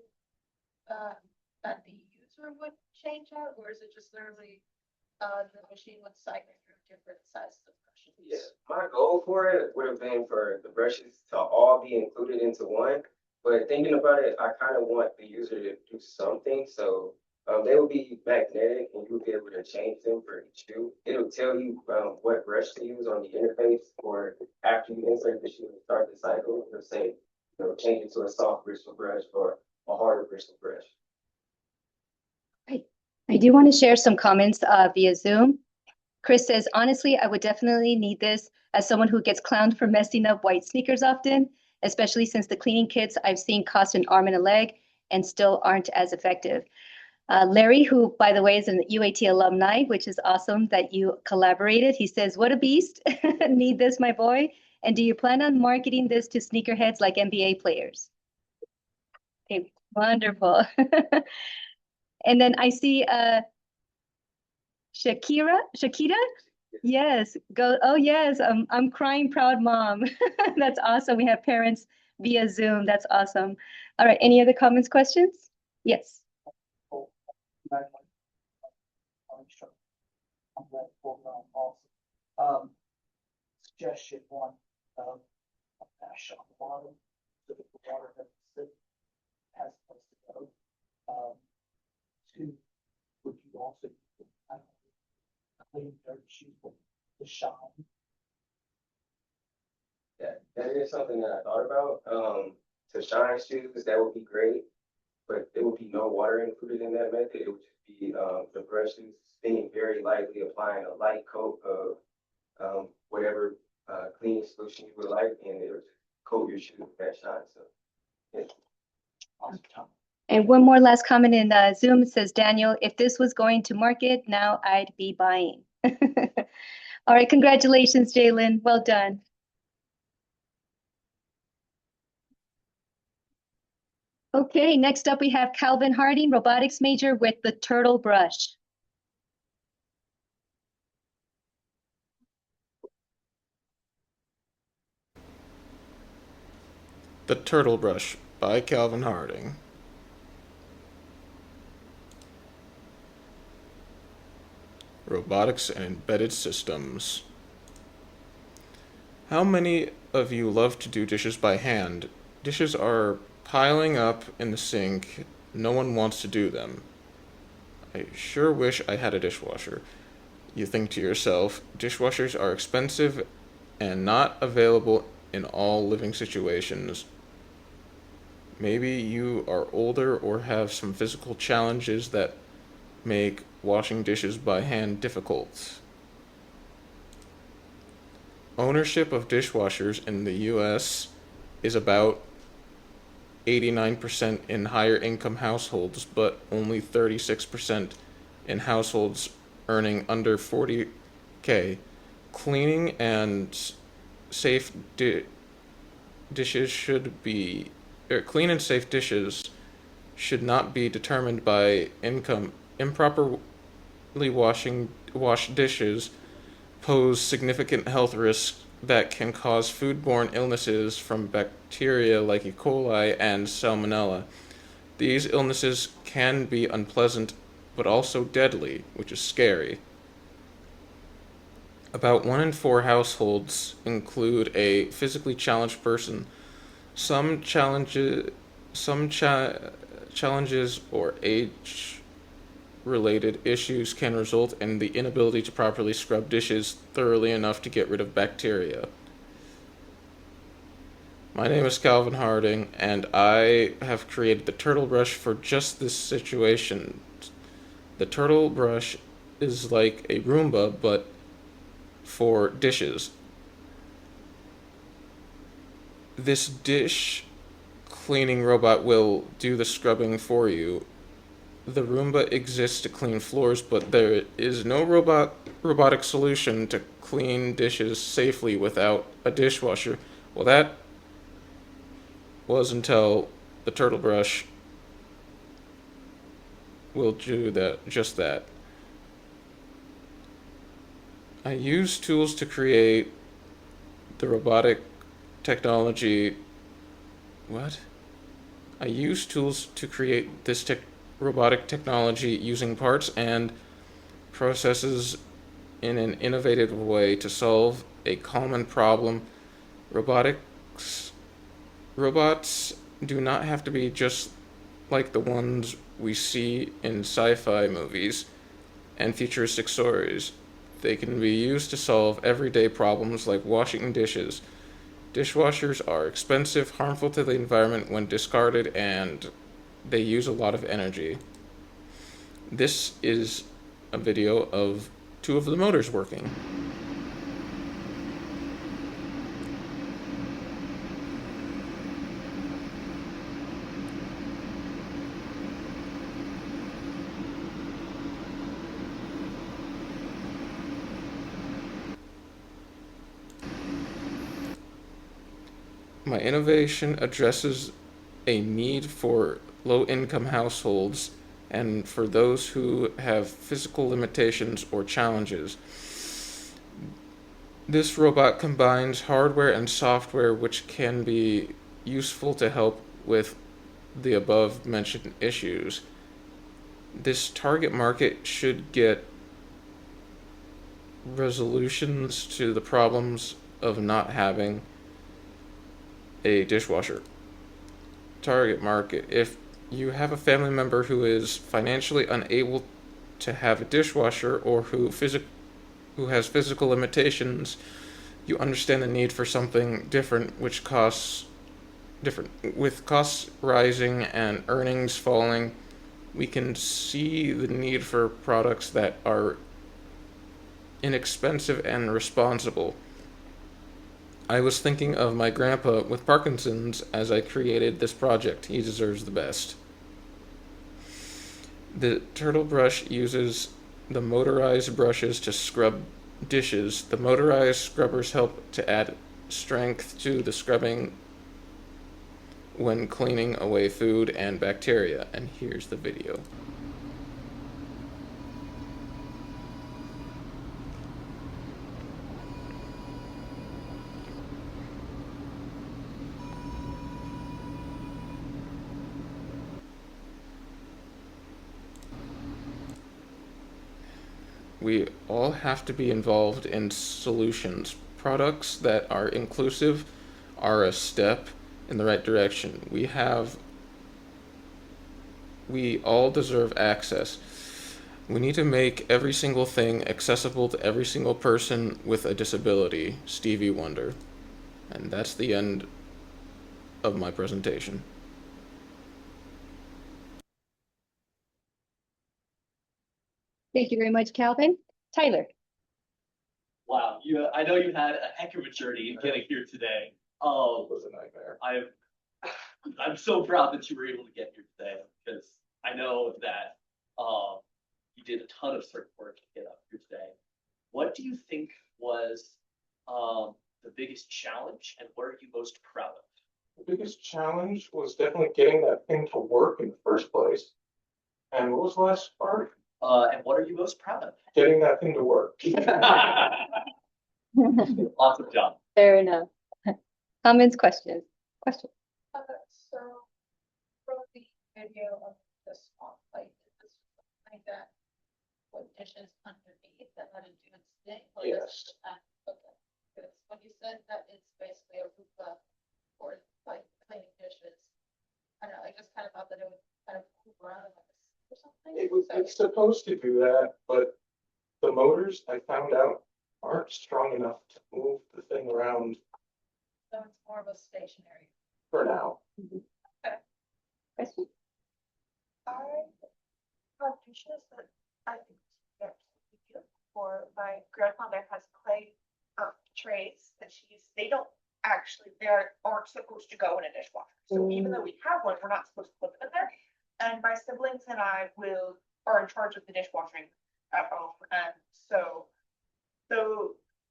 that the user would change out, or is it just literally the machine would cycle through different sizes of brushes? Yeah, my goal for it would have been for the brushes to all be included into one. But thinking about it, I kind of want the user to do something. So they will be magnetic, and you'll be able to change them for each shoe. It'll tell you what brush to use on the interface, or after you insert the shoe and start the cycle, it'll say, change it to a soft bristle brush or a harder bristle brush. I do want to share some comments via Zoom. Chris says, honestly, I would definitely need this as someone who gets clowned for messing up white sneakers often, especially since the cleaning kits I've seen cost an arm and a leg and still aren't as effective. Larry, who, by the way, is an UAT alumni, which is awesome that you collaborated. He says, what a beast. Need this, my boy. And do you plan on marketing this to sneakerheads like NBA players? Okay, wonderful. And then I see Shakita? Yes, go. Oh, yes, I'm crying proud mom. That's awesome. We have parents via Zoom. That's awesome. All right, any other comments, questions? Yes. Suggestion one, a mesh on the bottom, so that the water doesn't sit, has a place to go. Two, would you also clean dirt shoes with the shine? That is something that I thought about. To shine shoes, that would be great, but there would be no water included in that method. It would just be the brushes spinning very lightly, applying a light coat of whatever cleaning solution you would like, and it would coat your shoe with that shine. So, yeah. Awesome. And one more last comment in Zoom. It says, Daniel, if this was going to market, now I'd be buying. All right, congratulations, Jalen. Well done. Okay, next up we have Calvin Harding, robotics major with the turtle brush. The Turtle Brush by Calvin Harding. Robotics and Embedded Systems. How many of you love to do dishes by hand? Dishes are piling up in the sink. No one wants to do them. I sure wish I had a dishwasher. You think to yourself, dishwashers are expensive and not available in all living situations. Maybe you are older or have some physical challenges that make washing dishes by hand difficult. Ownership of dishwashers in the US is about 89% in higher income households, but only 36% in households earning under 40K. Cleaning and safe dishes should be clean and safe dishes should not be determined by income. Improperly washed dishes pose significant health risks that can cause foodborne illnesses from bacteria like E. coli and Salmonella. These illnesses can be unpleasant but also deadly, which is scary. About 1 in 4 households include a physically challenged person. Some challenges or age-related issues can result in the inability to properly scrub dishes thoroughly enough to get rid of bacteria. My name is Calvin Harding, and I have created the turtle brush for just this situation. The turtle brush is like a Roomba, but for dishes. This dish cleaning robot will do the scrubbing for you. The Roomba exists to clean floors, but there is no robotic solution to clean dishes safely without a dishwasher. Well, that was until the turtle brush will do just that. I use tools to create the robotic technology. What? I use tools to create this robotic technology using parts and processes in an innovative way to solve a common problem. Robots do not have to be just like the ones we see in sci-fi movies and futuristic stories. They can be used to solve everyday problems like washing dishes. Dishwashers are expensive, harmful to the environment when discarded, and they use a lot of energy. This is a video of 2 of the motors working. My innovation addresses a need for low-income households and for those who have physical limitations or challenges. This robot combines hardware and software which can be useful to help with the above-mentioned issues. This target market should get resolutions to the problems of not having a dishwasher. Target market. If you have a family member who is financially unable to have a dishwasher or who has physical limitations, you understand the need for something different, which costs different. With costs rising and earnings falling, we can see the need for products that are inexpensive and responsible. I was thinking of my grandpa with Parkinson's as I created this project. He deserves the best. The turtle brush uses the motorized brushes to scrub dishes. The motorized scrubbers help to add strength to the scrubbing when cleaning away food and bacteria. And here's the video. We all have to be involved in solutions. Products that are inclusive are a step in the right direction. We all deserve access. We need to make every single thing accessible to every single person with a disability. Stevie Wonder. And that's the end of my presentation. Thank you very much, Calvin. Tyler. Wow, I know you had a heck of a journey in getting here today. It was a nightmare. I'm so proud that you were able to get here today because I know that you did a ton of certain work to get up here today. What do you think was the biggest challenge, and what are you most proud of? The biggest challenge was definitely getting that thing to work in the first place. And what was the last part? And what are you most proud of? Getting that thing to work. Awesome job. Fair enough. Comments, questions? So from the video of the spotlight, is this something that what dishes underneath that let it do its thing? Yes. Okay. Because when you said that it's basically a Roomba for like cleaning dishes, I don't know, I just kind of thought that it would kind of move around like a or something. It's supposed to do that, but the motors I found out aren't strong enough to move the thing around. So it's more of a stationary. For now. Okay. Question? I have dishes that I think are beautiful. For my grandmother has clay trays that they don't actually, aren't supposed to go in a dishwasher. So even though we have one, we're not supposed to put them in there. And my siblings and I are in charge of the dishwashing at home. And so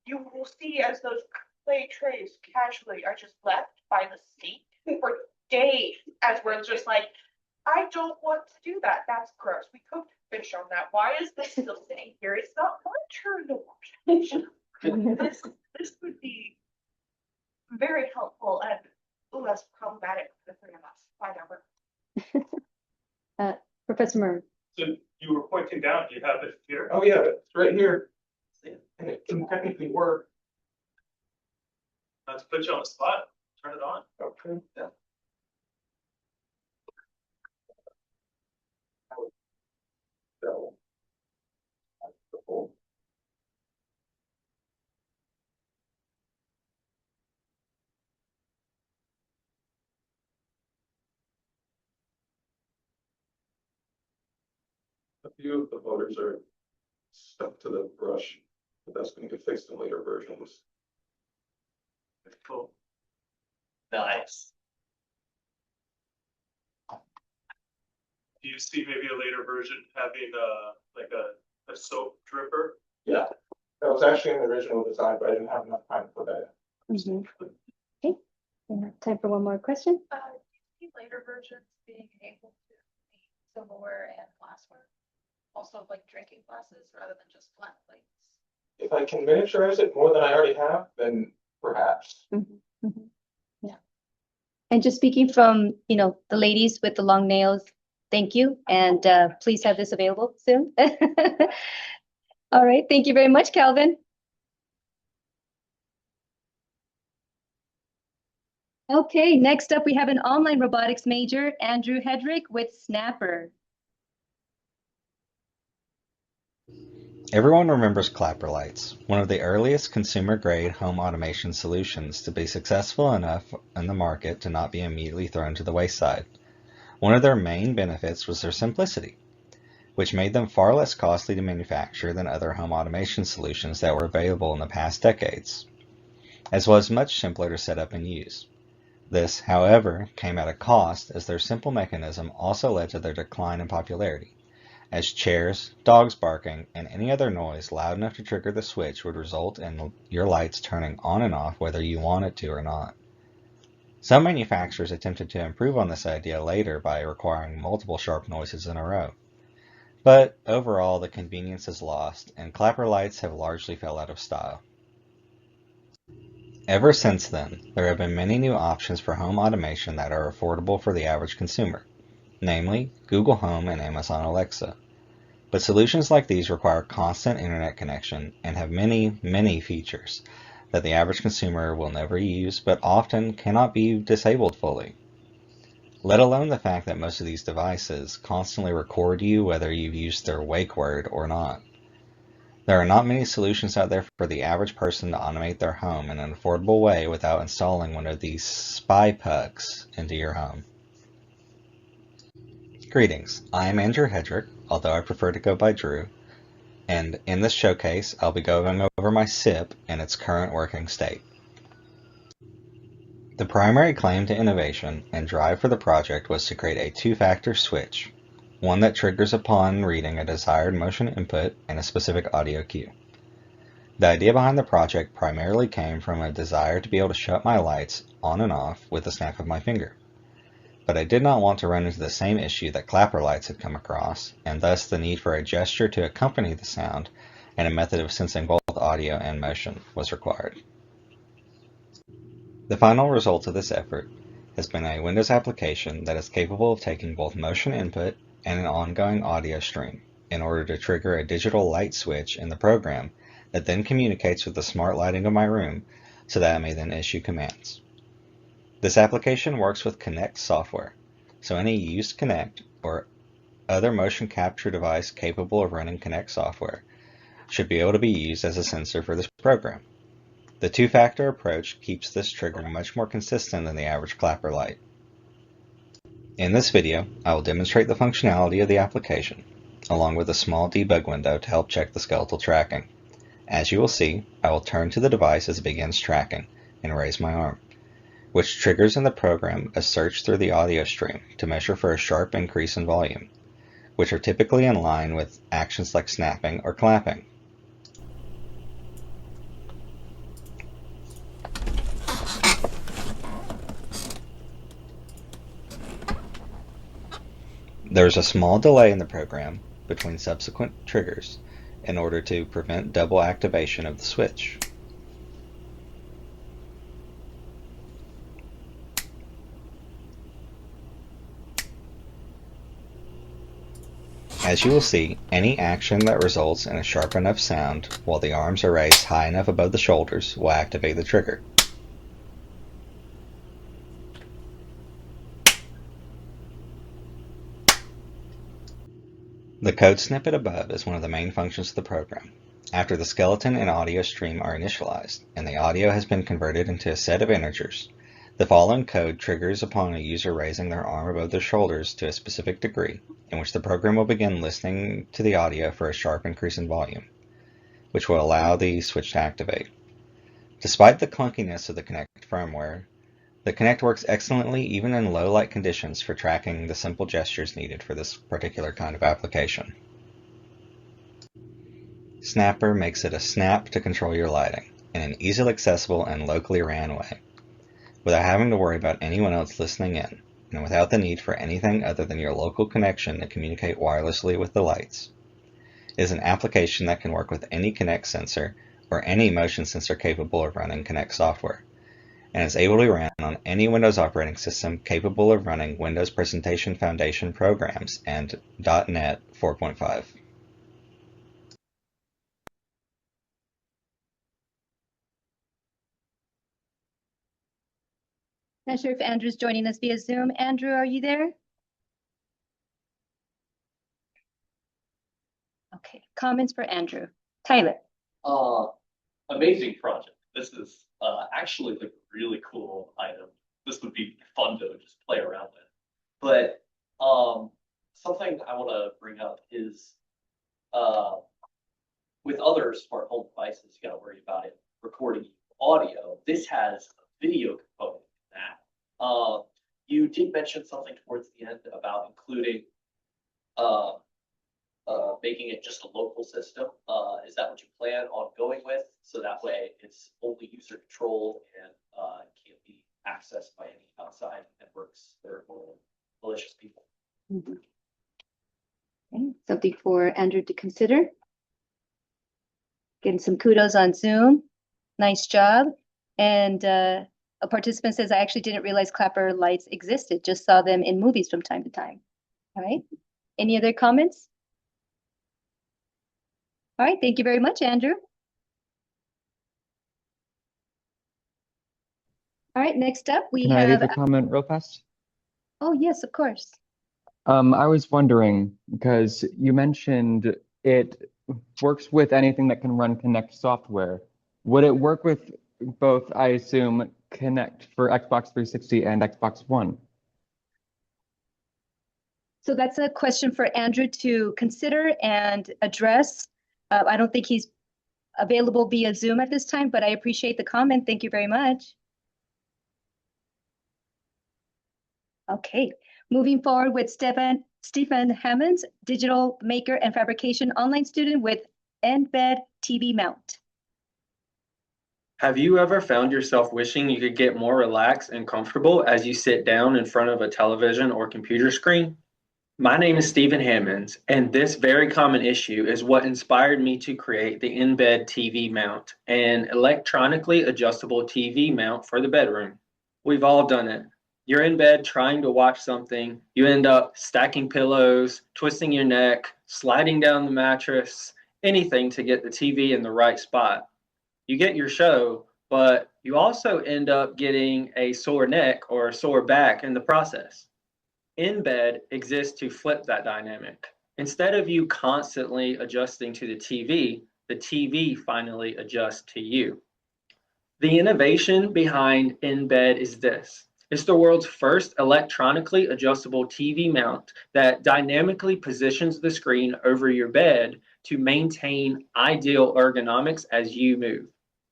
you will see as those clay trays casually are just left by the sink for days as we're just like, I don't want to do that. That's gross. We cooked fish on that. Why is this still sitting here? It's not my turn to wash. This would be very helpful and less problematic for the three of us. Whatever. Professor Murray. So you were pointing down, do you have it here? Oh yeah, it's right here. And it can technically work. Not to put you on the spot, turn it on. Okay. Yeah. So, a few of the motors are stuck to the brush, but that's going to get fixed in later versions. Cool. Nice. Do you see maybe a later version having like a soap dripper? Yeah, that was actually in the original design, but I didn't have enough time to put that in. Okay. We have time for one more question. Do you see later versions being able to be silverware and glassware? Also like drinking glasses rather than just flat plates? If I can miniaturize it more than I already have, then perhaps. Yeah. And just speaking from, the ladies with the long nails, thank you. And please have this available soon. All right. Thank you very much, Calvin. Okay, next up we have an online robotics major, Andrew Hedrick with Snapper. Everyone remembers clapper lights, one of the earliest consumer-grade home automation solutions to be successful enough in the market to not be immediately thrown to the wayside. One of their main benefits was their simplicity, which made them far less costly to manufacture than other home automation solutions that were available in the past decades, as well as much simpler to set up and use. This, however, came at a cost, as their simple mechanism also led to their decline in popularity, as chairs, dogs barking, and any other noise loud enough to trigger the switch would result in your lights turning on and off whether you want it to or not. Some manufacturers attempted to improve on this idea later by requiring multiple sharp noises in a row. But overall, the convenience is lost, and clapper lights have largely fell out of style. Ever since then, there have been many new options for home automation that are affordable for the average consumer, namely Google Home and Amazon Alexa. But solutions like these require constant internet connection and have many, many features that the average consumer will never use but often cannot be disabled fully. Let alone the fact that most of these devices constantly record you whether you've used their wake word or not. There are not many solutions out there for the average person to automate their home in an affordable way without installing one of these spy pucks into your home. Greetings, I am Andrew Hedrick, although I prefer to go by Drew, and in this showcase I'll be going over my SIP in its current working state. The primary claim to innovation and drive for the project was to create a two-factor switch, one that triggers upon reading a desired motion input and a specific audio cue. The idea behind the project primarily came from a desire to be able to shut my lights on and off with the snap of my finger. But I did not want to run into the same issue that clapper lights had come across, and thus the need for a gesture to accompany the sound and a method of sensing both audio and motion was required. The final result of this effort has been a Windows application that is capable of taking both motion input and an ongoing audio stream in order to trigger a digital light switch in the program that then communicates with the smart lighting of my room so that it may then issue commands. This application works with Kinect software, so any used Kinect or other motion capture device capable of running Kinect software should be able to be used as a sensor for this program. The two-factor approach keeps this triggering much more consistent than the average clapper light. In this video, I will demonstrate the functionality of the application, along with a small debug window to help check the skeletal tracking. As you will see, I will turn to the device as it begins tracking and raise my arm, which triggers in the program a search through the audio stream to measure for a sharp increase in volume, which are typically in line with actions like snapping or clapping. There is a small delay in the program between subsequent triggers in order to prevent double activation of the switch. As you will see, any action that results in a sharp enough sound while the arms are raised high enough above the shoulders will activate the trigger. The code snippet above is one of the main functions of the program. After the skeleton and audio stream are initialized, and the audio has been converted into a set of integers, the following code triggers upon a user raising their arm above their shoulders to a specific degree, in which the program will begin listening to the audio for a sharp increase in volume, which will allow the switch to activate. Despite the clunkiness of the Kinect firmware, the Kinect works excellently even in low light conditions for tracking the simple gestures needed for this particular kind of application. Snapper makes it a snap to control your lighting in an easily accessible and locally ran way, without having to worry about anyone else listening in, and without the need for anything other than your local connection to communicate wirelessly with the lights. It is an application that can work with any Kinect sensor or any motion sensor capable of running Kinect software, and is able to be ran on any Windows operating system capable of running Windows Presentation Foundation programs and .NET 4.5. Not sure if Andrew's joining us via Zoom. Andrew, are you there? Okay, comments for Andrew. Tyler. Amazing project. This is actually like a really cool item. This would be fun to just play around with. But something I want to bring up is with other smart home devices, you got to worry about it recording audio. This has a video component in that. You did mention something towards the end about including making it just a local system. Is that what you plan on going with? So that way it's only user controlled and can't be accessed by any outside networks or malicious people. Mhm. Okay, something for Andrew to consider. Getting some kudos on Zoom. Nice job. And a participant says, I actually didn't realize clapper lights existed, just saw them in movies from time to time. All right. Any other comments? All right, thank you very much, Andrew. All right, next up we Can I have. leave a comment real fast? Oh, yes, of course. I was wondering, because you mentioned it works with anything that can run Connect software. Would it work with both, I assume, Connect for Xbox 360 and Xbox One? So that's a question for Andrew to consider and address. I don't think he's available via Zoom at this time, but I appreciate the comment. Thank you very much. Okay, moving forward with Stephen Hammonds, digital maker and fabrication online student with Embed TV Mount. Have you ever found yourself wishing you could get more relaxed and comfortable as you sit down in front of a television or computer screen? My name is Stephen Hammonds, and this very common issue is what inspired me to create the Embed TV Mount, an electronically adjustable TV mount for the bedroom. We've all done it. You're in bed trying to watch something, you end up stacking pillows, twisting your neck, sliding down the mattress, anything to get the TV in the right spot. You get your show, but you also end up getting a sore neck or a sore back in the process. Embed exists to flip that dynamic. Instead of you constantly adjusting to the TV finally adjusts to you. The innovation behind Embed is this. It's the world's first electronically adjustable TV mount that dynamically positions the screen over your bed to maintain ideal ergonomics as you move.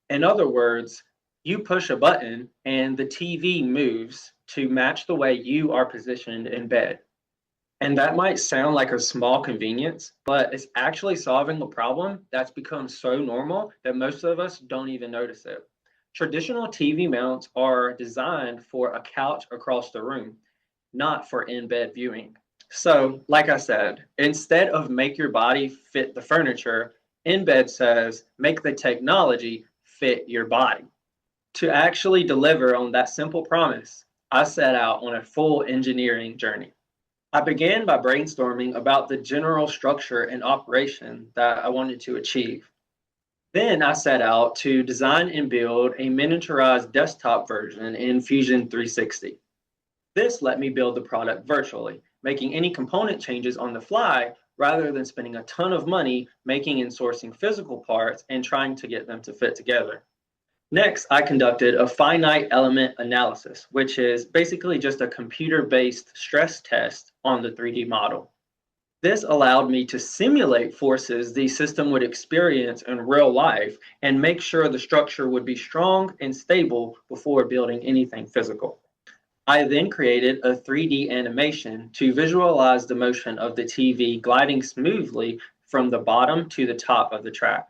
In other words, you push a button and the TV moves to match the way you are positioned in bed. And that might sound like a small convenience, but it's actually solving a problem that's become so normal that most of us don't even notice it. Traditional TV mounts are designed for a couch across the room, not for in-bed viewing. So, like I said, instead of make your body fit the furniture, Embed says make the technology fit your body. To actually deliver on that simple promise, I set out on a full engineering journey. I began by brainstorming about the general structure and operation that I wanted to achieve. Then I set out to design and build a miniaturized desktop version in Fusion 360. This let me build the product virtually, making any component changes on the fly rather than spending a ton of money making and sourcing physical parts and trying to get them to fit together. Next, I conducted a finite element analysis, which is basically just a computer-based stress test on the 3D model. This allowed me to simulate forces the system would experience in real life and make sure the structure would be strong and stable before building anything physical. I then created a 3D animation to visualize the motion of the TV gliding smoothly from the bottom to the top of the track.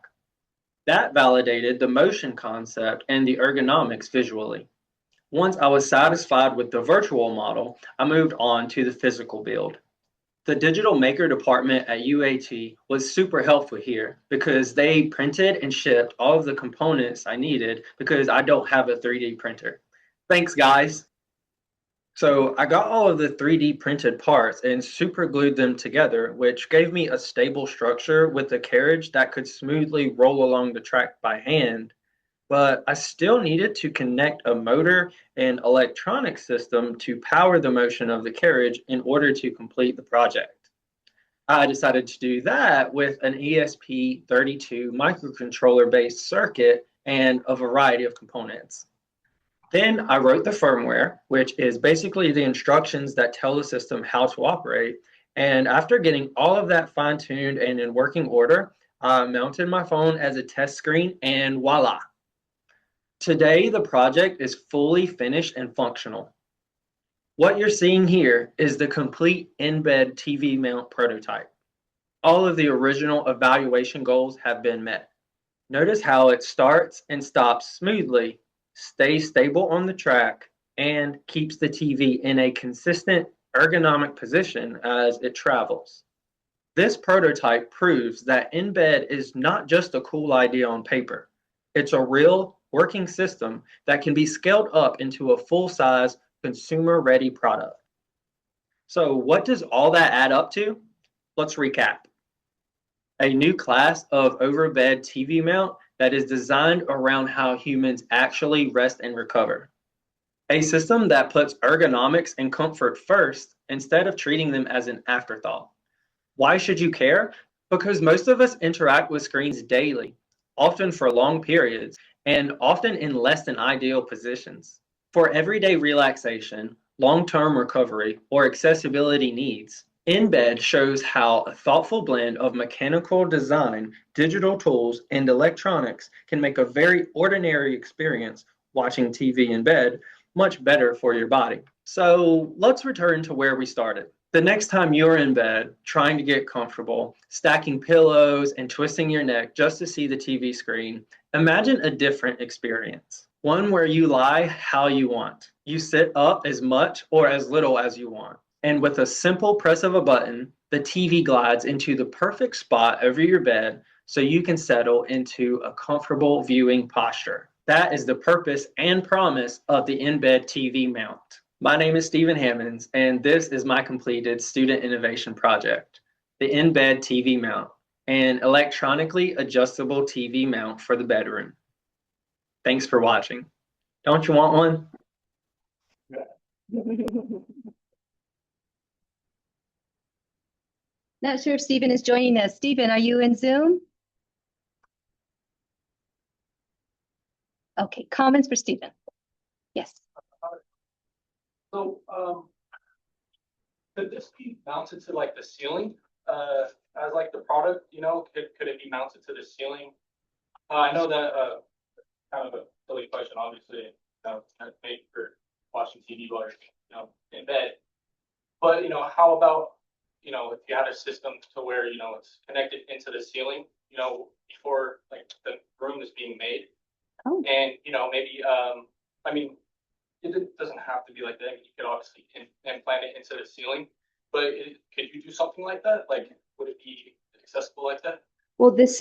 That validated the motion concept and the ergonomics visually. Once I was satisfied with the virtual model, I moved on to the physical build. The digital maker department at UAT was super helpful here because they printed and shipped all of the components I needed because I don't have a 3D printer. Thanks, guys. So I got all of the 3D printed parts and super glued them together, which gave me a stable structure with a carriage that could smoothly roll along the track by hand. But I still needed to connect a motor and electronic system to power the motion of the carriage in order to complete the project. I decided to do that with an ESP32 microcontroller based circuit and a variety of components. Then I wrote the firmware, which is basically the instructions that tell the system how to operate. And after getting all of that fine tuned and in working order, I mounted my phone as a test screen and voila. Today, the project is fully finished and functional. What you're seeing here is the complete Embed TV mount prototype. All of the original evaluation goals have been met. Notice how it starts and stops smoothly, stays stable on the track, and keeps the TV in a consistent ergonomic position as it travels. This prototype proves that in bed is not just a cool idea on paper. It's a real working system that can be scaled up into a full-size consumer-ready product. So what does all that add up to? Let's recap. A new class of overbed TV mount that is designed around how humans actually rest and recover. A system that puts ergonomics and comfort first instead of treating them as an afterthought. Why should you care? Because most of us interact with screens daily, often for long periods, and often in less than ideal positions. For everyday relaxation, long-term recovery, or accessibility needs, InBed shows how a thoughtful blend of mechanical design, digital tools, and electronics can make a very ordinary experience watching TV in bed much better for your body. So let's return to where we started. The next time you're in bed, trying to get comfortable, stacking pillows and twisting your neck just to see the TV screen, imagine a different experience. One where you lie how you want. You sit up as much or as little as you want. And with a simple press of a button, the TV glides into the perfect spot over your bed so you can settle into a comfortable viewing posture. That is the purpose and promise of the in-bed TV mount. My name is Stephen Hammonds, and this is my completed student innovation project, the in-bed TV mount, an electronically adjustable TV mount for the bedroom. Thanks for watching. Don't you want one? Not sure if Stephen is joining us. Stephen, are you in Zoom? Okay, comments for Stephen. Yes. So, could this be mounted to like the ceiling, as like the product, could it be mounted to the ceiling? I know that, kind of a silly question, obviously, made for watching TV while you're, in bed. But, how about, if you had a system to where, it's connected into the ceiling, before like the room is being made. Oh. And, maybe, I mean, it doesn't have to be like that. You could obviously implant it into the ceiling, but could you do something like that? Like, would it be accessible like that? Well, this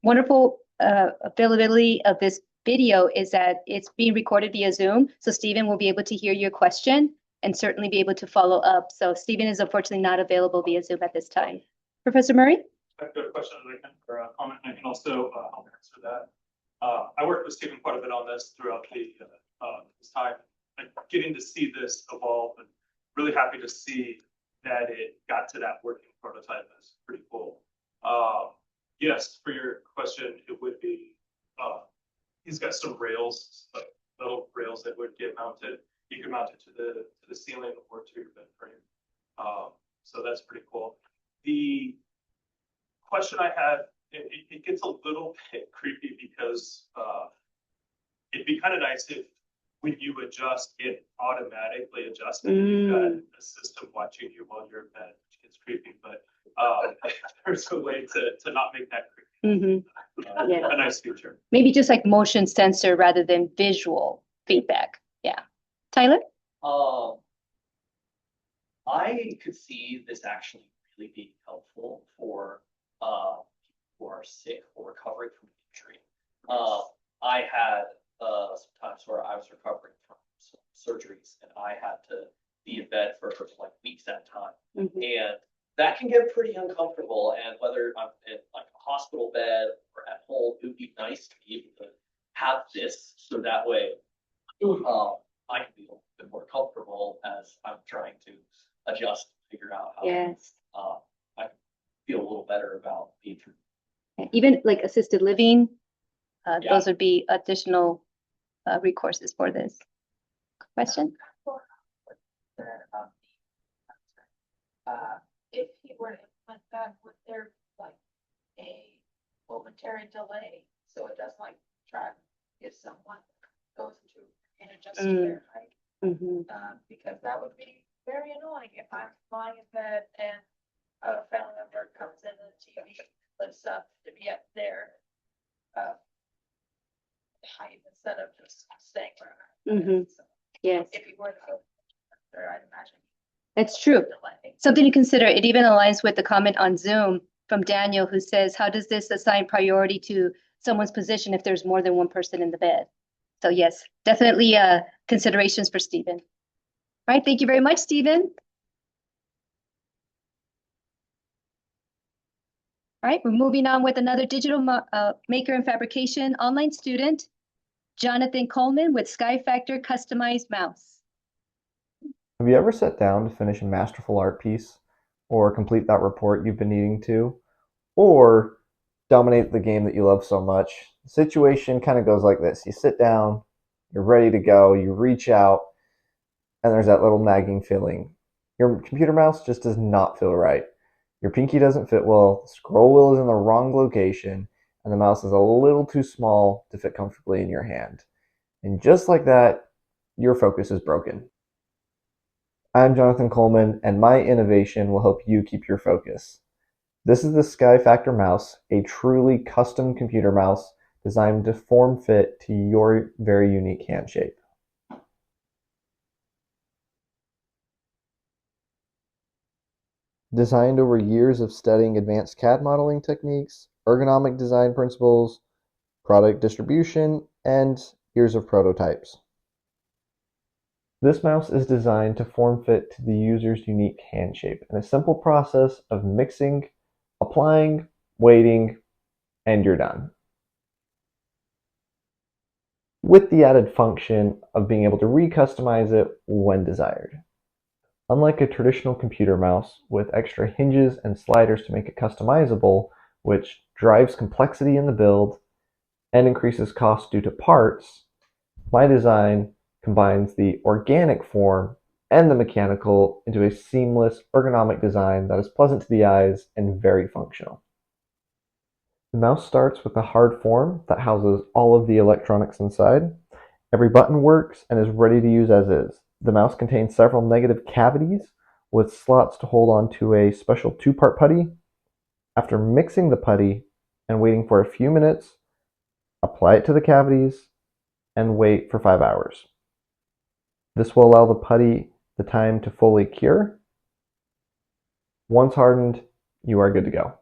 wonderful availability of this video is that it's being recorded via Zoom. So Stephen will be able to hear your question and certainly be able to follow up. So Stephen is unfortunately not available via Zoom at this time. Professor Murray? I've got a question that I can, or a comment, and I can also help answer that. I worked with Stephen quite a bit on this throughout this time, and getting to see this evolve, and really happy to see that it got to that working prototype. Is pretty cool. Yes, for your question, it would be. He's got some rails, like little rails that would get mounted. You can mount it to the ceiling or to your bed frame. So that's pretty cool. The question I had, it gets a little bit creepy because it'd be kind of nice if when you adjust, it automatically adjusts. You've got a system watching you while you're in bed, which gets creepy, but there's a way to not make that creepy. Yeah. A nice feature. Maybe just like motion sensor rather than visual feedback. Yeah. Tyler? I could see this actually really being helpful for people who are sick or recovering from injury. I had some times where I was recovering from some surgeries and I had to be in bed for like weeks at a time. And that can get pretty uncomfortable. And whether I'm in like a hospital bed or at home, it would be nice to be able to have this so that way I can be a little bit more comfortable as I'm trying to adjust, figure out how I can feel a little better about being through. Even like assisted living, those would be additional recourses for this. Question? If you were to implement that, would there like a momentary delay so it doesn't like track if someone goes into an adjusted their height? Because that would be very annoying if I'm lying in bed and a family member comes in and the TV lifts up to be at their height instead of just staying where I'm at. Yes. If you were to go there, I'd imagine. It's true. Something to consider. It even aligns with the comment on Zoom from Daniel, who says, how does this assign priority to someone's position if there's more than one person in the bed? So yes, definitely considerations for Stephen. All right, thank you very much, Stephen. All right, we're moving on with another digital maker and fabrication online student, Jonathan Coleman with Sky Factor Customized Mouse. Have you ever sat down to finish a masterful art piece, or complete that report you've been needing to, or dominate the game that you love so much? The situation kind of goes like this. You sit down, you're ready to go, you reach out, and there's that little nagging feeling. Your computer mouse just does not feel right. Your pinky doesn't fit well, the scroll wheel is in the wrong location, and the mouse is a little too small to fit comfortably in your hand. And just like that, your focus is broken. I'm Jonathan Coleman, and my innovation will help you keep your focus. This is the Sky Factor mouse, a truly custom computer mouse designed to form fit to your very unique hand shape. Designed over years of studying advanced CAD modeling techniques, ergonomic design principles, product distribution, and years of prototypes. This mouse is designed to form fit to the user's unique hand shape in a simple process of mixing, applying, waiting, and you're done. With the added function of being able to re-customize it when desired. Unlike a traditional computer mouse with extra hinges and sliders to make it customizable, which drives complexity in the build and increases cost due to parts, my design combines the organic form and the mechanical into a seamless ergonomic design that is pleasant to the eyes and very functional. The mouse starts with a hard form that houses all of the electronics inside. Every button works and is ready to use as is. The mouse contains several negative cavities with slots to hold on to a special two-part putty. After mixing the putty and waiting for a few minutes, apply it to the cavities and wait for 5 hours. This will allow the putty the time to fully cure. Once hardened, you are good to go.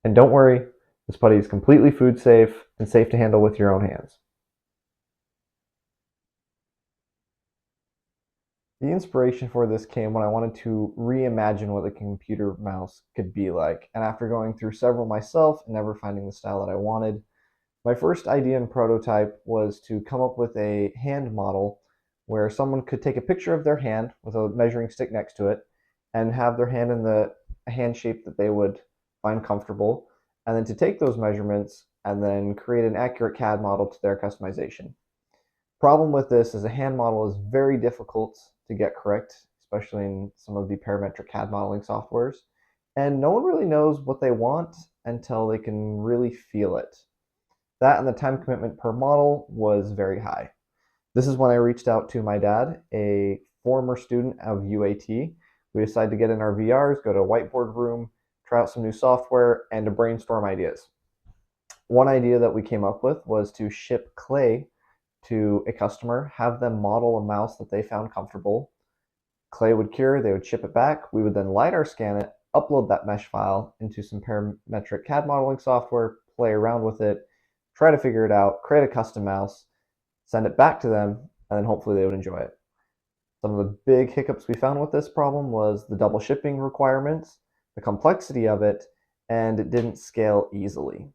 And don't worry, this putty is completely food safe and safe to handle with your own hands. The inspiration for this came when I wanted to reimagine what a computer mouse could be like, and after going through several myself and never finding the style that I wanted, my first idea and prototype was to come up with a hand model where someone could take a picture of their hand with a measuring stick next to it and have their hand in the hand shape that they would find comfortable, and then to take those measurements and then create an accurate CAD model to their customization. Problem with this is a hand model is very difficult to get correct, especially in some of the parametric CAD modeling softwares, and no one really knows what they want until they can really feel it. That and the time commitment per model was very high. This is when I reached out to my dad, a former student of UAT. We decided to get in our VRs, go to a whiteboard room, try out some new software, and to brainstorm ideas. One idea that we came up with was to ship clay to a customer, have them model a mouse that they found comfortable. Clay would cure, they would ship it back. We would then LiDAR scan it, upload that mesh file into some parametric CAD modeling software, play around with it, try to figure it out, create a custom mouse, send it back to them, and then hopefully they would enjoy it. Some of the big hiccups we found with this problem was the double shipping requirements, the complexity of it, and it didn't scale easily.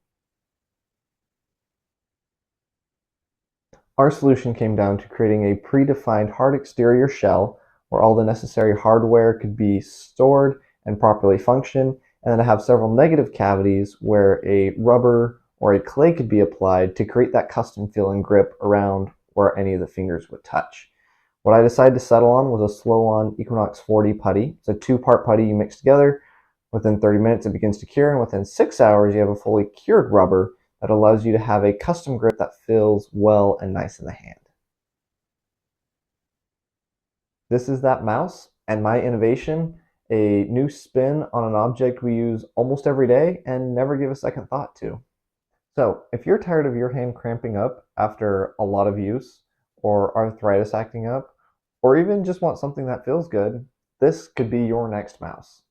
Our solution came down to creating a predefined hard exterior shell where all the necessary hardware could be stored and properly function, and then have several negative cavities where a rubber or a clay could be applied to create that custom feel and grip around where any of the fingers would touch. What I decided to settle on was a slow-on Equinox 40 putty. It's a two-part putty you mix together. Within 30 minutes it begins to cure, and within 6 hours you have a fully cured rubber that allows you to have a custom grip that feels well and nice in the hand. This is that mouse and my innovation, a new spin on an object we use almost every day and never give a second thought to. So if you're tired of your hand cramping up after a lot of use, or arthritis acting up, or even just want something that feels good, this could be your next mouse.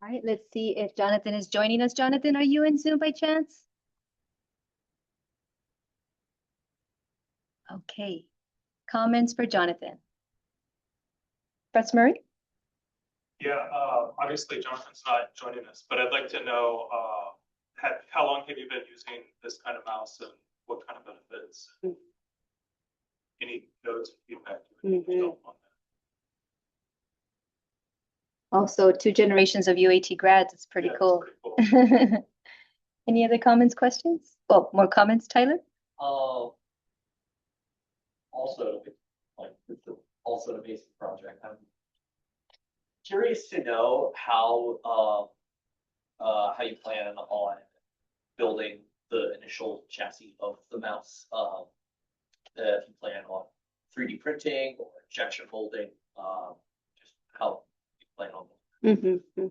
All right, let's see if Jonathan is joining us. Jonathan, are you in Zoom by chance? Okay. Comments for Jonathan? Press Murray? Yeah, obviously Jonathan's not joining us, but I'd like to know, how long have you been using this kind of mouse and what kind of benefits? Any notes, feedback you would yourself on Also, 2 generations of UAT grads. It's pretty cool. Pretty cool. Any other comments, questions? Well, more comments, Tyler? Also, like, it's also an amazing project. I'm curious to know how you plan on building the initial chassis of the mouse. If you plan on 3D printing or injection molding, just how you plan on that.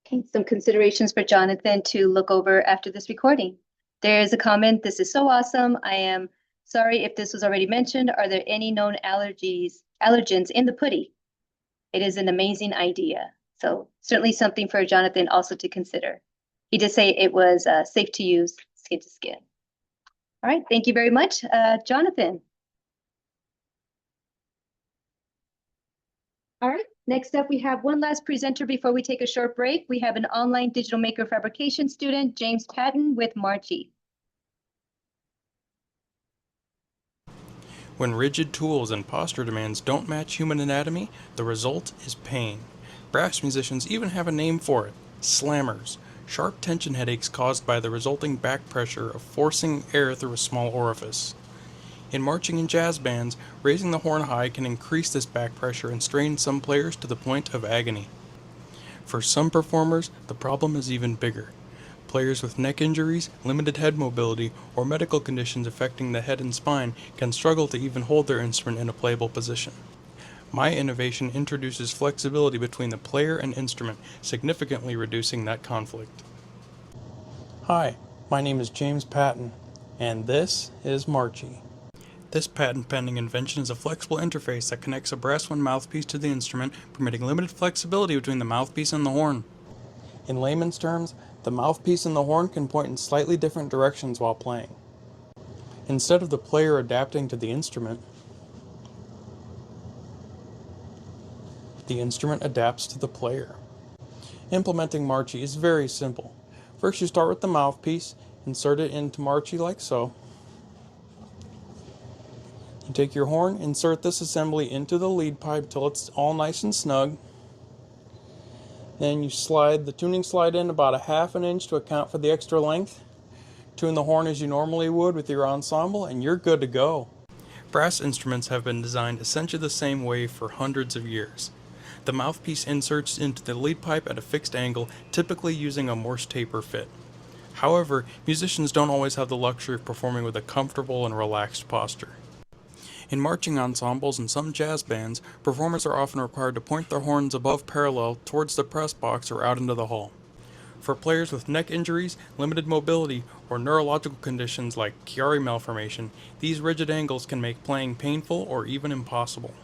Okay, some considerations for Jonathan to look over after this recording. There is a comment, this is so awesome. I am sorry if this was already mentioned. Are there any known allergens in the putty? It is an amazing idea. So certainly something for Jonathan also to consider. He did say it was safe to use skin to skin. All right, thank you very much. Jonathan. All right, next up we have one last presenter before we take a short break. We have an online digital maker fabrication student, James Patton with Marchi. When rigid tools and posture demands don't match human anatomy, the result is pain. Brass musicians even have a name for it, slammers, sharp tension headaches caused by the resulting back pressure of forcing air through a small orifice. In marching and jazz bands, raising the horn high can increase this back pressure and strain some players to the point of agony. For some performers, the problem is even bigger. Players with neck injuries, limited head mobility, or medical conditions affecting the head and spine can struggle to even hold their instrument in a playable position. My innovation introduces flexibility between the player and instrument, significantly reducing that conflict. Hi, my name is James Patton, and this is Marchi. This patent-pending invention is a flexible interface that connects a brass one mouthpiece to the instrument, permitting limited flexibility between the mouthpiece and the horn. In layman's terms, the mouthpiece and the horn can point in slightly different directions while playing. Instead of the player adapting to the instrument adapts to the player. Implementing Marchi is very simple. First you start with the mouthpiece, insert it into Marchi like so. You take your horn, insert this assembly into the lead pipe till it's all nice and snug. Then you slide the tuning slide in about a ½ inch to account for the extra length. Tune the horn as you normally would with your ensemble and you're good to go. Brass instruments have been designed essentially the same way for hundreds of years. The mouthpiece inserts into the lead pipe at a fixed angle, typically using a Morse taper fit. However, musicians don't always have the luxury of performing with a comfortable and relaxed posture. In marching ensembles and some jazz bands, performers are often required to point their horns above parallel towards the press box or out into the hall. For players with neck injuries, limited mobility, or neurological conditions like Chiari malformation, these rigid angles can make playing painful or even impossible.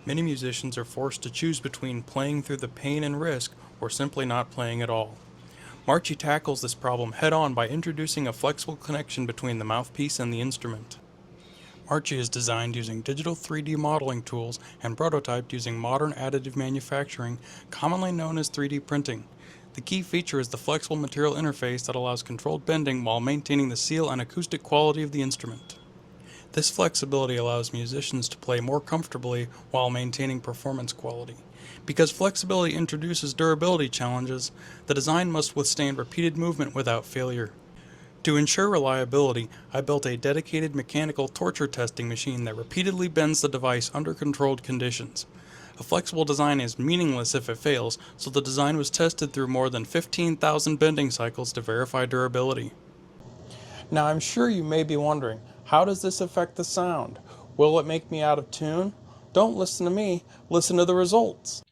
Many musicians are forced to choose between playing through the pain and risk or simply not playing at all. Marchi tackles this problem head-on by introducing a flexible connection between the mouthpiece and the instrument. Marchi is designed using digital 3D modeling tools and prototyped using modern additive manufacturing, commonly known as 3D printing. The key feature is the flexible material interface that allows controlled bending while maintaining the seal and acoustic quality of the instrument. This flexibility allows musicians to play more comfortably while maintaining performance quality. Because flexibility introduces durability challenges, the design must withstand repeated movement without failure. To ensure reliability, I built a dedicated mechanical torture testing machine that repeatedly bends the device under controlled conditions. A flexible design is meaningless if it fails, so the design was tested through more than 15,000 bending cycles to verify durability. Now I'm sure you may be wondering, how does this affect the sound? Will it make me out of tune? Don't listen to me, listen to the results.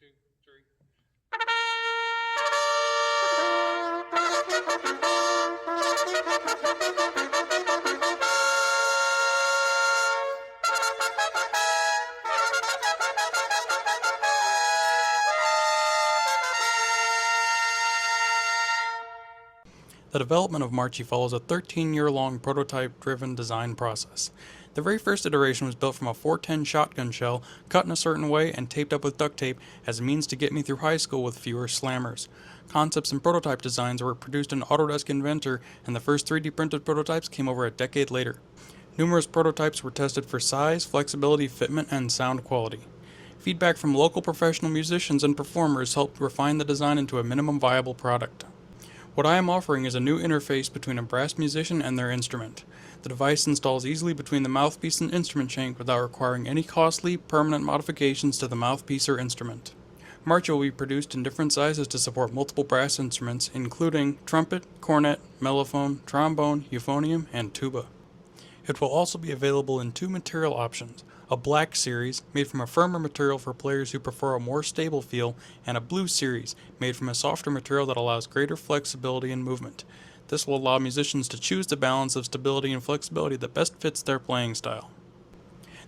The development of Marchi follows a 13-year-long prototype-driven design process. The very first iteration was built from a 410 shotgun shell, cut in a certain way and taped up with duct tape as a means to get me through high school with fewer slammers. Concepts and prototype designs were produced in Autodesk Inventor, and the first 3D printed prototypes came over a decade later. Numerous prototypes were tested for size, flexibility, fitment, and sound quality. Feedback from local professional musicians and performers helped refine the design into a minimum viable product. What I am offering is a new interface between a brass musician and their instrument. The device installs easily between the mouthpiece and instrument shank without requiring any costly, permanent modifications to the mouthpiece or instrument. Marchi will be produced in different sizes to support multiple brass instruments, including trumpet, cornet, mellophone, trombone, euphonium, and tuba. It will also be available in 2 material options, a black series, made from a firmer material for players who prefer a more stable feel, and a blue series, made from a softer material that allows greater flexibility and movement. This will allow musicians to choose the balance of stability and flexibility that best fits their playing style.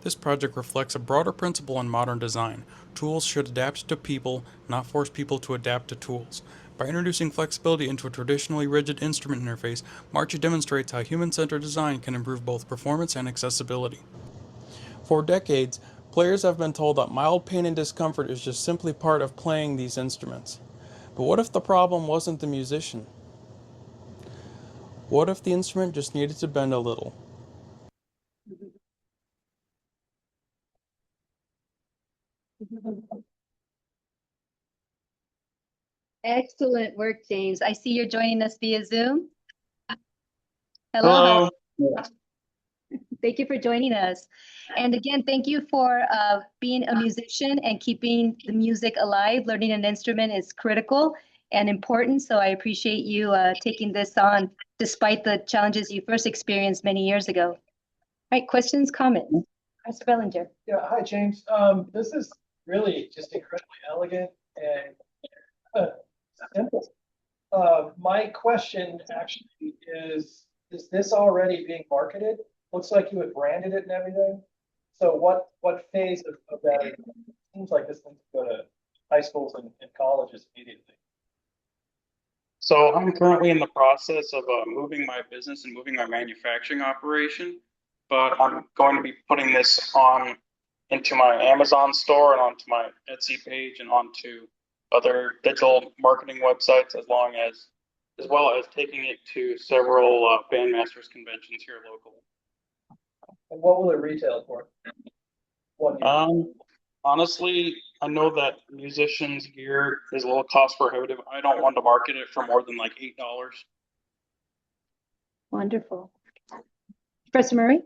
This project reflects a broader principle in modern design. Tools should adapt to people, not force people to adapt to tools. By introducing flexibility into a traditionally rigid instrument interface, Marchi demonstrates how human-centered design can improve both performance and accessibility. For decades, players have been told that mild pain and discomfort is just simply part of playing these instruments. But what if the problem wasn't the musician? What if the instrument just needed to bend a little? Excellent work, James. I see you're joining us via Zoom. Hello. Thank you for joining us. And again, thank you for being a musician and keeping the music alive. Learning an instrument is critical and important, so I appreciate you taking this on despite the challenges you first experienced many years ago. All right, questions, comments? Mr. Bellinger. Yeah, hi, James. This is really just incredibly elegant and simple. My question actually is this already being marketed? Looks like you had branded it and everything. So what phase of that? It seems like this needs to go to high schools and colleges immediately. So I'm currently in the process of moving my business and moving my manufacturing operation, but I'm going to be putting this on into my Amazon store and onto my Etsy page and onto other digital marketing websites, as well as taking it to several bandmasters conventions here locally. And what will it retail for? Honestly, I know that musicians gear is a little cost prohibitive. I don't want to market it for more than like $8. Wonderful. Professor Murray?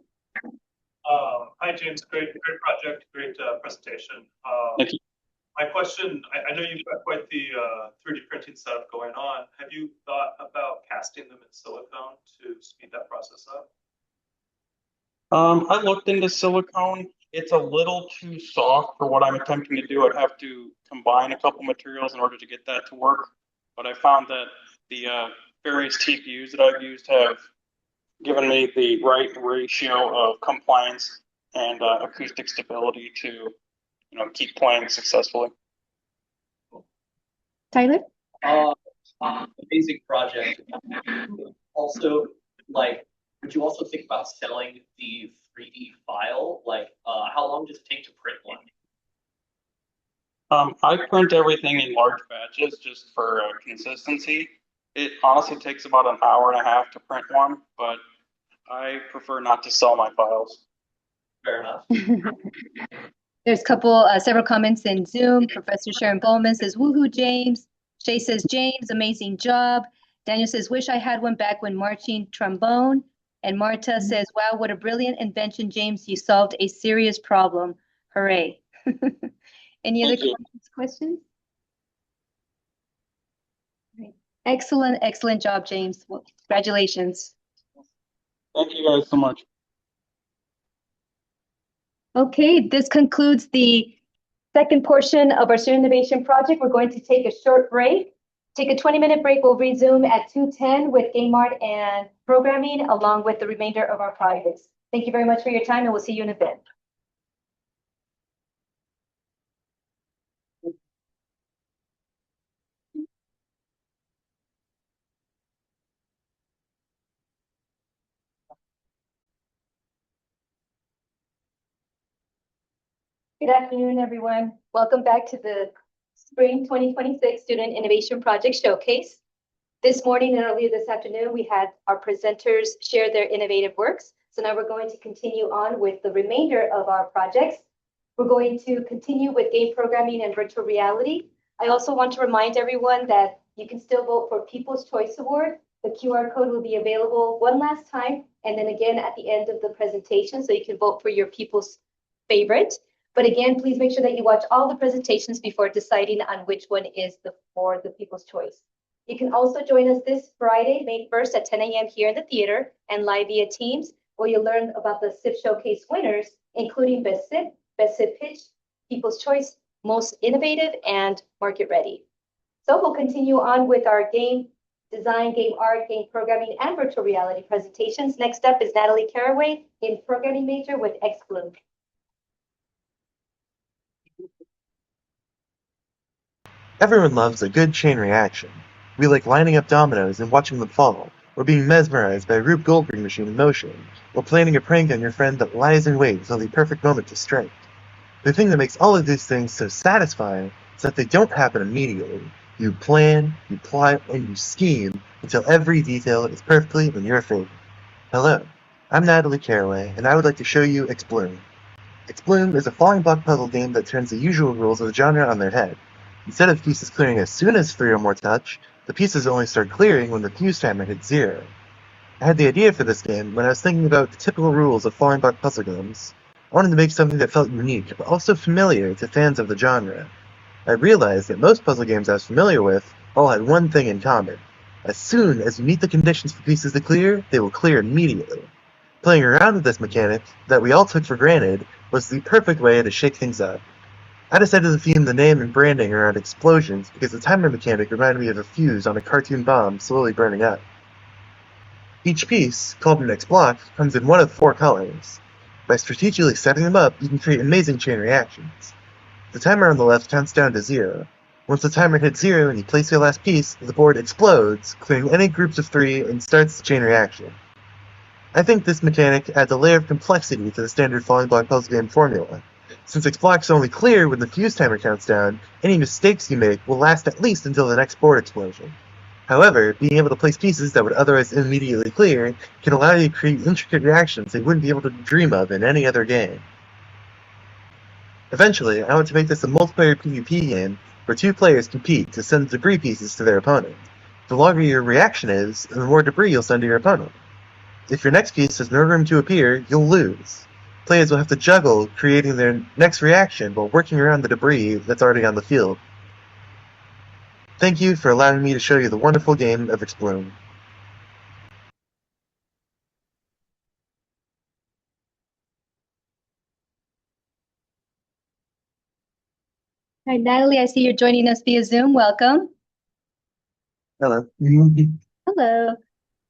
Hi, James. Great project, great presentation. Thank you. My question, I know you've got quite the 3D printing setup going on. Have you thought about casting them in silicone to speed that process up? I looked into silicone. It's a little too soft for what I'm attempting to do. I'd have to combine a couple materials in order to get that to work. But I found that the various TPUs that I've used have given me the right ratio of compliance and acoustic stability to, keep playing successfully. Tyler? Amazing project. Also, would you also think about selling the 3D file? How long does it take to print one? I print everything in large batches just for consistency. It honestly takes about an hour and a half to print one, but I prefer not to sell my files. Fair enough. There's several comments in Zoom. Professor Sharon Bowman says, woohoo, James. Shay says, James, amazing job. Daniel says, wish I had one back when marching trombone. And Marta says, wow, what a brilliant invention, James. You solved a serious problem. Hooray. Any other comments, questions? Right. Excellent job, James. Well, congratulations. Thank you guys so much. Okay, this concludes the second portion of our Student Innovation Project. We're going to take a short break. Take a 20-minute break. We'll resume at 2:10 with Game Art and Programming, along with the remainder of our projects. Thank you very much for your time, and we'll see you in a bit. Good afternoon, everyone. Welcome back to the Spring 2026 Student Innovation Project Showcase. This morning and earlier this afternoon, we had our presenters share their innovative works. So now we're going to continue on with the remainder of our projects. We're going to continue with game programming and virtual reality. I also want to remind everyone that you can still vote for People's Choice Award. The QR code will be available one last time and then again at the end of the presentation, so you can vote for your people's favorite. But again, please make sure that you watch all the presentations before deciding on which one is for the People's Choice. You can also join us this Friday, May 1st at 10 a.m. here in the theater and live via Teams, where you'll learn about the SIP Showcase winners, including Best SIP Pitch, People's Choice, Most Innovative, and Market Ready. So we'll continue on with our game design, game art, game programming, and virtual reality presentations. Next up is Natalie Caraway, game programming major with X-Bloom. Everyone loves a good chain reaction. We like lining up dominoes and watching them fall, or being mesmerized by a Rube Goldberg machine in motion, or planning a prank on your friend that lies in wait until the perfect moment to strike. The thing that makes all of these things so satisfying is that they don't happen immediately. You plan, you plot, and you scheme until every detail is perfectly in your favor. Hello, I'm Natalie Caraway, and I would like to show you X-Bloom. X-Bloom is a falling block puzzle game that turns the usual rules of the genre on their head. Instead of pieces clearing as soon as 3 or more touch, the pieces only start clearing when the fuse timer hits 0. I had the idea for this game when I was thinking about the typical rules of falling block puzzle games. I wanted to make something that felt unique, but also familiar to fans of the genre. I realized that most puzzle games I was familiar with all had one thing in common. As soon as you meet the conditions for pieces to clear, they will clear immediately. Playing around with this mechanic, that we all took for granted, was the perfect way to shake things up. I decided to theme the name and branding around explosions because the timer mechanic reminded me of a fuse on a cartoon bomb slowly burning up. Each piece, called an X-block, comes in one of 4 colors. By strategically setting them up, you can create amazing chain reactions. The timer on the left counts down to 0. Once the timer hits 0 and you place your last piece, the board explodes, clearing any groups of 3 and starts the chain reaction. I think this mechanic adds a layer of complexity to the standard falling block puzzle game formula. Since X-blocks only clear when the fuse timer counts down, any mistakes you make will last at least until the next board explosion. However, being able to place pieces that would otherwise immediately clear can allow you to create intricate reactions that you wouldn't be able to dream of in any other game. Eventually, I want to make this a multiplayer PvP game where 2 players compete to send debris pieces to their opponent. The longer your reaction is, the more debris you'll send to your opponent. If your next piece has no room to appear, you'll lose. Players will have to juggle creating their next reaction while working around the debris that's already on the field. Thank you for allowing me to show you the wonderful game of X-Bloom. Hi, Natalie, I see you're joining us via Zoom. Welcome. Hello. Hello. All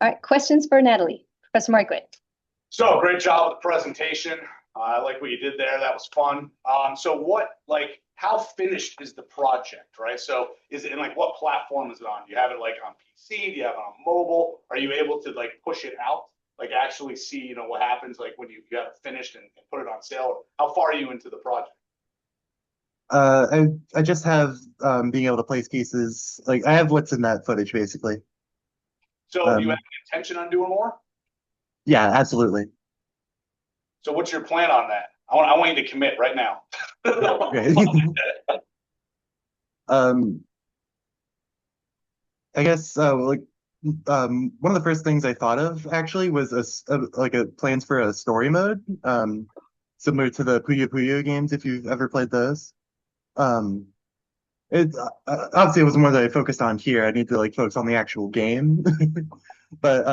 right, questions for Natalie. Professor Margaret. So great job with the presentation. I like what you did there. That was fun. So how finished is the project, right? So is it in what platform is it on? Do you have it on PC? Do you have it on mobile? Are you able to push it out? Actually see, what happens when you have it finished and put it on sale? How far are you into the project? I just have being able to place pieces. I have what's in that footage basically. So do you have an intention on doing more? Yeah, absolutely. So what's your plan on that? I want you to commit right now. Okay. I guess one of the first things I thought of actually was a plans for a story mode, similar to the Puyo Puyo games if you've ever played those. It obviously it wasn't one that I focused on here. I need to focus on the actual game, but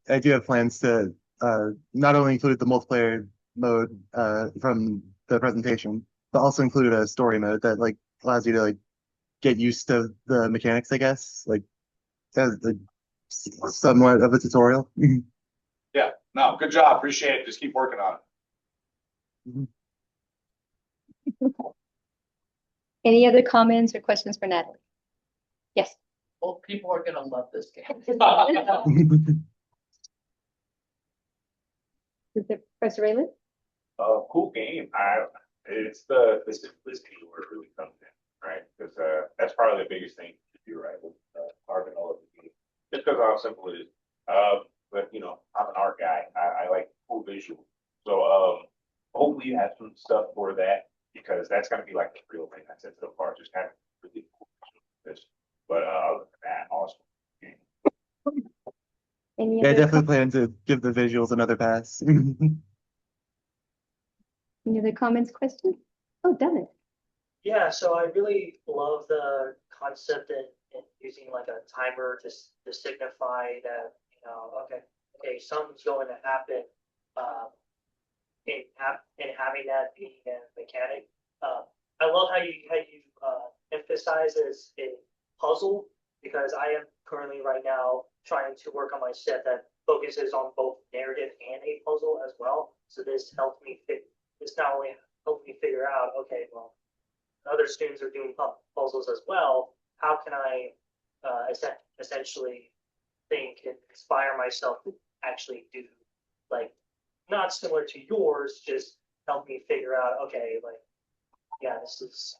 I do have plans to not only include the multiplayer mode from the presentation, but also include a story mode that allows you to get used to the mechanics, I guess, as somewhat of a tutorial. Yeah, no, good job. Appreciate it. Just keep working on it. Any other comments or questions for Natalie? Yes. Well, people are gonna love this game. Is it Professor Raylan? Cool game. It's the simplicity where it really comes in, right? Because that's probably the biggest thing to do, right? With carbon OLED. Just because how simple it is. But you know, I'm an art guy. I like cool visual. So hopefully you have some stuff for that because that's gonna be like the real thing that sets it apart. Just having really cool visual. But other than that, awesome. Any Yeah, I other, definitely plan to give the visuals another pass. any other comments, questions? Oh, Devin. Yeah, so I really love the concept in using like a timer to signify that, okay, something's going to happen. In having that being a mechanic. I love how you emphasize as a puzzle because I am currently right now trying to work on my set that focuses on both narrative and a puzzle as well. So this helped me this not only helped me figure out, okay, well, other students are doing puzzles as well. How can I essentially think and inspire myself to actually do like not similar to yours, just help me figure out, okay, like, yeah, this is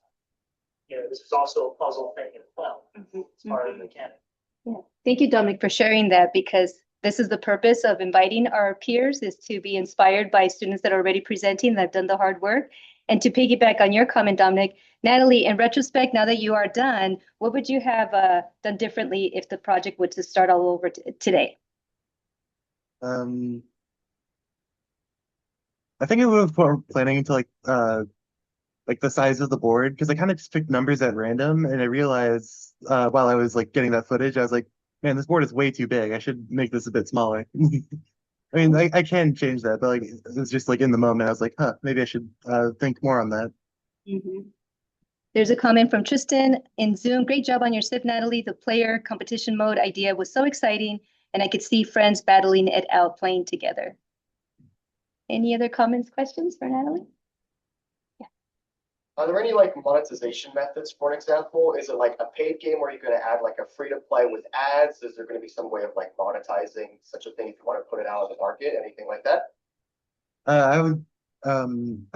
also a puzzle thing as well. It's part of the mechanic. Yeah. Thank you, Dominic, for sharing that because this is the purpose of inviting our peers is to be inspired by students that are already presenting, that have done the hard work. And to piggyback on your comment, Dominic, Natalie, in retrospect, now that you are done, what would you have done differently if the project were to start all over today? I think I would have put planning into like the size of the board because I kind of just picked numbers at random and I realized while I was like getting that footage, I was like, man, this board is way too big. I should make this a bit smaller. I mean, I can change that, but like it was just like in the moment, I was like, huh, maybe I should think more on that. There's a comment from Tristan in Zoom. Great job on your SIP, Natalie. The player competition mode idea was so exciting, and I could see friends battling it out playing together. Any other comments, questions for Natalie? Are there any like monetization methods, for an example? Is it like a paid game where you're going to add like a free to play with ads? Is there going to be some way of like monetizing such a thing if you want to put it out on the market? Anything like that? I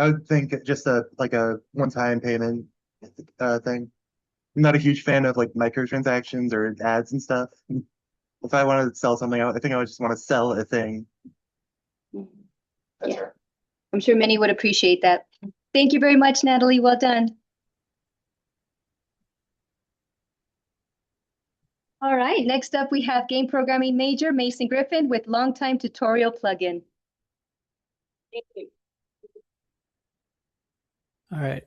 would think just like a one-time payment thing. I'm not a huge fan of like microtransactions or ads and stuff. If I wanted to sell something, I think I would just want to sell a thing. Yeah. I'm sure many would appreciate that. Thank you very much, Natalie. Well done. All right, next up we have game programming major Mason Griffin with longtime tutorial plugin. All right,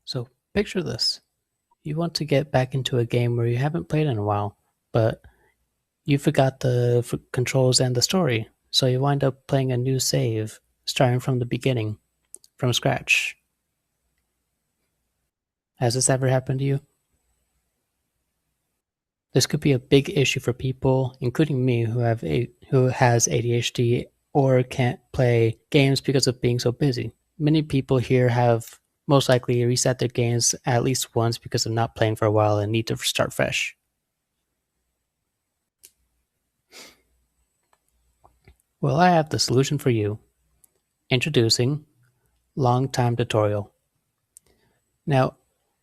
so picture this. You want to get back into a game where you haven't played in a while, but you forgot the controls and the story, so you wind up playing a new save, starting from the beginning, from scratch. Has this ever happened to you? This could be a big issue for people, including me, who has ADHD or can't play games because of being so busy. Many people here have most likely reset their games at least once because of not playing for a while and need to start fresh. Well, I have the solution for you. Introducing Long Time Tutorial. Now,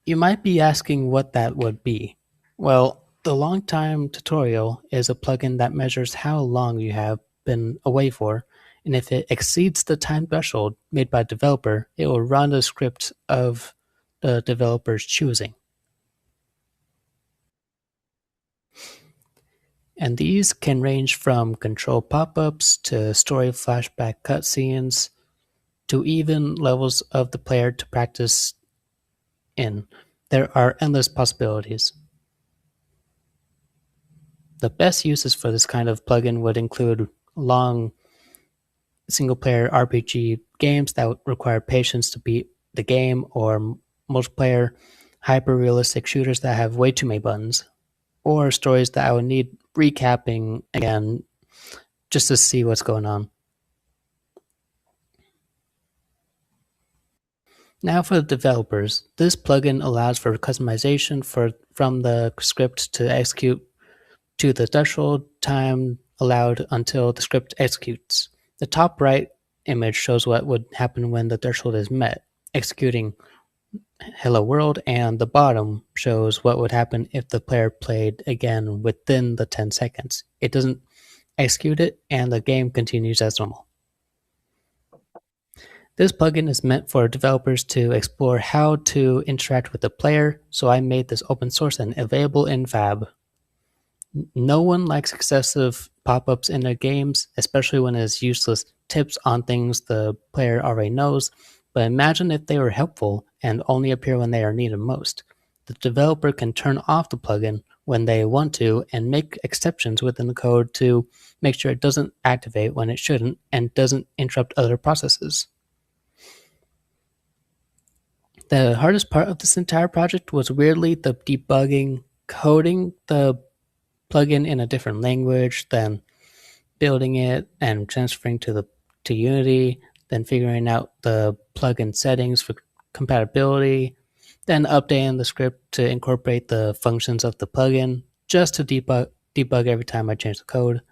you might be asking what that would be. Well, the Long Time Tutorial is a plugin that measures how long you have been away for, and if it exceeds the time threshold made by the developer, it will run a script of the developer's choosing. And these can range from control pop-ups to story flashback cutscenes to even levels of the player to practice in. There are endless possibilities. The best uses for this kind of plugin would include long single-player RPG games that would require patience to beat the game, or multiplayer hyper-realistic shooters that have way too many buttons, or stories that I would need recapping again just to see what's going on. Now for the developers, this plugin allows for customization from the script to execute to the threshold time allowed until the script executes. The top right image shows what would happen when the threshold is met. executing Hello World, and the bottom shows what would happen if the player played again within the 10 seconds. It doesn't execute it, and the game continues as normal. This plugin is meant for developers to explore how to interact with the player, so I made this open source and available in Fab. No one likes excessive pop-ups in their games, especially when it's useless tips on things the player already knows, but imagine if they were helpful and only appear when they are needed most. The developer can turn off the plugin when they want to and make exceptions within the code to make sure it doesn't activate when it shouldn't and doesn't interrupt other processes. The hardest part of this entire project was weirdly the debugging, coding the plugin in a different language, then building it and transferring to Unity, then figuring out the plugin settings for compatibility, then updating the script to incorporate the functions of the plugin just to debug every time I change the code.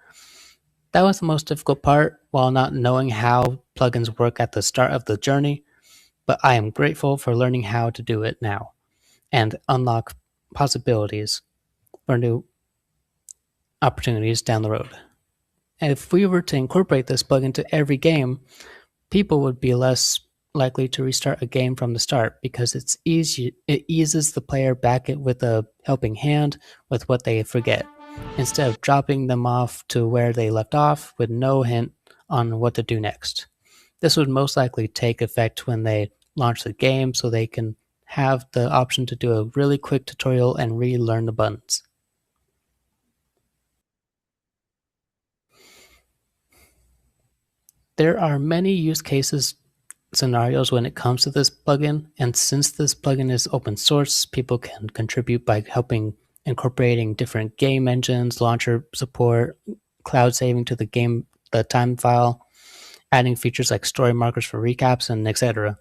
That was the most difficult part, while not knowing how plugins work at the start of the journey, but I am grateful for learning how to do it now and unlock possibilities for new opportunities down the road. And if we were to incorporate this plugin into every game, people would be less likely to restart a game from the start because it eases the player back with a helping hand with what they forget, instead of dropping them off to where they left off with no hint on what to do next. This would most likely take effect when they launch the game, so they can have the option to do a really quick tutorial and relearn the buttons. There are many use cases scenarios when it comes to this plugin, and since this plugin is open source, people can contribute by helping incorporating different game engines, launcher support, cloud saving to the time file, adding features like story markers for recaps, and etc.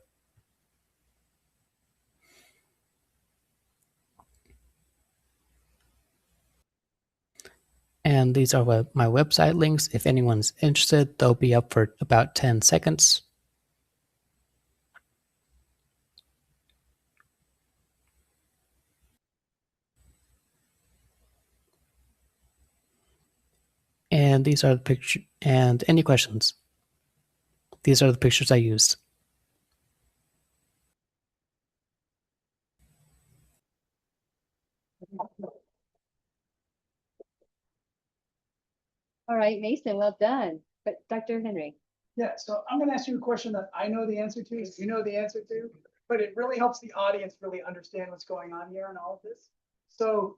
And these are my website links. If anyone's interested, they'll be up for about 10 seconds. And these are the pictures. And any questions? These are the pictures I used. All right, Mason, well done. But Dr. Henry. Yeah, so I'm gonna ask you a question that I know the answer to, you know the answer to, but it really helps the audience really understand what's going on here and all of this. So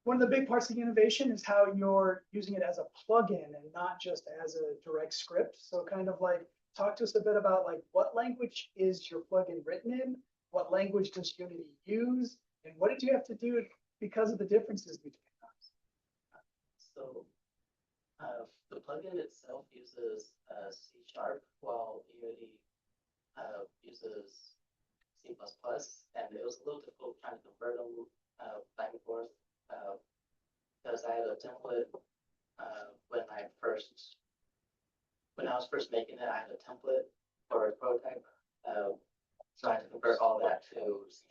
one of the big parts of the innovation is how you're using it as a plugin and not just as a direct script. So kind of like talk to us a bit about like what language is your plugin written in? What language does Unity use? And what did you have to do because of the differences between us? So the plugin itself uses C#, while Unity uses C++, and it was a little difficult trying to convert them back and forth because I had a template when I was first making it. I had a template for a prototype, so I had to convert all that to C#.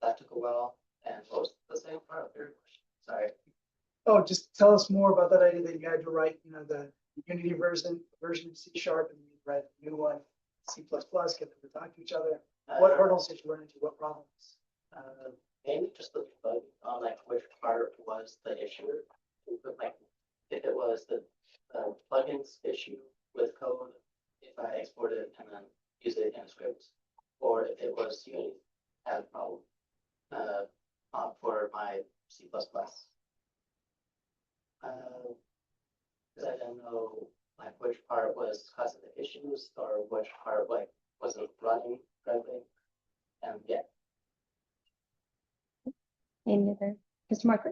That took a while, and what was the second part of your question? Sorry. Oh, just tell us more about that idea that you had to write, the Unity version of C# and you write a new one, C++, get them to talk to each other. What hurdles did you run into? What problems? Mainly just the bug on like which part was the issue. Like if it was the plugins issue with code, if I export it and then use it in a script, or if it was Unity had a problem for my C++. Because I didn't know like which part was causing the issues or which part like wasn't running correctly, and yeah. Any other, Mr. Marker?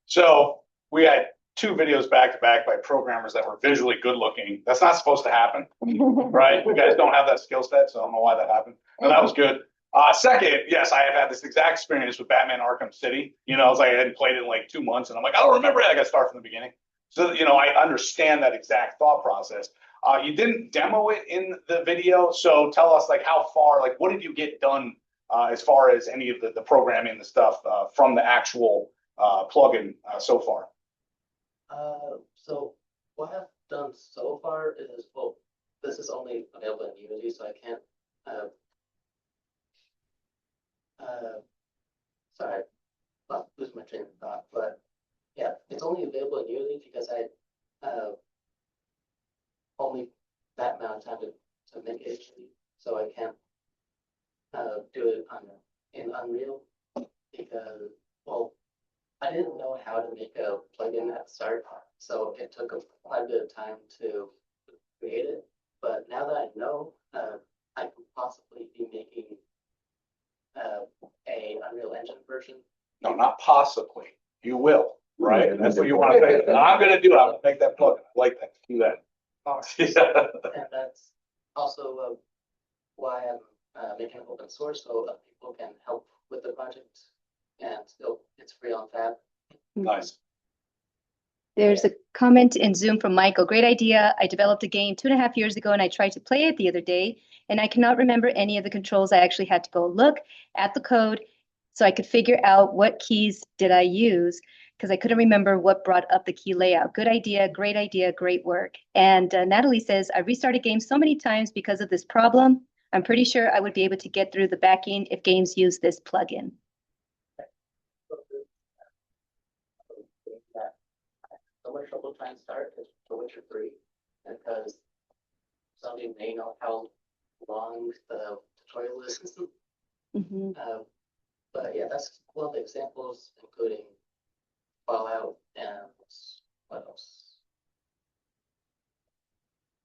So we had two videos back to back by programmers that were visually good looking. That's not supposed to happen, right? You guys don't have that skill set, so I don't know why that happened. And that was good. Second, yes, I have had this exact experience with Batman Arkham City. It's like I hadn't played it in like 2 months, and I'm like, I don't remember it. I got to start from the beginning. So, I understand that exact thought process. You didn't demo it in the video, so tell us like how far, like what did you get done as far as any of the programming and the stuff from the actual plugin so far? So what I've done so far is, well, this is only available in Unity, so I can't. Sorry, I lose my train of thought. But yeah, it's only available in Unity because I only that amount of time to make it, so I can't do it in Unreal because, well, I didn't know how to make a plugin at the start, so it took quite a bit of time to create it. But now that I know, I could possibly be making a Unreal Engine version. No, not possibly. You will, right? And that's what you want to say. I'm going to do it. I'm going to make that plugin. I like that. Do that. And that's also why I'm making it open source, so that people can help with the project, and still it's free on Fab. Nice. There's a comment in Zoom from Michael. Great idea. I developed a game 2.5 years ago and I tried to play it the other day and I cannot remember any of the controls. I actually had to go look at the code so I could figure out what keys did I use because I couldn't remember what brought up the key layout. Good idea, great work. And Natalie says, I restarted games so many times because of this problem. I'm pretty sure I would be able to get through the backing if games use this plugin. So much trouble trying to start is The Witcher 3, because some of you may know how long the tutorial is. But yeah, that's one of the examples, including Fallout and what else?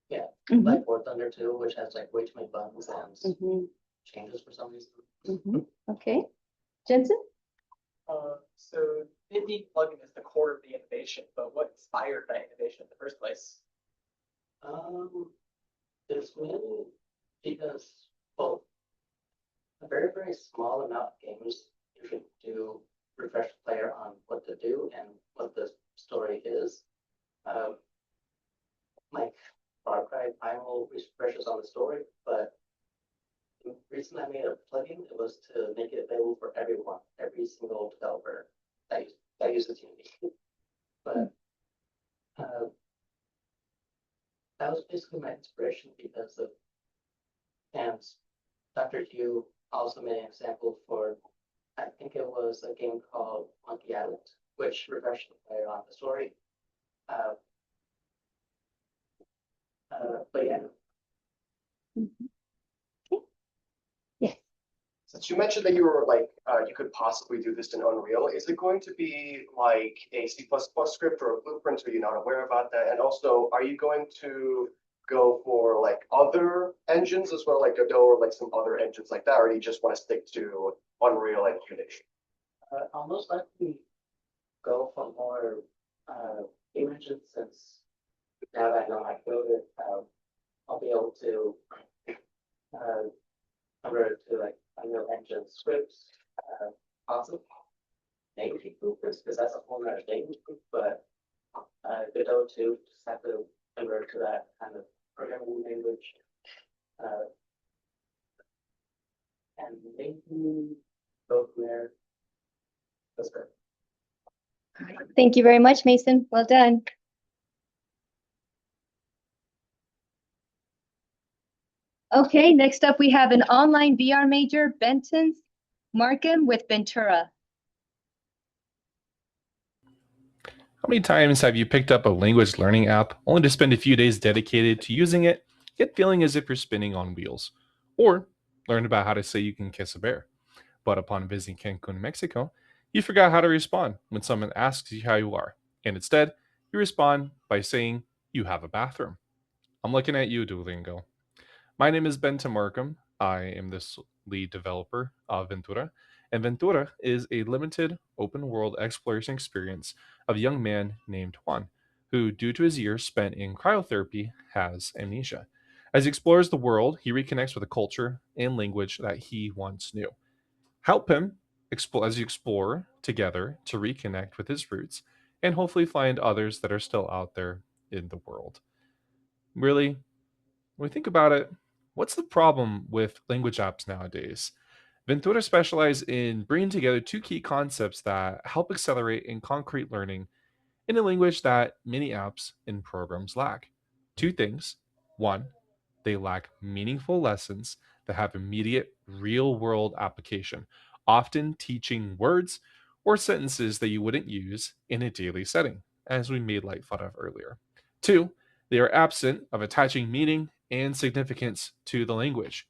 Yeah, like War Thunder 2, which has like way too many buttons and changes for some reason. Okay, Jensen? So Indie plugin is the core of the innovation, but what inspired that innovation in the first place? It's mainly because, well, a very small amount of games usually do refresh the player on what to do and what the story is. Like Far Cry Primal refreshes on the story, but the reason I made a plugin it was to make it available for everyone, every single developer that uses Unity. But that was basically my inspiration because of, and Dr. Hugh also made an example for, I think it was a game called Monkey Island, which refreshed the player on the story. But yeah. Since you mentioned that you were like, you could possibly do this in Unreal, is it going to be like a C++ script or a blueprint? Are you not aware about that? And also, are you going to go for like other engines as well, like Godot or like some other engines like that, or do you just want to stick to Unreal and Unity? I'll most likely go for more game engines since now that I know I code it, I'll be able to convert it to like Unreal Engine scripts, awesome. Maybe blueprints, because that's a whole other thing. But Godot too, just have to convert to that kind of programming language. And maybe go from there. That's great. Thank you very much, Mason. Well done. Okay, next up we have an online VR major, Benton Markham with Ventura. How many times have you picked up a language learning app only to spend a few days dedicated to using it, yet feeling as if you're spinning on wheels? Or learned about how to say you can kiss a bear, but upon visiting Cancun, Mexico, you forgot how to respond when someone asks you how you are, and instead, you respond by saying you have a bathroom. I'm looking at you, Duolingo. My name is Ben Markham. I am the lead developer of Ventura, and Ventura is a limited open world exploration experience of a young man named Juan, who, due to his years spent in cryotherapy, has amnesia. As he explores the world, he reconnects with a culture and language that he once knew. Help him as you explore together to reconnect with his roots and hopefully find others that are still out there in the world. Really, when we think about it, what's the problem with language apps nowadays? Ventura specializes in bringing together two key concepts that help accelerate and concrete learning in a language that many apps and programs lack. Two things. One, they lack meaningful lessons that have immediate real world application, often teaching words or sentences that you wouldn't use in a daily setting, as we made light fun of earlier. Two, they are absent of attaching meaning and significance to the language.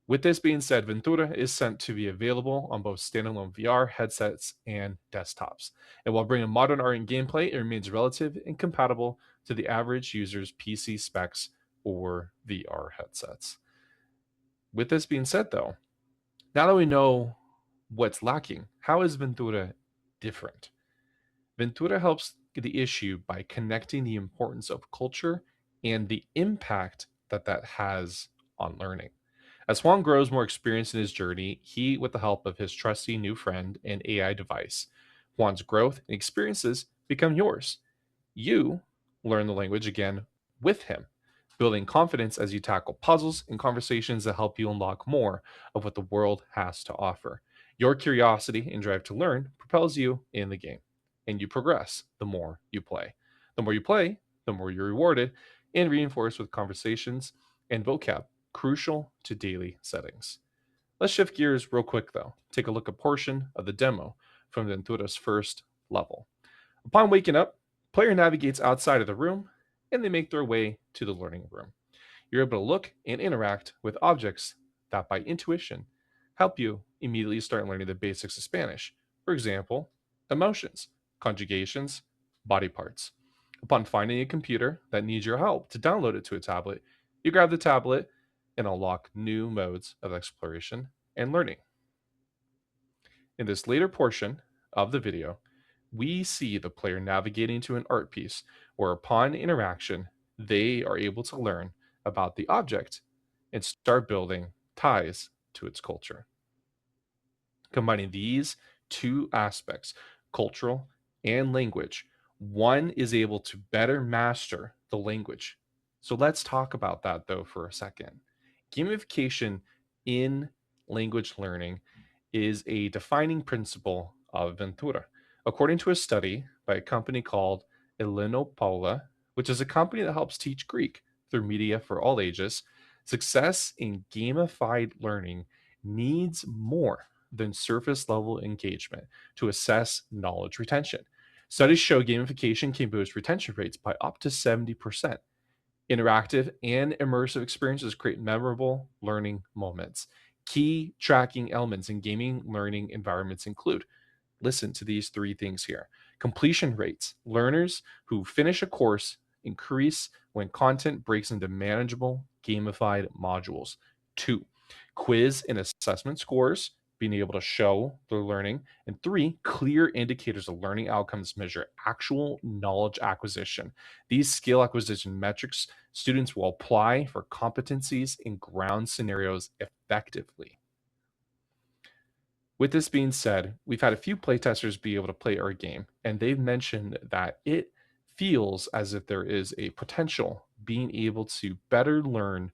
With this being said, Ventura is sent to be available on both standalone VR headsets and desktops. And while bringing modern art and gameplay, it remains relative and compatible to the average user's PC specs or VR headsets. With this being said, though, now that we know what's lacking, how is Ventura different? Ventura helps the issue by connecting the importance of culture and the impact that that has on learning. As Juan grows more experienced in his journey, he, with the help of his trusty new friend and AI device, Juan's growth and experiences become yours. You learn the language again with him, building confidence as you tackle puzzles and conversations that help you unlock more of what the world has to offer. Your curiosity and drive to learn propels you in the game, and you progress the more you play. The more you play, the more you're rewarded and reinforced with conversations and vocab crucial to daily settings. Let's shift gears real quick though. Take a look at a portion of the demo from Ventura's first level. Upon waking up, player navigates outside of the room and they make their way to the learning room. You're able to look and interact with objects that by intuition help you immediately start learning the basics of Spanish. For example, emotions, conjugations, body parts. Upon finding a computer that needs your help to download it to a tablet, you grab the tablet and unlock new modes of exploration and learning. In this later portion of the video, we see the player navigating to an art piece where, upon interaction, they are able to learn about the object and start building ties to its culture. Combining these two aspects, cultural and language, one is able to better master the language. So let's talk about that though for a second. Gamification in language learning is a defining principle of Ventura. According to a study by a company called Eleno Paula, which is a company that helps teach Greek through media for all ages, success in gamified learning needs more than surface level engagement to assess knowledge retention. Studies show gamification can boost retention rates by up to 70%. Interactive and immersive experiences create memorable learning moments. Key tracking elements in gaming learning environments include, listen to these three things here: completion rates. Learners who finish a course increase when content breaks into manageable gamified modules. Two, quiz and assessment scores, being able to show their learning. And three, clear indicators of learning outcomes measure actual knowledge acquisition. These skill acquisition metrics students will apply for competencies in ground scenarios effectively. With this being said, we've had a few playtesters be able to play our game, and they've mentioned that it feels as if there is a potential being able to better learn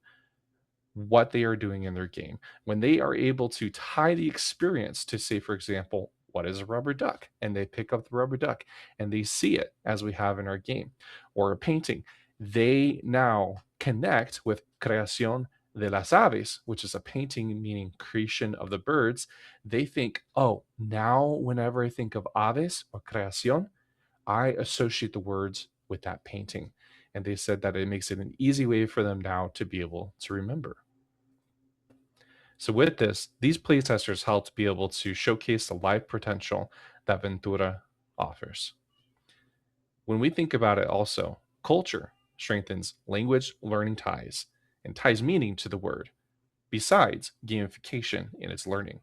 what they are doing in their game. When they are able to tie the experience to, say, for example, what is a rubber duck? And they pick up the rubber duck and they see it as we have in our game, or a painting. They now connect with creación de las aves, which is a painting meaning creation of the birds. They think, oh, now whenever I think of aves or creación, I associate the words with that painting. And they said that it makes it an easy way for them now to be able to remember. So with this, these playtesters helped be able to showcase the live potential that Ventura offers. When we think about it also, culture strengthens language learning ties and ties meaning to the word, besides gamification in its learning.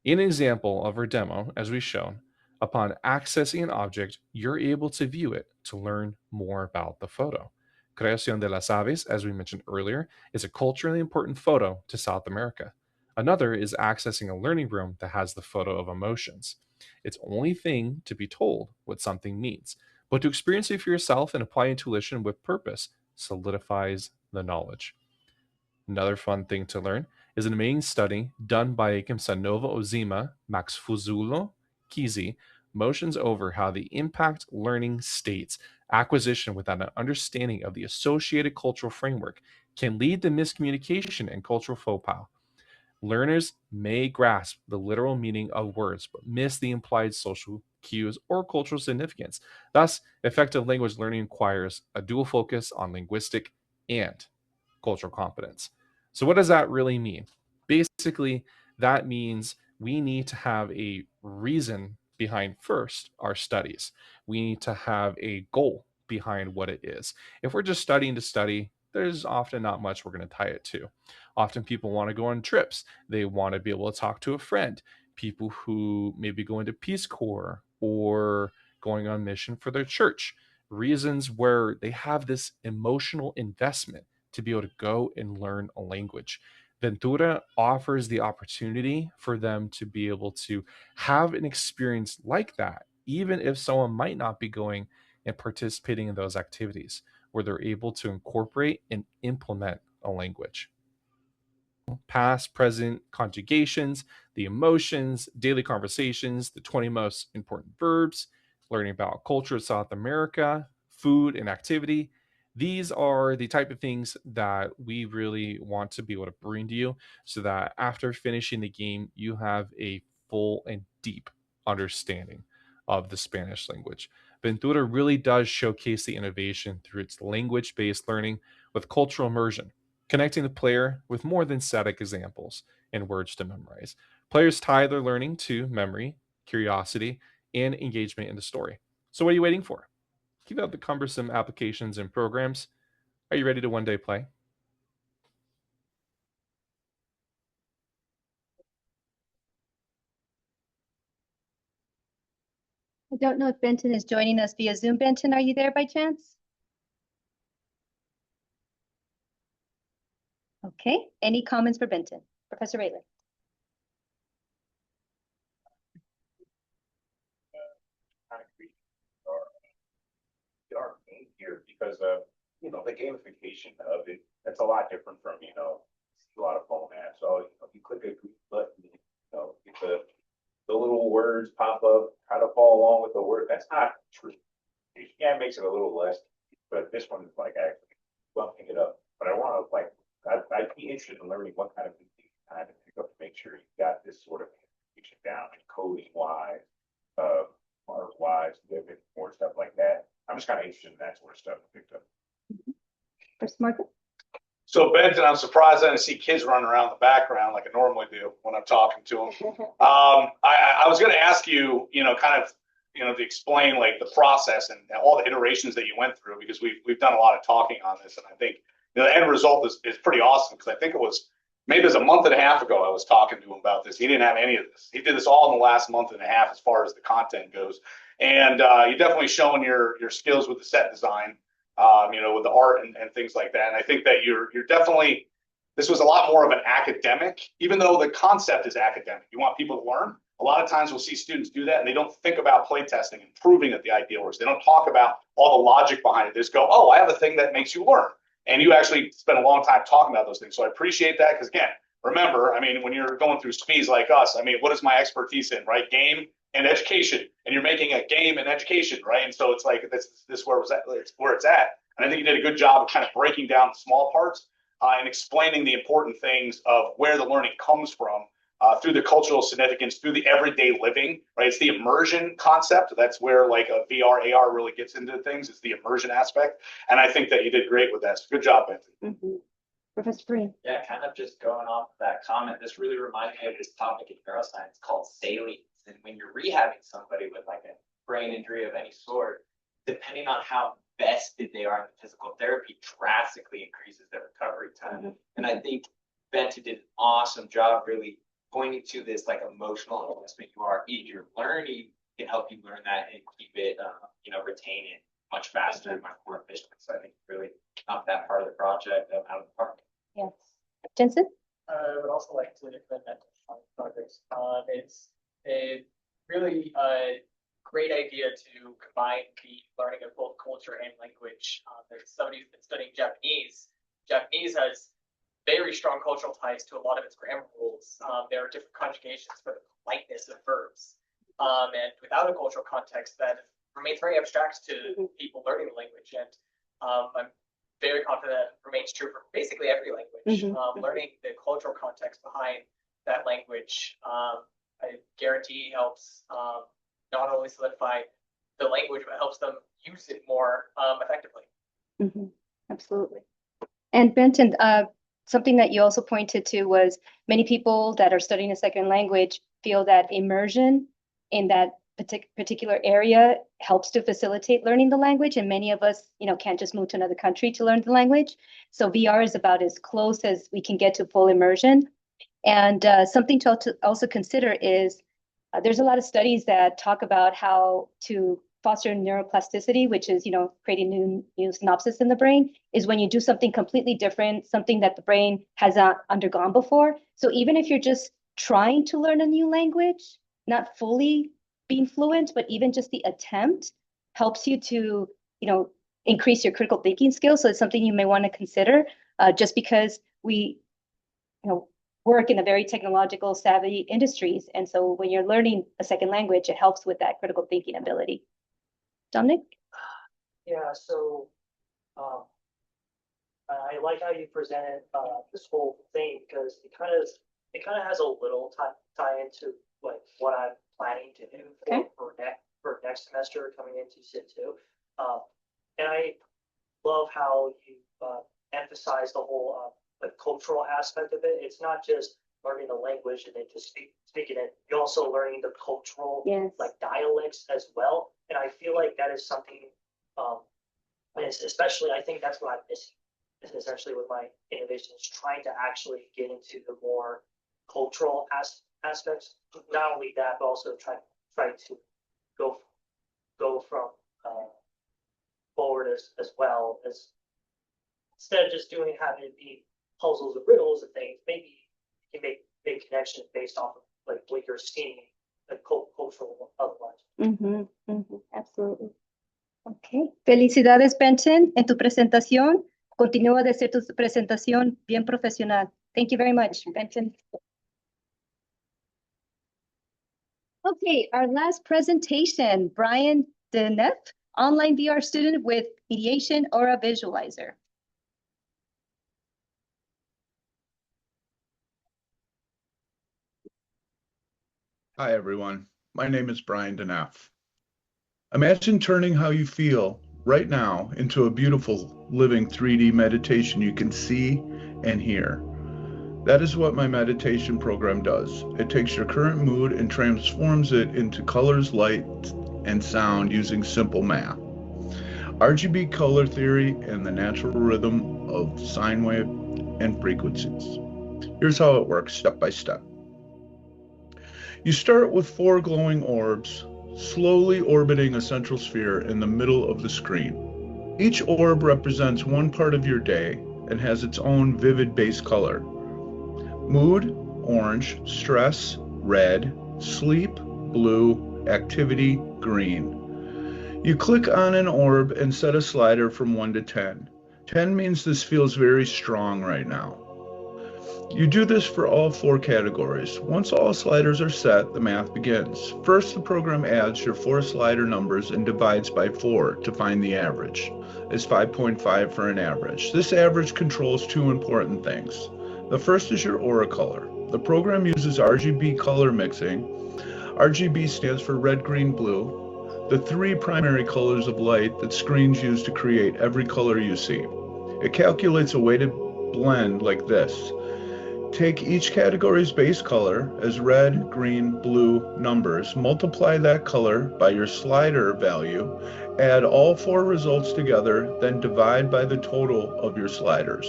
In an example of our demo, as we've shown, upon accessing an object, you're able to view it to learn more about the photo. Creación de las Aves, as we mentioned earlier, is a culturally important photo to South America. Another is accessing a learning room that has the photo of emotions. It's only thing to be told what something means, but to experience it for yourself and apply intuition with purpose solidifies the knowledge. Another fun thing to learn is an amazing study done by Kimsanova Ozima, Max Fuzulo, Kizi, motions over how the impact learning states acquisition without an understanding of the associated cultural framework can lead to miscommunication and cultural faux pas. Learners may grasp the literal meaning of words, but miss the implied social cues or cultural significance. Thus, effective language learning requires a dual focus on linguistic and cultural competence. So, what does that really mean? Basically, that means we need to have a reason behind first our studies. We need to have a goal behind what it is. If we're just studying to study, there's often not much we're going to tie it to. Often people want to go on trips, they want to be able to talk to a friend, people who maybe go into Peace Corps or going on mission for their church, reasons where they have this emotional investment to be able to go and learn a language. Ventura offers the opportunity for them to be able to have an experience like that, even if someone might not be going and participating in those activities, where they're able to incorporate and implement a language. Past, present conjugations, the emotions, daily conversations, the 20 most important verbs, learning about culture of South America, food and activity. These are the type of things that we really want to be able to bring to you so that after finishing the game, you have a full and deep understanding of the Spanish language. Ventura really does showcase the innovation through its language based learning with cultural immersion, connecting the player with more than static examples and words to memorize. Players tie their learning to memory, curiosity, and engagement in the story. So, what are you waiting for? Keep out the cumbersome applications and programs. Are you ready to one day play? I don't know if Benton is joining us via Zoom. Benton, are you there by chance? Okay, any comments for Benton? Professor Rayler. Our game here because the gamification of it, that's a lot different from a lot of phone apps. So you click a green button, get the little words pop up, how to follow along with the word. That's not true. Yeah, it makes it a little less, but this one is like actually bumping it up. But I want to I'd be interested in learning what kind of things you kind of pick up to make sure you got this sort of information down, coding wise, art wise, more stuff like that. I'm just kind of interested in that sort of stuff I picked up. First, Martha. So Benton, I'm surprised I didn't see kids running around the background like I normally do when I'm talking to them. I was going to ask you, to explain like the process and all the iterations that you went through, because we've done a lot of talking on this, and I think the end result is pretty awesome, because I think maybe it was a month and a half ago I was talking to him about this. He didn't have any of this. He did this all in the last month and a half as far as the content goes, and you definitely showing your skills with the set design. With the art and things like that. And I think that you're definitely, this was a lot more of an academic, even though the concept is academic. You want people to learn. A lot of times we'll see students do that and they don't think about playtesting and proving that the idea works. They don't talk about all the logic behind it. They just go, oh, I have a thing that makes you learn. And you actually spend a long time talking about those things. So I appreciate that, because again, remember, when you're going through SPEs like us, what is my expertise in, right? Game and education, and you're making a game and education, right? And so it's like this where it's at. And I think you did a good job of kind of breaking down the small parts and explaining the important things of where the learning comes from through the cultural significance, through the everyday living, right? It's the immersion concept. That's where like a VR, AR really gets into things. It's the immersion aspect. And I think that you did great with that. So good job, Benton. Mm-hmm. Professor Green. Yeah, kind of just going off of that comment, this really reminded me of this topic in neuroscience called salience. And when you're rehabbing somebody with like a brain injury of any sort, depending on how vested they are in the physical therapy, drastically increases their recovery time. Mm-hmm. And I think Benton did an awesome job really pointing to this like emotional investment you are in your learning can help you learn that and keep it, retain it much faster and much more efficiently. So I think really knocked that part of the project out of the park. Yes. Jensen? I would also like to commend Benton on projects. It's a really great idea to combine the learning of both culture and language. There's somebody who's been studying Japanese. Japanese has very strong cultural ties to a lot of its grammar rules. There are different conjugations for the politeness of verbs. And without a cultural context, that remains very abstract to people learning the language. And I'm very confident that remains true for basically every language. Learning the cultural context behind that language, I guarantee helps not only solidify the language, but helps them use it more effectively. Absolutely. And Benton, something that you also pointed to was many people that are studying a second language feel that immersion in that particular area helps to facilitate learning the language. And many of us, can't just move to another country to learn the language. So VR is about as close as we can get to full immersion. And something to also consider is there's a lot of studies that talk about how to foster neuroplasticity, which is, creating new synapses in the brain, is when you do something completely different, something that the brain has not undergone before. So even if you're just trying to learn a new language, not fully being fluent, but even just the attempt helps you to, increase your critical thinking skills. So it's something you may want to consider just because we, work in a very technological savvy industries. And so when you're learning a second language, it helps with that critical thinking ability. Dominic? Yeah, so I like how you presented this whole thing because it kind of has a little tie into like what I'm planning to do for next semester coming into SIT2. And I love how you emphasize the whole the cultural aspect of it. It's not just learning the language and then just speaking it. You're also learning the cultural like dialects as well. And I feel like that is something, and especially I think that's what I'm missing. Essentially with my innovation is trying to actually get into the more cultural aspects. Not only that, but also try to go from forward as well as instead of just having it be puzzles or riddles and things, maybe you can make connections based off of like what you're seeing, the cultural otherwise. Absolutely. Okay. Felicidades, Benton, en tu presentación. Continúa de ser tu presentación bien profesional. Thank you very much, Benton. Okay, our last presentation, Brian Denef, online VR student with Mediation Aura Visualizer. Hi, everyone. My name is Brian Denef. Imagine turning how you feel right now into a beautiful, living 3D meditation you can see and hear. That is what my meditation program does. It takes your current mood and transforms it into colors, light, and sound using simple math. RGB color theory and the natural rhythm of sine wave and frequencies. Here's how it works step by step. You start with 4 glowing orbs, slowly orbiting a central sphere in the middle of the screen. Each orb represents one part of your day and has its own vivid base color. Mood, orange, stress, red, sleep, blue, activity, green. You click on an orb and set a slider from 1 to 10. 10 means this feels very strong right now. You do this for all 4 categories. Once all sliders are set, the math begins. First, the program adds your 4 slider numbers and divides by 4 to find the average. It's 5.5 for an average. This average controls 2 important things. The first is your aura color. The program uses RGB color mixing. RGB stands for red, green, blue, the 3 primary colors of light that screens use to create every color you see. It calculates a weighted blend like this. Take each category's base color as red, green, blue numbers, multiply that color by your slider value, add all 4 results together, then divide by the total of your sliders.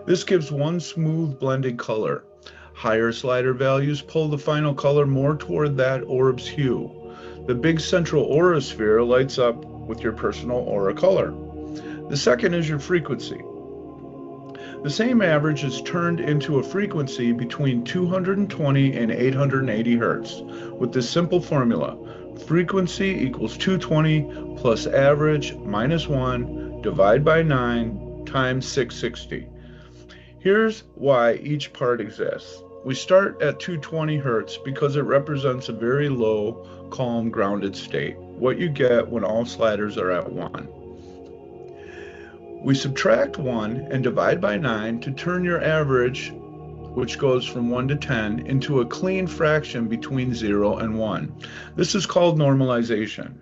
This gives one smooth blended color. Higher slider values pull the final color more toward that orb's hue. The big central aura sphere lights up with your personal aura color. The second is your frequency. The same average is turned into a frequency between 220 and 880 Hertz with this simple formula. Frequency equals 220 plus average minus 1 divide by 9 times 660. Here's why each part exists. We start at 220 hertz because it represents a very low, calm, grounded state, what you get when all sliders are at 1. We subtract 1 and divide by 9 to turn your average, which goes from 1 to 10, into a clean fraction between 0 and 1. This is called normalization.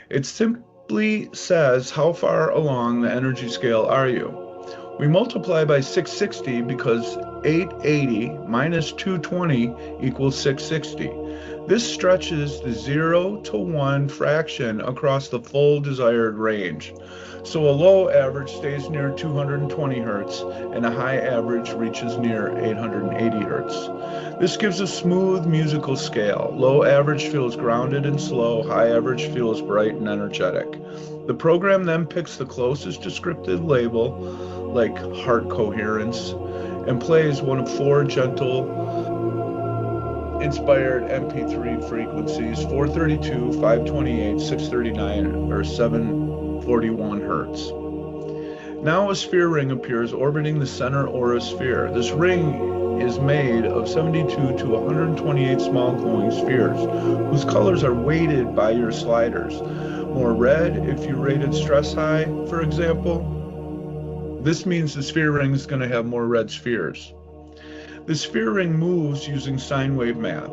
It simply says how far along the energy scale are you. We multiply by 660 because 880 minus 220 equals 660. This stretches the 0 to 1 fraction across the full desired range. So a low average stays near 220 hertz and a high average reaches near 880 hertz. This gives a smooth musical scale. Low average feels grounded and slow, high average feels bright and energetic. The program then picks the closest descriptive label, like heart coherence, and plays one of 4 gentle inspired MP3 frequencies, 432, 528, 639, or 741 hertz. Now a sphere ring appears orbiting the center aura sphere. This ring is made of 72 to 128 small glowing spheres, whose colors are weighted by your sliders. More red if you rated stress high, for example. This means the sphere ring is going to have more red spheres. The sphere ring moves using sine wave math.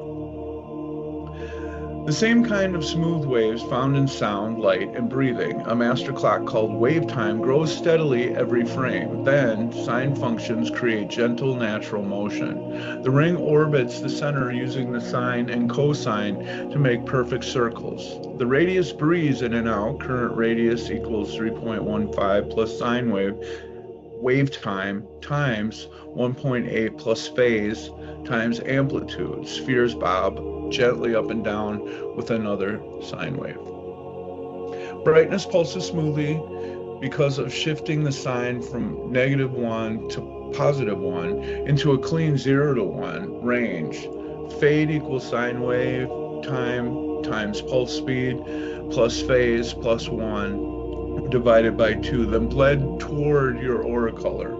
The same kind of smooth waves found in sound, light, and breathing. A master clock called wave time grows steadily every frame. Then, sine functions create gentle, natural motion. The ring orbits the center using the sine and cosine to make perfect circles. The radius breathes in and out. Current radius equals 3.15 plus sine wave time times 1.8 plus phase times amplitude. Spheres bob gently up and down with another sine wave. Brightness pulses smoothly because of shifting the sign from -1 to +1 into a clean 0 to 1 range. Fade equals sine wave time times pulse speed plus phase plus 1 divided by 2, then bled toward your aura color.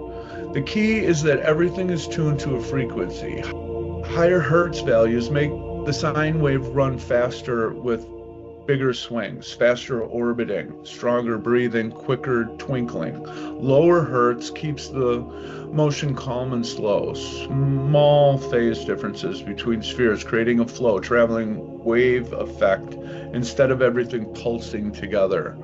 The key is that everything is tuned to a frequency. Higher hertz values make the sine wave run faster with bigger swings, faster orbiting, stronger breathing, quicker twinkling. Lower hertz keeps the motion calm and slow. Small phase differences between spheres creating a flow, traveling wave effect instead of everything pulsing together.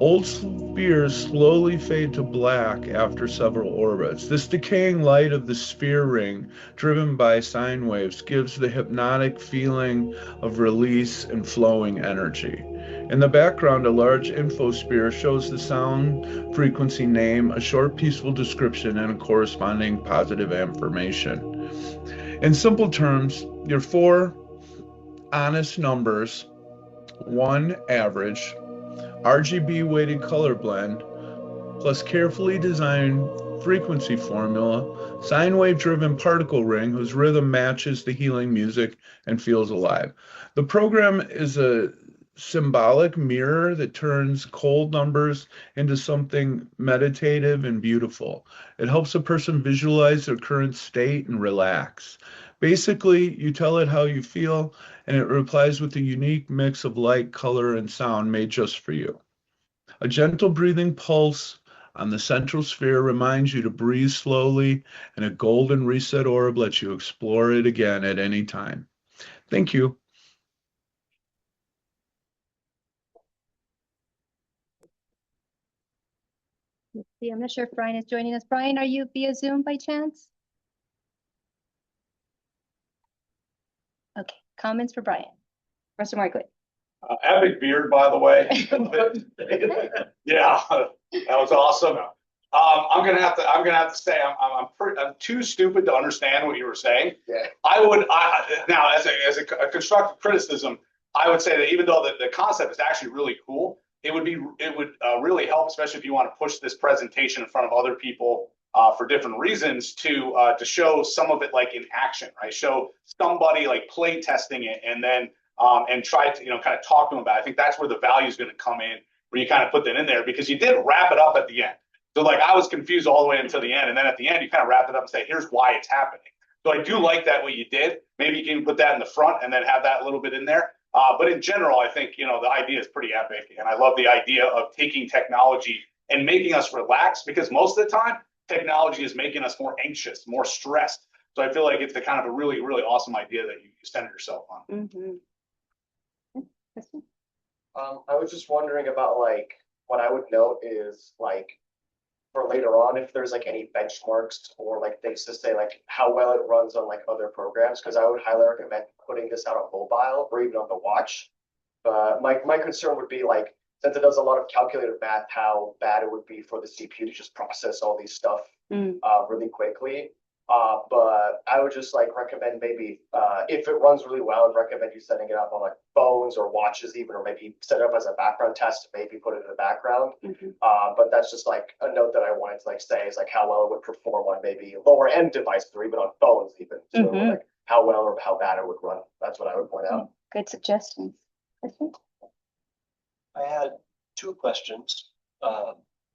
Old spheres slowly fade to black after several orbits. This decaying light of the sphere ring, driven by sine waves, gives the hypnotic feeling of release and flowing energy. In the background, a large infosphere shows the sound frequency name, a short peaceful description, and a corresponding positive affirmation. In simple terms, your 4 honest numbers, 1 average, RGB weighted color blend, plus carefully designed frequency formula, sine wave driven particle ring whose rhythm matches the healing music and feels alive. The program is a symbolic mirror that turns cold numbers into something meditative and beautiful. It helps a person visualize their current state and relax. Basically, you tell it how you feel, and it replies with a unique mix of light, color, and sound made just for you. A gentle breathing pulse on the central sphere reminds you to breathe slowly, and a golden reset orb lets you explore it again at any time. Thank you. Let's see, I'm not sure if Brian is joining us. Brian, are you via Zoom by chance? Okay, comments for Brian. Mr. Markley. Epic beard, by the way. Yeah, that was awesome. I'm gonna have to say I'm too stupid to understand what you were saying. Yeah. Now as a constructive criticism, I would say that even though the concept is actually really cool, it would really help, especially if you want to push this presentation in front of other people for different reasons, to show some of it like in action, right? Show somebody like play testing it and then and try to, kind of talk to them about it. I think that's where the value is going to come in, where you kind of put that in there, because you did wrap it up at the end. So like I was confused all the way until the end. And then at the end, you kind of wrap it up and say, here's why it's happening. So I do like that what you did. Maybe you can put that in the front and then have that a little bit in there. But in general, I think, the idea is pretty epic. And I love the idea of taking technology and making us relax, because most of the time, technology is making us more anxious, more stressed. So I feel like it's the kind of a really, really awesome idea that you centered yourself on. I was just wondering about like what I would note is like for later on if there's like any benchmarks or like things to say like how well it runs on like other programs, because I would highly recommend putting this out on mobile or even on the watch. But my concern would be like, since it does a lot of calculated math, how bad it would be for the CPU to just process all these stuff really quickly. But I would just like recommend maybe if it runs really well, I'd recommend you setting it up on like phones or watches even, or maybe set it up as a background test, maybe put it in the background. But that's just like a note that I wanted to like say is like how well it would perform on maybe lower end devices or even on phones even. So like how well or how bad it would run. That's what I would point out. Good suggestions. I had two questions,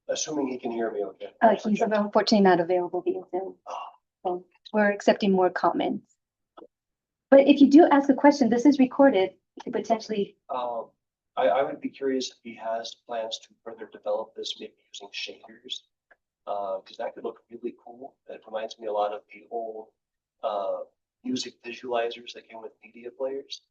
assuming he can hear me okay. He's unfortunately not available via Zoom. So we're accepting more comments. But if you do ask a question, this is recorded. You could potentially. I would be curious if he has plans to further develop this, maybe using shaders, because that could look really cool. It reminds me a lot of the old music visualizers that came with media players.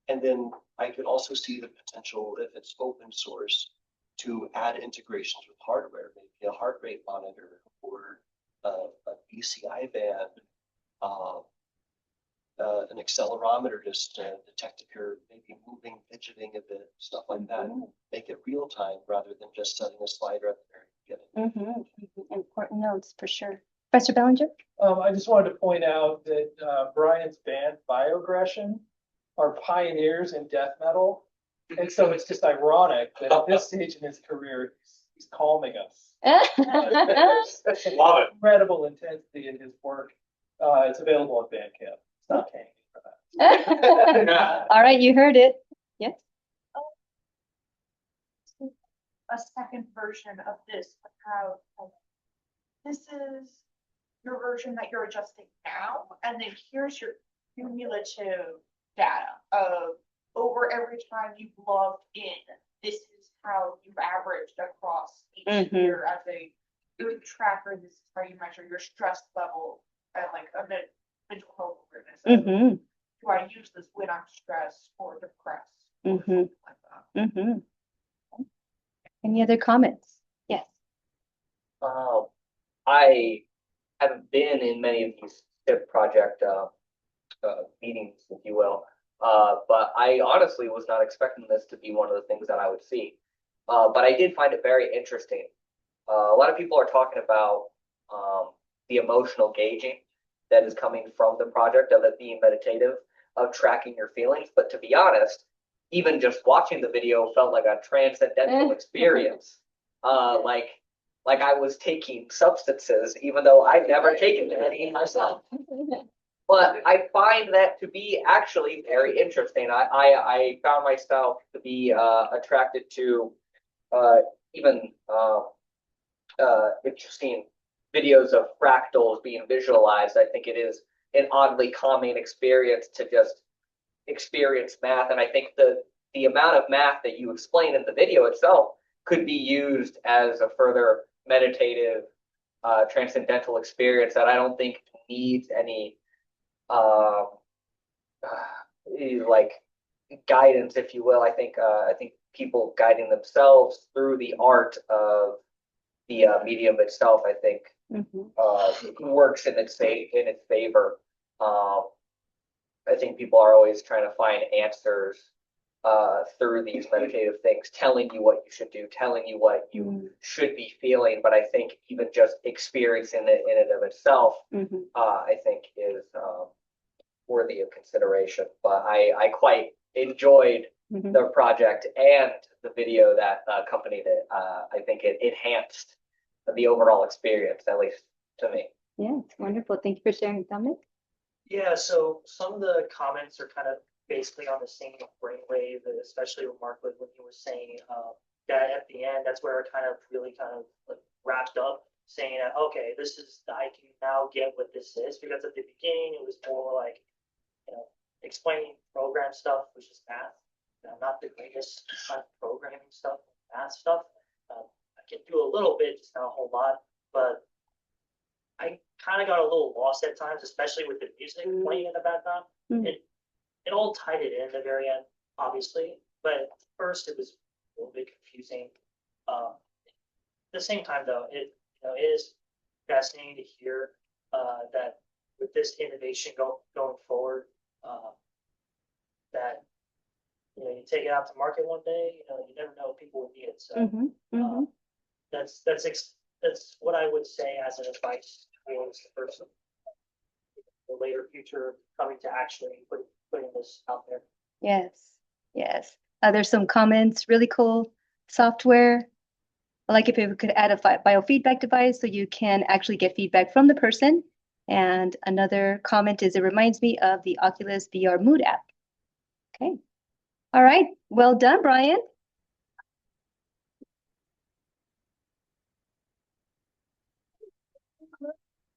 And then I could also see the potential, if it's open source, to add integrations with hardware, maybe a heart rate monitor or a BCI band, an accelerometer just to detect if you're maybe moving, fidgeting a bit, stuff like that. Make it real time rather than just setting a slider at the very beginning. Important notes for sure. Professor Bellinger? I just wanted to point out that Brian's band, Bioaggression, are pioneers in death metal. And so it's just ironic that at this stage in his career, he's calming us. Love it. Incredible intensity in his work. It's available on Bandcamp. Stop paying me for that. All right, you heard it. Yes. A second version of this, how this is your version that you're adjusting now, and then here's your cumulative data of over every time you've logged in. This is how you've averaged across each year as a good tracker. This is how you measure your stress level and like a mental health awareness. Do I use this when I'm stressed or depressed or something like that? Any other comments? Yes. I haven't been in many of these SIP project meetings, if you will, but I honestly was not expecting this to be one of the things that I would see. But I did find it very interesting. A lot of people are talking about the emotional gauging that is coming from the project, of it being meditative, of tracking your feelings. But to be honest, even just watching the video felt like a transcendental experience. Like I was taking substances, even though I've never taken any myself. But I find that to be actually very interesting. I found myself to be attracted to even interesting videos of fractals being visualized. I think it is an oddly calming experience to just experience math. And I think the amount of math that you explain in the video itself could be used as a further meditative, transcendental experience that I don't think needs any like guidance, if you will. I think people guiding themselves through the art of the medium itself, I think, works in its favor. I think people are always trying to find answers through these meditative things, telling you what you should do, telling you what you should be feeling. But I think even just experiencing it in and of itself, I think is worthy of consideration. But I quite enjoyed the project and the video that accompanied it. I think it enhanced the overall experience, at least to me. Yeah, it's wonderful. Thank you for sharing, Dominic. Yeah, so some of the comments are kind of basically on the same brainwave, especially with Mark, when he was saying that at the end, that's where it kind of really kind of like wrapped up, saying that okay, this is I can now get what this is, because at the beginning it was more like explaining program stuff, which is math. I'm not the greatest at programming stuff, math stuff. I can do a little bit, just not a whole lot, but I kind of got a little lost at times, especially with the music playing in the background. It all tied it in at the very end, obviously, but at first it was a little bit confusing. At the same time, though, it is fascinating to hear that with this innovation going forward, that you take it out to market one day. You never know, people will need it. So that's what I would say as an advice towards the person, the later future, coming to actually putting this out there. Yes, yes. There's some comments, really cool software. Like if we could add a biofeedback device so you can actually get feedback from the person. And another comment is, it reminds me of the Oculus VR Mood app. Okay. All right. Well done, Brian.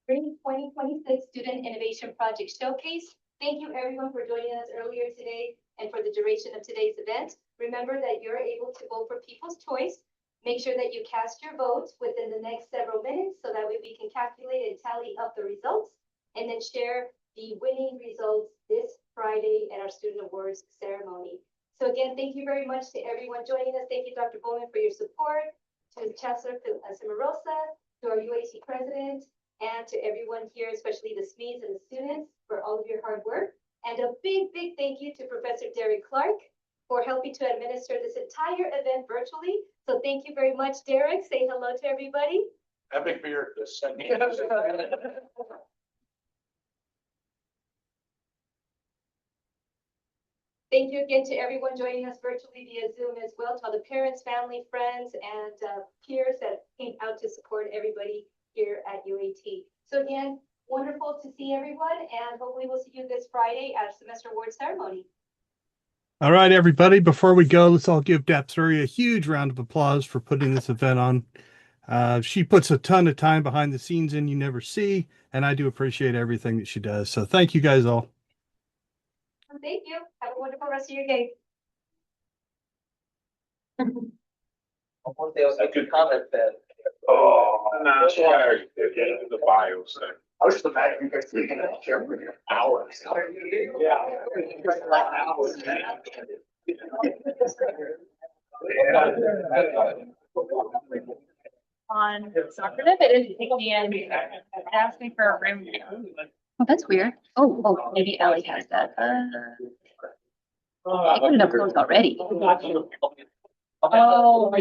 Spring 2026 Student Innovation Project Showcase. Thank you everyone for joining us earlier today and for the duration of today's event. Remember that you're able to vote for People's Choice. Make sure that you cast your votes within the next several minutes so that way we can calculate and tally up the results and then share the winning results this Friday at our Student Awards ceremony. So again, thank you very much to everyone joining us. Thank you, Dr. Bowman, for your support, to Chancellor Cimarosa, to our UAC president, and to everyone here, especially the SMEs and the students, for all of your hard work. And a big, big thank you to Professor Derek Clark for helping to administer this entire event virtually. So thank you very much, Derek. Say hello to everybody. Epic beard. Thank you again to everyone joining us virtually via Zoom as well, to all the parents, family, friends, and peers that came out to support everybody here at UAT. So again, wonderful to see everyone, and hopefully we'll see you this Friday at semester award ceremony. All right, everybody, before we go, let's all give Dapsuri a huge round of applause for putting this event on. She puts a ton of time behind the scenes in you never see, and I do appreciate everything that she does. So thank you guys all. Thank you. Have a wonderful rest of your day. One thing else, a good comment that. Oh, no, the bio thing. I was just imagining you guys taking a chair for hours. Yeah. On Saturday, they didn't take me in. They asked me for a room. Oh, that's weird. Oh, maybe Ellie has that. I put it up close already. Oh.